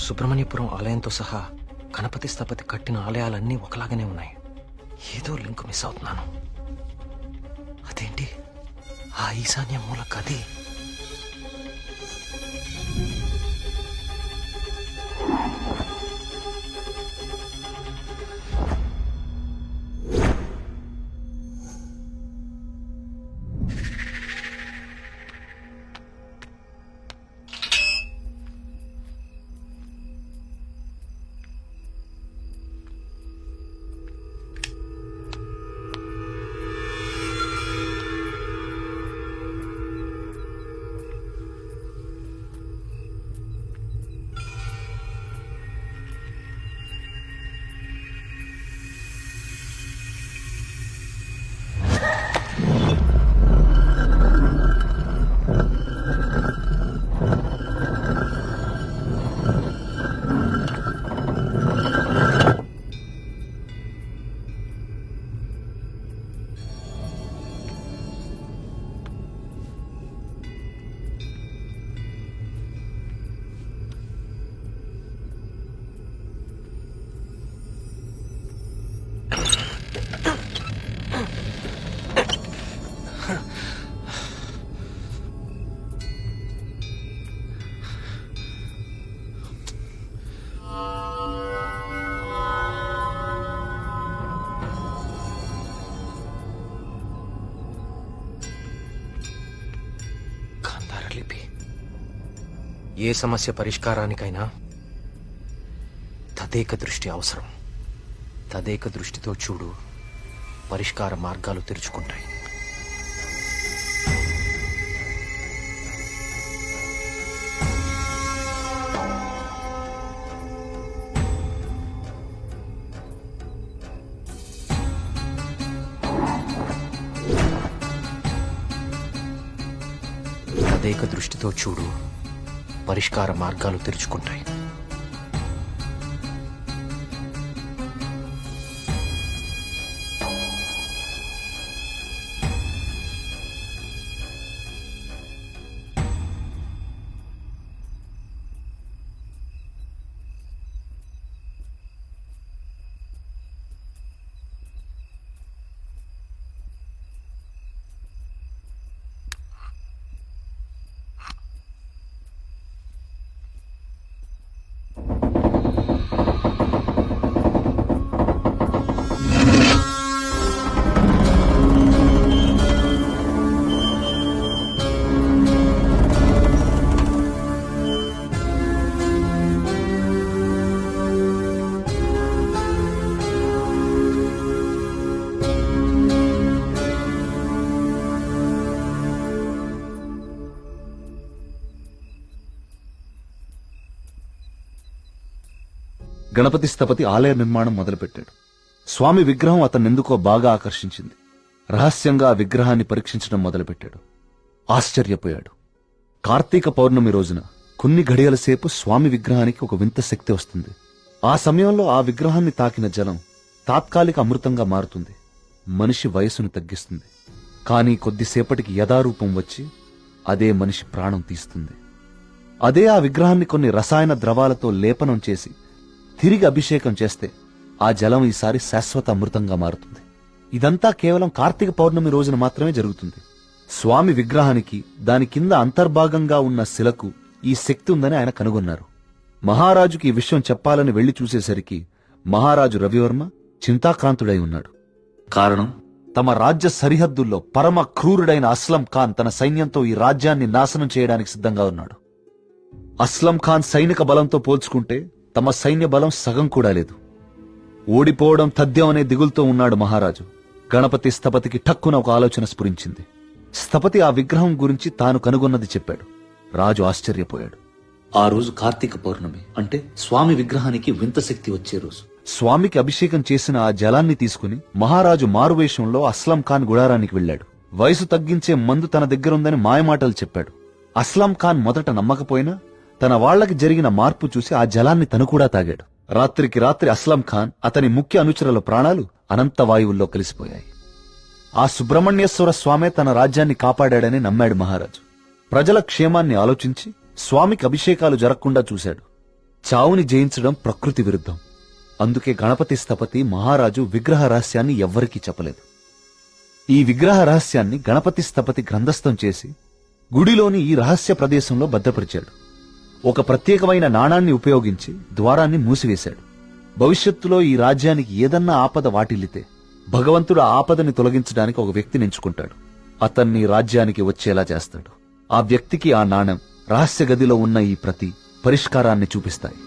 సుబ్రహ్మణ్యపురం ఆలయంతో సహా గణపతి స్థపతి కట్టిన ఆలయాలన్నీ ఒకలాగానే ఉన్నాయి. ఏదో లింక్ మిస్ అవుతున్నాను. అదేంటి ఆ ఈశాన్య మూల గది? ఏ సమస్య పరిష్కారానికైనా తదేక దృష్టి అవసరం. తదేక దృష్టితో చూడు, పరిష్కార మార్గాలు తెరుచుకుంటాయి. తదేక దృష్టితో చూడు, పరిష్కార మార్గాలు తెరుచుకుంటాయి. గణపతి స్థపతి ఆలయ నిర్మాణం మొదలుపెట్టాడు. స్వామి విగ్రహం అతన్నెందుకో బాగా ఆకర్షించింది. రహస్యంగా ఆ విగ్రహాన్ని పరీక్షించడం మొదలుపెట్టాడు. ఆశ్చర్యపోయాడు. కార్తీక పౌర్ణమి రోజున కొన్ని ఘడియల సేపు స్వామి విగ్రహానికి ఒక వింత శక్తి వస్తుంది. ఆ సమయంలో ఆ విగ్రహాన్ని తాకిన జలం తాత్కాలిక అమృతంగా మారుతుంది. మనిషి వయసును తగ్గిస్తుంది. కానీ కొద్దిసేపటికి యథారూపం వచ్చి అదే మనిషి ప్రాణం తీస్తుంది. అదే ఆ విగ్రహాన్ని కొన్ని రసాయన ద్రవాలతో లేపనం చేసి తిరిగి అభిషేకం చేస్తే ఆ జలం ఈసారి శాశ్వత అమృతంగా మారుతుంది. ఇదంతా కేవలం కార్తీక పౌర్ణమి రోజున మాత్రమే జరుగుతుంది. స్వామి విగ్రహానికి దాని కింద అంతర్భాగంగా ఉన్న శిలకు ఈ శక్తి ఉందని ఆయన కనుగొన్నారు. మహారాజుకి ఈ విషయం చెప్పాలని వెళ్లి చూసేసరికి మహారాజు రవివర్మ చింతాక్రాంతుడై ఉన్నాడు. కారణం, తమ రాజ్య సరిహద్దుల్లో పరమ క్రూరుడైన అస్లం ఖాన్ తన సైన్యంతో ఈ రాజ్యాన్ని నాశనం చేయడానికి సిద్ధంగా ఉన్నాడు. అస్లం ఖాన్ సైనిక బలంతో పోల్చుకుంటే తమ సైన్య బలం సగం కూడా లేదు. ఓడిపోవడం తథ్యం అనే దిగులుతో ఉన్నాడు మహారాజు. గణపతి స్థపతికి ఠక్కున ఒక ఆలోచన స్ఫురించింది. స్థపతి ఆ విగ్రహం గురించి తాను కనుగొన్నది చెప్పాడు. రాజు ఆశ్చర్యపోయాడు. ఆ రోజు కార్తీక పౌర్ణమి, అంటే స్వామి విగ్రహానికి వింత శక్తి వచ్చే రోజు. స్వామికి అభిషేకం చేసిన ఆ జలాన్ని తీసుకుని మహారాజు మారువేషంలో అస్లం ఖాన్ గుడారానికి వెళ్లాడు. వయసు తగ్గించే మందు తన దగ్గరుందని మాయమాటలు చెప్పాడు. అస్లం ఖాన్ మొదట నమ్మకపోయినా తన వాళ్లకి జరిగిన మార్పు చూసి ఆ జలాన్ని తను కూడా తాగాడు. రాత్రికి రాత్రి అస్లం ఖాన్, అతని ముఖ్య అనుచరుల ప్రాణాలు అనంత వాయువుల్లో కలిసిపోయాయి. ఆ సుబ్రహ్మణ్యేశ్వర స్వామే తన రాజ్యాన్ని కాపాడాడని నమ్మాడు మహారాజు. ప్రజల క్షేమాన్ని ఆలోచించి స్వామికి అభిషేకాలు జరగకుండా చూశాడు. చావుని జయించడం ప్రకృతి విరుద్ధం. అందుకే గణపతి స్థపతి మహారాజు విగ్రహ రహస్యాన్ని ఎవ్వరికీ చెప్పలేదు. ఈ విగ్రహ రహస్యాన్ని గణపతి స్థపతి గ్రంథస్థం చేసి గుడిలోని ఈ రహస్య ప్రదేశంలో భద్రపరిచాడు. ఒక ప్రత్యేకమైన నాణాన్ని ఉపయోగించి ద్వారాన్ని మూసివేశాడు. భవిష్యత్తులో ఈ రాజ్యానికి ఏదన్నా ఆపద వాటిల్లితే భగవంతుడు ఆ ఆపదని తొలగించడానికి ఒక వ్యక్తిని ఎంచుకుంటాడు. అతన్ని రాజ్యానికి వచ్చేలా చేస్తాడు. ఆ వ్యక్తికి ఆ నాణెం, రహస్య గదిలో ఉన్న ఈ ప్రతి పరిష్కారాన్ని చూపిస్తాయి.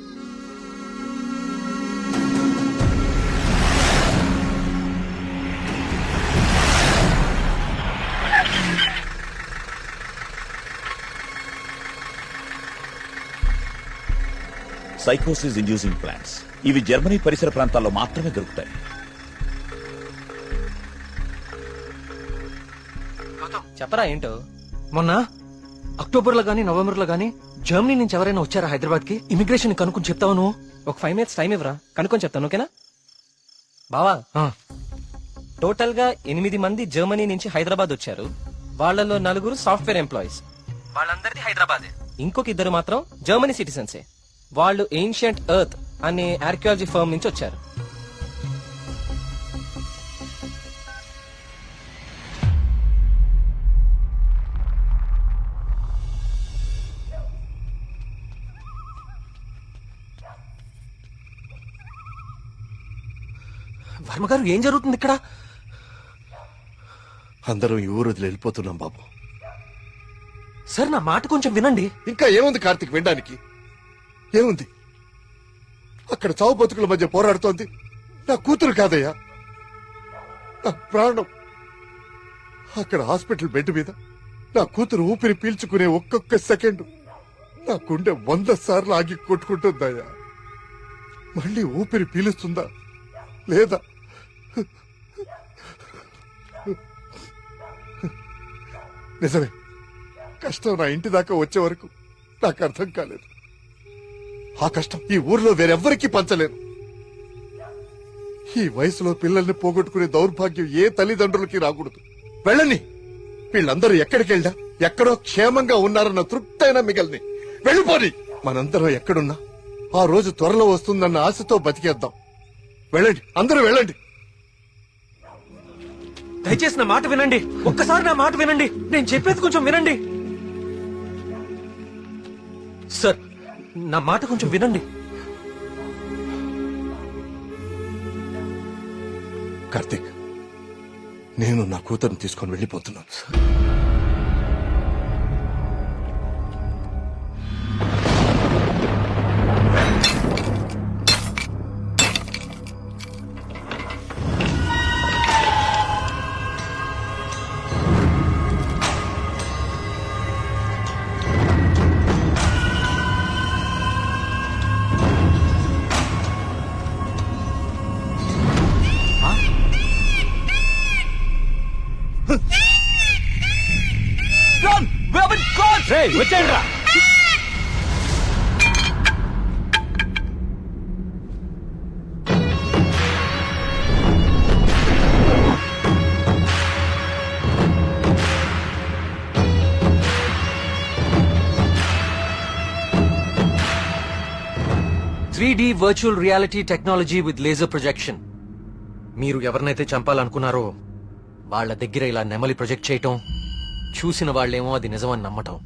సైకోసిస్ ఇండ్యూసింగ్ ప్లాంట్స్ ఇవి జర్మనీ పరిసర ప్రాంతాల్లో మాత్రమే దొరుకుతాయి. చెప్పరా ఏంటో? మొన్న అక్టోబర్లో గానీ నవంబర్లో గానీ జర్మనీ నుంచి ఎవరైనా వచ్చారా హైదరాబాద్ కి? ఇమిగ్రేషన్ కనుక్కొని చెప్తావు నువ్వు? ఒక 5 minutes టైం ఇవ్వరా, కనుక్కొని చెప్తాను. ఓకేనా బావా? టోటల్ గా 8 మంది జర్మనీ నుంచి హైదరాబాద్ వచ్చారు. వాళ్ళలో 4 సాఫ్ట్వేర్ ఎంప్లాయీస్, వాళ్ళందరిది హైదరాబాదే. ఇంకొక 2 మాత్రం జర్మనీ సిటిజన్సే. వాళ్ళు ఏన్షియంట్ ఎర్త్ అనే ఆర్కియాలజీ ఫర్మ్ నుంచి వచ్చారు. వర్మ గారు, ఏం జరుగుతుంది ఇక్కడ? అందరం ఈ ఊరు వదిలి వెళ్ళిపోతున్నాం బాబు. సార్, నా మాట కొంచెం వినండి. ఇంకా ఏముంది కార్తీక్ వినడానికి? ఏముంది? అక్కడ చావు బతుకుల మధ్య పోరాడుతోంది నా కూతురు కాదయ్యా, నా ప్రాణం. అక్కడ హాస్పిటల్ బెడ్ మీద నా కూతురు ఊపిరి పీల్చుకునే ఒక్కొక్క సెకండ్ నా గుండె 100 సార్లు ఆగి కొట్టుకుంటుందయ్యా. మళ్ళీ ఊపిరి పీలుస్తుందా లేదా? నిజమే, కష్టం నా ఇంటి దాకా వచ్చే వరకు నాకు అర్థం కాలేదు. ఆ కష్టం ఈ ఊర్లో వేరెవ్వరికీ పంచలేను. ఈ వయసులో పిల్లల్ని పోగొట్టుకునే దౌర్భాగ్యం ఏ తల్లిదండ్రులకి రాకూడదు. వెళ్ళని, వీళ్ళందరూ ఎక్కడికి వెళ్ళా ఎక్కడో క్షేమంగా ఉన్నారన్న తృప్తైనా మిగల్ని. వెళ్ళిపోని. మనందరం ఎక్కడున్నా ఆ రోజు త్వరలో వస్తుందన్న ఆశతో బతికేద్దాం. వెళ్ళండి, అందరూ వెళ్ళండి. దయచేసి నా మాట వినండి. ఒక్కసారి నా మాట వినండి. నేను చెప్పేది కొంచెం వినండి. సార్, నా మాట కొంచెం వినండి. కార్తీక్, నేను నా కూతురుని తీసుకొని వెళ్ళిపోతున్నాను. వచ్చేయండి రా. Three virtual reality technology with laser projection. మీరు ఎవరినైతే చంపాలనుకున్నారో వాళ్ళ దగ్గర ఇలా నెమలి ప్రొజెక్ట్ చేయటం, చూసిన వాళ్ళేమో అది నిజమని నమ్మటం.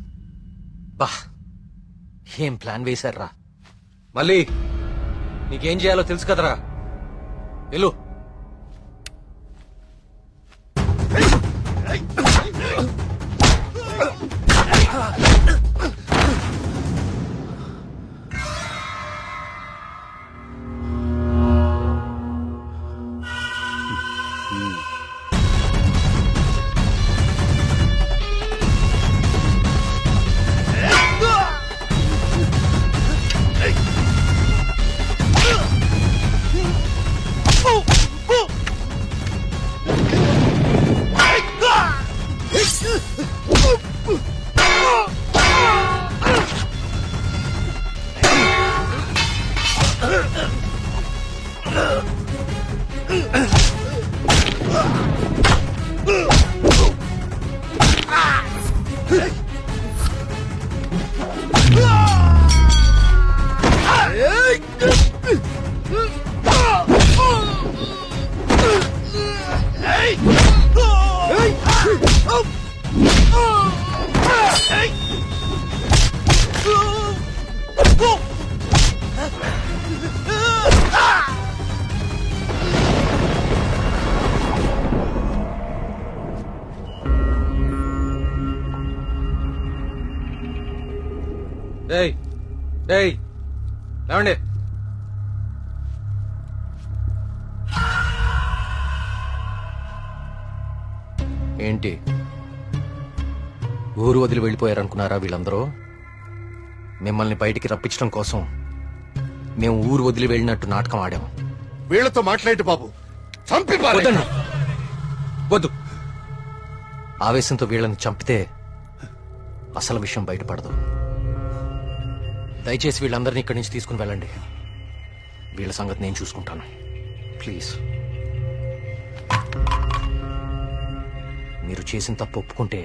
బా, ఏం ప్లాన్ వేశారా? మళ్ళీ నీకేం చేయాలో తెలుసు కదరా, వెళ్ళు. లేవండి. ఏంటి ఊరు వదిలి వెళ్ళిపోయారనుకున్నారా వీళ్ళందరూ? మిమ్మల్ని బయటికి రప్పించడం కోసం మేము ఊరు వదిలి వెళ్ళినట్టు నాటకం ఆడాం. వీళ్లతో మాట్లాడి బాబు, చంపి పారేయ్. వద్దు, ఆవేశంతో వీళ్ళని చంపితే అసలు విషయం బయటపడదు. దయచేసి వీళ్ళందరినీ ఇక్కడి నుంచి తీసుకుని వెళ్ళండి. వీళ్ళ సంగతి నేను చూసుకుంటాను, ప్లీజ్. మీరు చేసిన తప్పు ఒప్పుకుంటే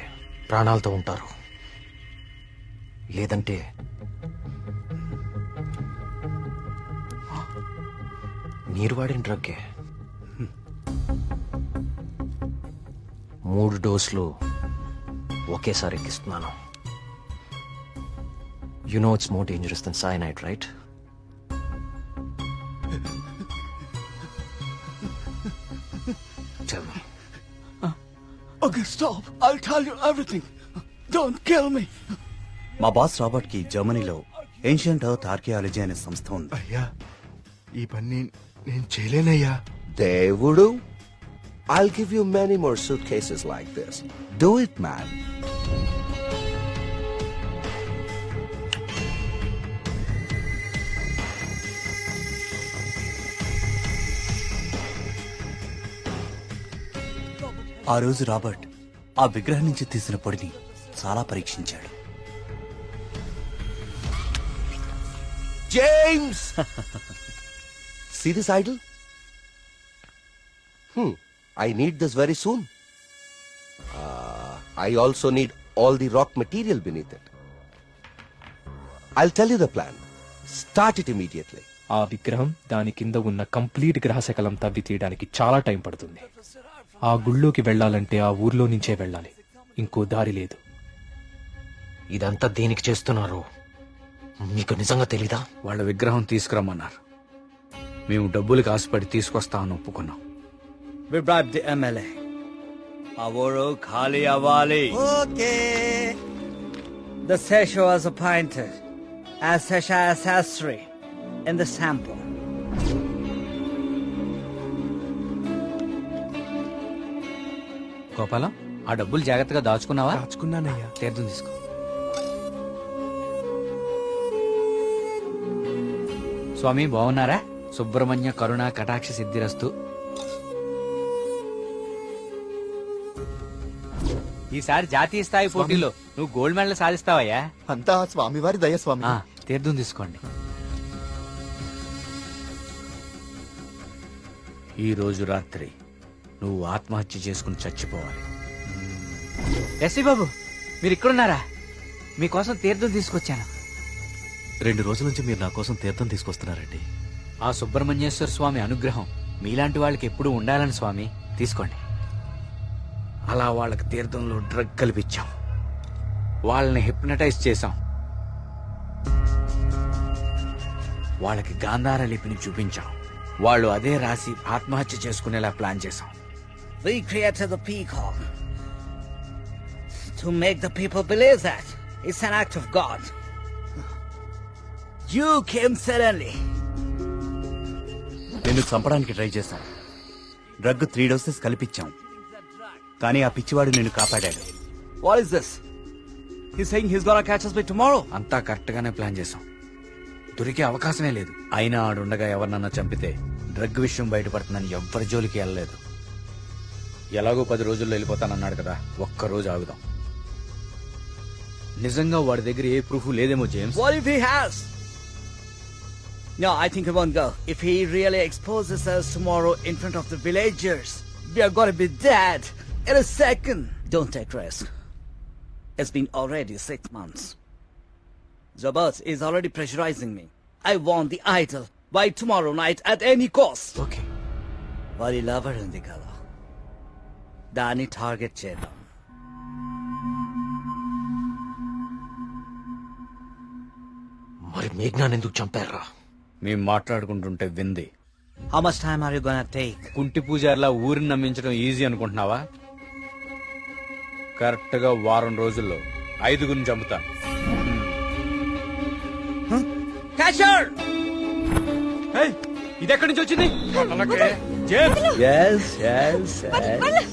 ప్రాణాలతో ఉంటారు, లేదంటే మీరు వాడిన డ్రగ్గే 3 డోసులు ఒకేసారి ఎక్కిస్తున్నాను. You know it's more dangerous than cyanide, right? Tell me. Okay, stop. I'll tell you everything. Don't kill me. మా బాస్ రాబర్ట్ కి జర్మనీలో ఏన్షియంట్ ఎర్త్ ఆర్కియాలజీ అనే సంస్థ ఉంది. అయ్యా, ఈ పని నేను చేయలేనయ్యా. దేవుడు, I'll give you many more suitcases like this. Do it, man. ఆ రోజు రాబర్ట్ ఆ విగ్రహం నుంచి తీసిన పొడిని చాలా పరీక్షించాడు. James! See this idol? I need this very soon. I also need all the rock material beneath it. I'll tell you the plan. Start it immediately. ఆ విగ్రహం దాని కింద ఉన్న కంప్లీట్ గ్రహశకలం తవ్వి తీయడానికి చాలా టైం పడుతుంది. ఆ గుళ్ళోకి వెళ్ళాలంటే ఆ ఊర్లో నుంచే వెళ్ళాలి, ఇంకో దారి లేదు. ఇదంతా దేనికి చేస్తున్నారు మీకు నిజంగా తెలీదా? వాళ్ళ విగ్రహం తీసుకురమ్మన్నారు. మేము డబ్బులకు ఆశపడి తీసుకొస్తామని ఒప్పుకున్నాం. We bribed the MLA. ఆ ఊరు ఖాళీ అవ్వాలి. Okay. The Sesha was appointed as Sesha Sastry in the sample. Gopalam, ఆ డబ్బులు జాగ్రత్తగా దాచుకున్నావా? దాచుకున్నానయ్యా. తీర్థం తీసుకో. స్వామి బాగున్నారా? సుబ్రహ్మణ్య కరుణ కటాక్ష సిద్ధిరస్తు. ఈసారి జాతీయ స్థాయి పోటీలో నువ్వు గోల్డ్ మెడల్ సాధిస్తావయ్యా. అంతా స్వామివారి దయ స్వామి. తీర్థం తీసుకోండి. ఈ రోజు రాత్రి నువ్వు ఆత్మహత్య చేసుకుని చచ్చిపోవాలి. ఎస్సీ బాబు, మీరు ఇక్కడున్నారా? మీకోసం తీర్థం తీసుకొచ్చాను. 2 రోజుల నుంచి మీరు నా కోసం తీర్థం తీసుకొస్తున్నారండి. ఆ సుబ్రహ్మణ్యేశ్వర స్వామి అనుగ్రహం మీలాంటి వాళ్ళకి ఎప్పుడూ ఉండాలని స్వామి. తీసుకోండి. అలా వాళ్ళకి తీర్థంలో డ్రగ్ కల్పించాం, వాళ్ళని హిప్నటైజ్ చేశాం, వాళ్ళకి గాంధార లిపిని చూపించాం, వాళ్ళు అదే రాసి ఆత్మహత్య చేసుకునేలా ప్లాన్ చేశాం. We created the peacock to make the people believe that it's an act of God. You came suddenly. నిన్ను చంపడానికి ట్రై చేశాం. డ్రగ్ 3 డోసెస్ కల్పించాం, కానీ ఆ పిచ్చివాడు నిన్ను కాపాడాడు. What is this? He's saying he's gonna catch us by tomorrow. అంతా correct గానే ప్లాన్ చేశాం. దొరికే అవకాశమే లేదు. అయినా ఆడుండగా ఎవరినన్నా చంపితే డ్రగ్ విషయం బయటపడుతుందని ఎవ్వరి జోలికి వెళ్ళలేదు. ఎలాగో 10 రోజుల్లో వెళ్ళిపోతానన్నాడు కదా, ఒక్కరోజు ఆగుదాం. నిజంగా వాడి దగ్గర ఏ ప్రూఫ్ లేదేమో James. What if he has? No, I think he won't go. If he really exposes us tomorrow in front of the villagers, we are gonna be dead in a second. Don't take risk. It's been already 6 months. Zabas is already pressurizing me. I want the idol by tomorrow night at any cost. Okay. Vari lover undi kada. Dani target chedam. మరి మేఘ్నాన్ని ఎందుకు చంపారా? మేము మాట్లాడుకుంటుంటే వింది. How much time are you gonna take? కుంటి పూజారిలా ఊరిని నమ్మించడం easy అనుకుంటున్నావా? Correct గా 1 వారం రోజుల్లో 5గురిని చంపుతాను. Catcher! ఇది ఎక్కడి నుంచి వచ్చింది? Yes, yes, yes.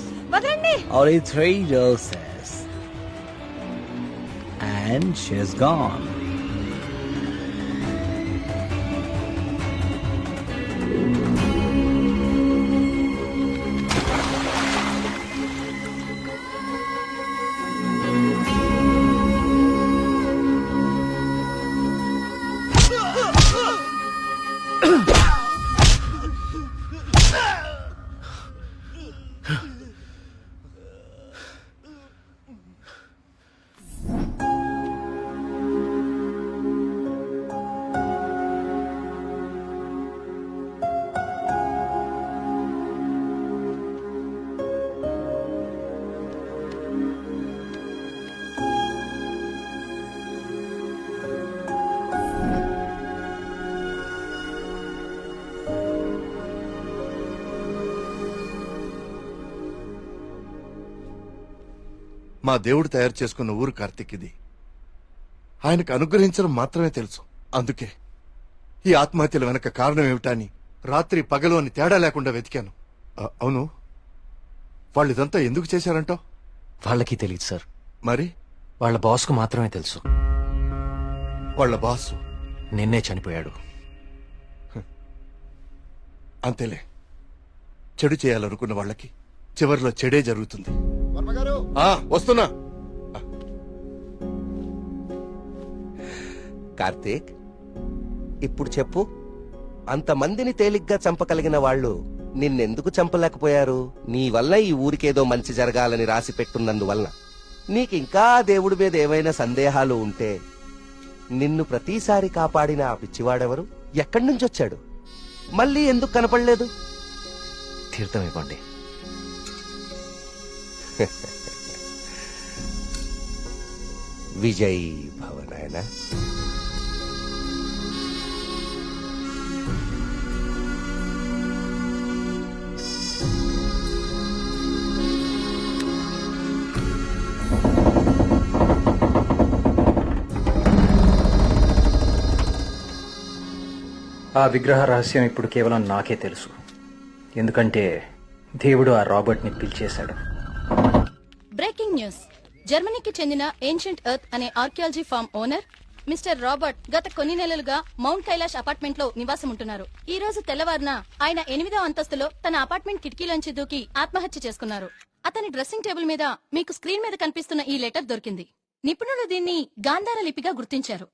Only 3 doses. And she's gone. మా దేవుడు తయారు చేసుకున్న ఊరు కార్తీక్ ఇది. ఆయనకు అనుగ్రహించడం మాత్రమే తెలుసు. అందుకే ఈ ఆత్మహత్యల వెనక కారణం ఏమిటా అని రాత్రి పగలు అని తేడా లేకుండా వెతికాను. అవును, వాళ్ళు ఇదంతా ఎందుకు చేశారంటావు? వాళ్ళకి తెలియదు సార్. మరి వాళ్ళ బాస్కు మాత్రమే తెలుసు. వాళ్ళ బాసు నిన్నే చనిపోయాడు. అంతేలే, చెడు చేయాలనుకున్న వాళ్ళకి చివరిలో చెడే జరుగుతుంది. వస్తున్నా. కార్తీక్, ఇప్పుడు చెప్పు, అంతమందిని తేలిగ్గా చంపగలిగిన వాళ్ళు నిన్నెందుకు చంపలేకపోయారు? నీ వల్ల ఈ ఊరికేదో మంచి జరగాలని రాసి పెట్టున్నందువల్ల. నీకింకా దేవుడి మీద ఏవైనా సందేహాలు ఉంటే నిన్ను ప్రతిసారి కాపాడిన ఆ పిచ్చివాడెవరు? ఎక్కడి నుంచి వచ్చాడు? మళ్ళీ ఎందుకు కనపడలేదు? తీర్థం ఇవ్వండి. విజయ్ భవనాయన. ఆ విగ్రహ రహస్యం ఇప్పుడు కేవలం నాకే తెలుసు. ఎందుకంటే దేవుడు ఆ రాబర్ట్ని పిలిచేశాడు. Breaking news. జర్మనీకి చెందిన ఏన్షియంట్ ఎర్త్ అనే archaeology farm owner mister Robert గత కొన్ని నెలలుగా మౌంట్ కైలాష్ అపార్ట్మెంట్ లో నివాసం ఉంటున్నారు. ఈ రోజు తెల్లవారున ఆయన 8వ అంతస్తులో తన అపార్ట్మెంట్ కిటికీలోంచి దూకి ఆత్మహత్య చేసుకున్నారు. అతని డ్రెస్సింగ్ టేబుల్ మీద మీకు స్క్రీన్ మీద కనిపిస్తున్న ఈ లెటర్ దొరికింది. నిపుణులు దీన్ని గాంధార లిపిగా గుర్తించారు.